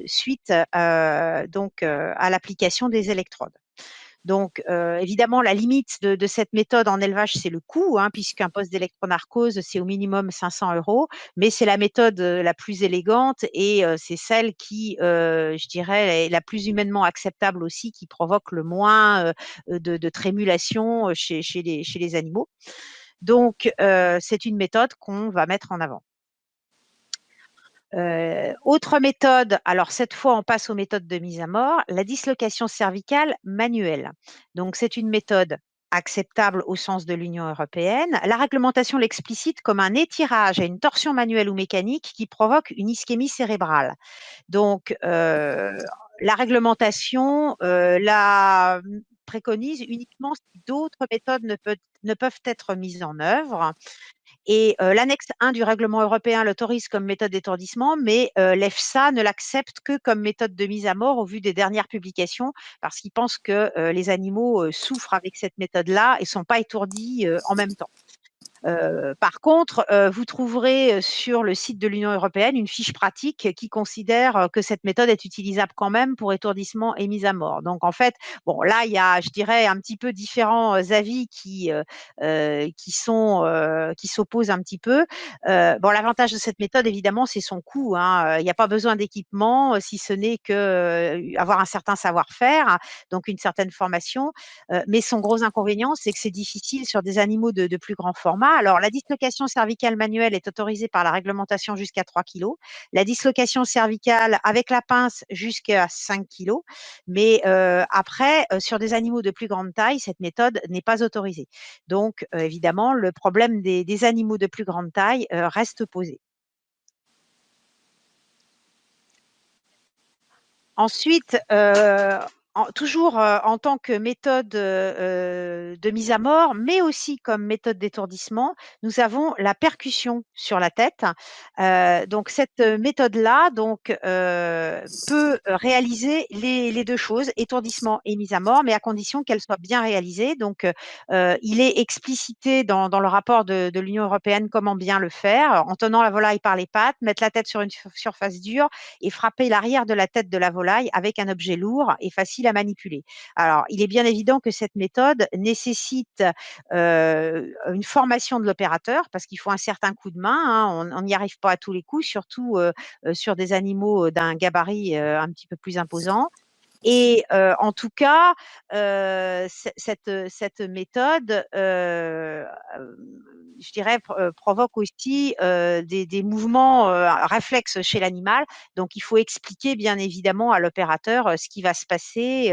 suite à l'application des électrodes. Donc, évidemment, la limite de cette méthode en élevage, c'est le coût, hein, puisqu'un poste d'électronarcose, c'est au minimum 500 €, mais c'est la méthode la plus élégante et c'est celle qui, je dirais, est la plus humainement acceptable aussi, qui provoque le moins de trémulation chez les animaux. Donc, c'est une méthode qu'on va mettre en avant. Autre méthode, alors cette fois on passe aux méthodes de mise à mort, la dislocation cervicale manuelle. Donc c'est une méthode acceptable au sens de l'Union européenne. La réglementation l'explicite comme un étirage à une torsion manuelle ou mécanique qui provoque une ischémie cérébrale. Donc la réglementation la préconise uniquement si d'autres méthodes ne peuvent être mises en œuvre. Et l'annexe 1 du règlement européen l'autorise comme méthode d'étourdissement, mais l'EFSA ne l'accepte que comme méthode de mise à mort au vu des dernières publications, parce qu'ils pensent que les animaux souffrent avec cette méthode-là et ne sont pas étourdis en même temps. Par contre, vous trouverez sur le site de l'Union européenne une fiche pratique qui considère que cette méthode est utilisable quand même pour étourdissement et mise à mort. Donc en fait, bon là, il y a, je dirais, un petit peu différents avis qui s'opposent un petit peu. Bon, l'avantage de cette méthode, évidemment, c'est son coût, hein. Il n'y a pas besoin d'équipement, si ce n'est que avoir un certain savoir-faire, donc une certaine formation. Mais son gros inconvénient, c'est que c'est difficile sur des animaux de plus grand format. Alors, la dislocation cervicale manuelle est autorisée par la réglementation jusqu'à 3 kg. La dislocation cervicale avec la pince jusqu'à 5 kg. Mais après, sur des animaux de plus grande taille, cette méthode n'est pas autorisée. Donc, évidemment, le problème des animaux de plus grande taille reste posé. Ensuite, toujours en tant que méthode de mise à mort, mais aussi comme méthode d'étourdissement, nous avons la percussion sur la tête. Donc cette méthode-là peut réaliser les deux choses, étourdissement et mise à mort, mais à condition qu'elle soit bien réalisée. Donc il est explicité dans le rapport de l'Union européenne comment bien le faire, en tenant la volaille par les pattes, mettre la tête sur une surface dure et frapper l'arrière de la tête de la volaille avec un objet lourd et facile à manipuler. Alors, il est bien évident que cette méthode nécessite une formation de l'opérateur parce qu'il faut un certain coup de main, hein. On n'y arrive pas à tous les coups, surtout sur des animaux d'un gabarit un petit peu plus imposant. Et en tout cas, cette méthode, je dirais, provoque aussi des mouvements réflexes chez l'animal. Donc, il faut expliquer bien évidemment à l'opérateur ce qui va se passer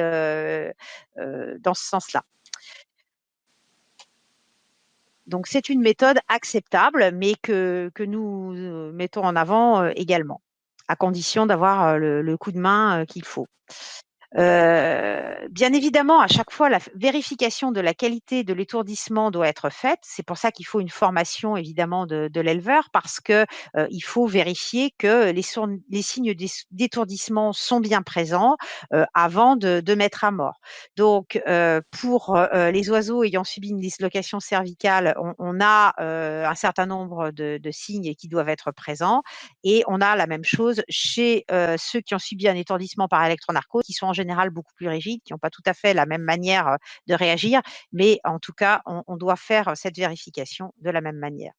dans ce sens-là. Donc, c'est une méthode acceptable, mais que nous mettons en avant également, à condition d'avoir le coup de main qu'il faut. Bien évidemment, à chaque fois, la vérification de la qualité de l'étourdissement doit être faite. C'est pour ça qu'il faut une formation évidemment de l'éleveur parce que il faut vérifier que les signes d'étourdissement sont bien présents avant de mettre à mort. Donc, pour les oiseaux ayant subi une dislocation cervicale, on a un certain nombre de signes qui doivent être présents et on a la même chose chez ceux qui ont subi un étourdissement par électronarcose, qui sont en général beaucoup plus rigides, qui n'ont pas tout à fait la même manière de réagir, mais en tout cas, on doit faire cette vérification de la même manière.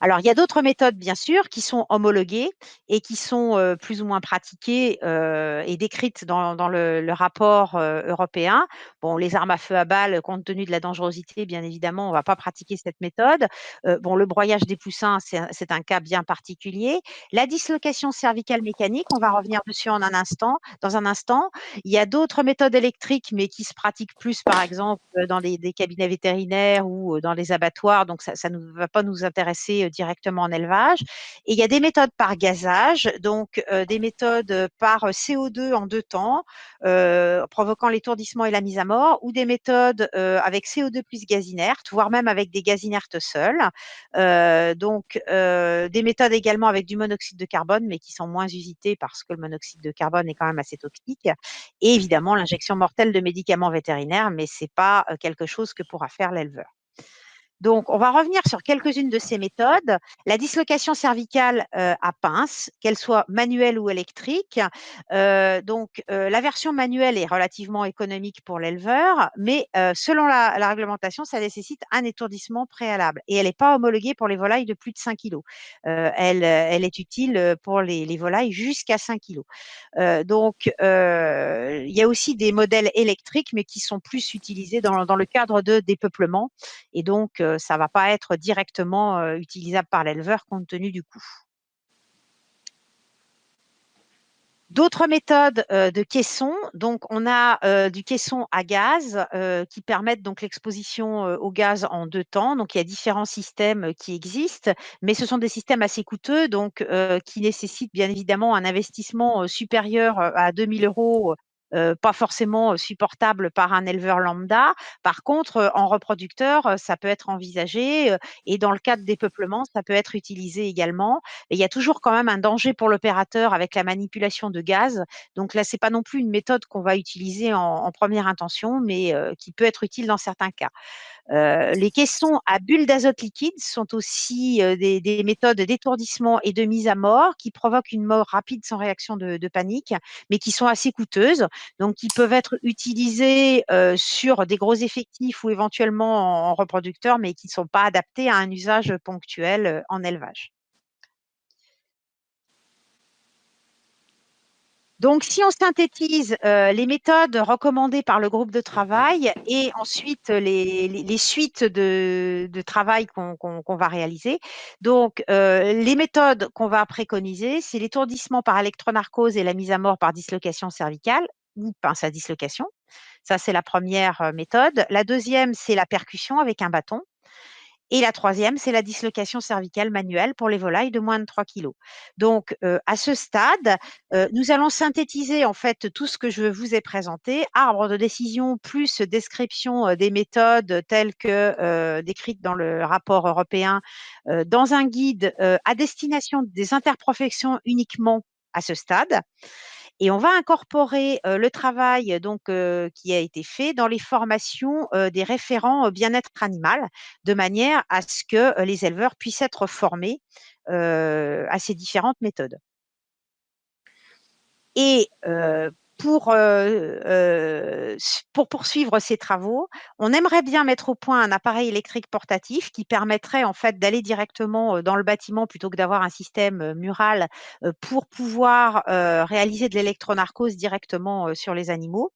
Alors, il y a d'autres méthodes, bien sûr, qui sont homologuées et qui sont plus ou moins pratiquées et décrites dans le rapport européen. Bon, les armes à feu à balles, compte tenu de la dangerosité, bien évidemment, on ne va pas pratiquer cette méthode. Bon, le broyage des poussins, c'est un cas bien particulier. La dislocation cervicale mécanique, on va revenir dessus dans un instant. Il y a d'autres méthodes électriques, mais qui se pratiquent plus, par exemple, dans des cabinets vétérinaires ou dans les abattoirs. Donc, ça ne va pas nous intéresser directement en élevage. Et il y a des méthodes par gazage, donc des méthodes par CO2 en 2 temps, provoquant l'étourdissement et la mise à mort, ou des méthodes avec CO2 plus gaz inerte, voire même avec des gaz inertes seuls. Des méthodes également avec du monoxyde de carbone, mais qui sont moins usitées parce que le monoxyde de carbone est quand même assez toxique. Et évidemment, l'injection mortelle de médicaments vétérinaires, mais ce n'est pas quelque chose que pourra faire l'éleveur. Donc, on va revenir sur quelques-unes de ces méthodes. La dislocation cervicale à pince, qu'elle soit manuelle ou électrique. La version manuelle est relativement économique pour l'éleveur, mais selon la réglementation, ça nécessite un étourdissement préalable et elle n'est pas homologuée pour les volailles de plus de 5 kg. Elle est utile pour les volailles jusqu'à 5 kg. Il y a aussi des modèles électriques, mais qui sont plus utilisés dans le cadre de dépeuplement. Et donc, ça ne va pas être directement utilisable par l'éleveur compte tenu du coût. D'autres méthodes de caisson, donc on a du caisson à gaz qui permettent donc l'exposition au gaz en 2 temps. Donc il y a différents systèmes qui existent, mais ce sont des systèmes assez coûteux, donc qui nécessitent bien évidemment un investissement supérieur à 2 000 €. Pas forcément supportable par un éleveur lambda. Par contre, en reproducteur, ça peut être envisagé et dans le cas de dépeuplement, ça peut être utilisé également. Et il y a toujours quand même un danger pour l'opérateur avec la manipulation de gaz. Donc là, c'est pas non plus une méthode qu'on va utiliser en première intention, mais qui peut être utile dans certains cas. Les caissons à bulles d'azote liquide sont aussi des méthodes d'étourdissement et de mise à mort qui provoquent une mort rapide sans réaction de panique, mais qui sont assez coûteuses, donc qui peuvent être utilisées sur des gros effectifs ou éventuellement en reproducteur, mais qui ne sont pas adaptés à un usage ponctuel en élevage. Donc, si on synthétise les méthodes recommandées par le groupe de travail et ensuite les suites de travail qu'on va réaliser. Donc, les méthodes qu'on va préconiser, c'est l'étourdissement par électronarcose et la mise à mort par dislocation cervicale ou pince à dislocation. Ça, c'est la première méthode. La deuxième, c'est la percussion avec un bâton. Et la troisième, c'est la dislocation cervicale manuelle pour les volailles de moins de 3 kg. Donc, à ce stade, nous allons synthétiser en fait tout ce que je vous ai présenté, arbre de décision plus description des méthodes telles que décrites dans le rapport européen, dans un guide à destination des interprofessions uniquement à ce stade. Et on va incorporer le travail donc qui a été fait dans les formations des référents bien-être animal, de manière à ce que les éleveurs puissent être formés à ces différentes méthodes. Et pour poursuivre ces travaux, on aimerait bien mettre au point un appareil électrique portatif qui permettrait en fait d'aller directement dans le bâtiment plutôt que d'avoir un système mural pour pouvoir réaliser de l'électronarcose directement sur les animaux.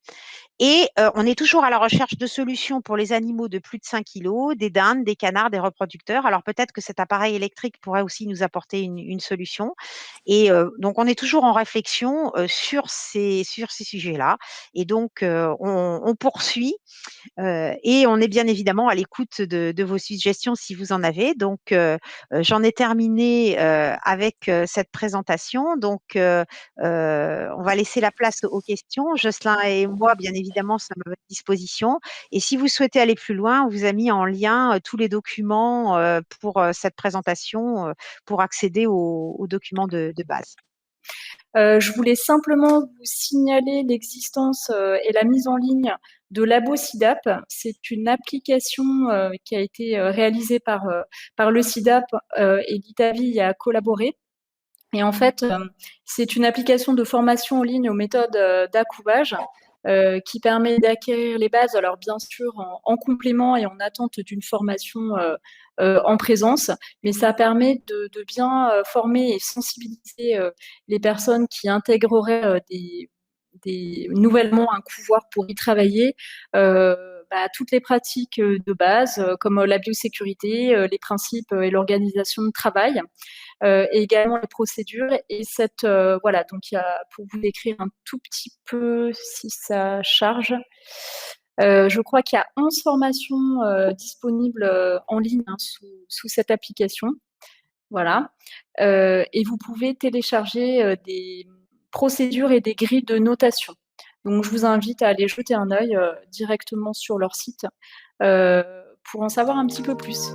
Et on est toujours à la recherche de solutions pour les animaux de plus de 5 kg, des dindes, des canards, des reproducteurs. Alors peut-être que cet appareil électrique pourrait aussi nous apporter une solution. Et donc on est toujours en réflexion sur ces sujets-là. Et donc on poursuit et on est bien évidemment à l'écoute de vos suggestions si vous en avez. Donc j'en ai terminé avec cette présentation. Donc on va laisser la place aux questions. Jocelyn et moi, bien évidemment, sommes à votre disposition. Et si vous souhaitez aller plus loin, on vous a mis en lien tous les documents pour cette présentation pour accéder aux documents de base. Je voulais simplement vous signaler l'existence et la mise en ligne de LaboSIDAP. C'est une application qui a été réalisée par le SIDAP et l'ITAVI y a collaboré. Et en fait, c'est une application de formation en ligne aux méthodes d'accouvage qui permet d'acquérir les bases, alors bien sûr en complément et en attente d'une formation en présence, mais ça permet de bien former et sensibiliser les personnes qui intégreraient nouvellement un couvoir pour y travailler, toutes les pratiques de base, comme la biosécurité, les principes et l'organisation de travail, et également les procédures. Et voilà, donc il y a, pour vous décrire un tout petit peu si ça charge, je crois qu'il y a 11 formations disponibles en ligne sous cette application. Voilà. Et vous pouvez télécharger des procédures et des grilles de notation. Donc, je vous invite à aller jeter un œil directement sur leur site pour en savoir un petit peu plus.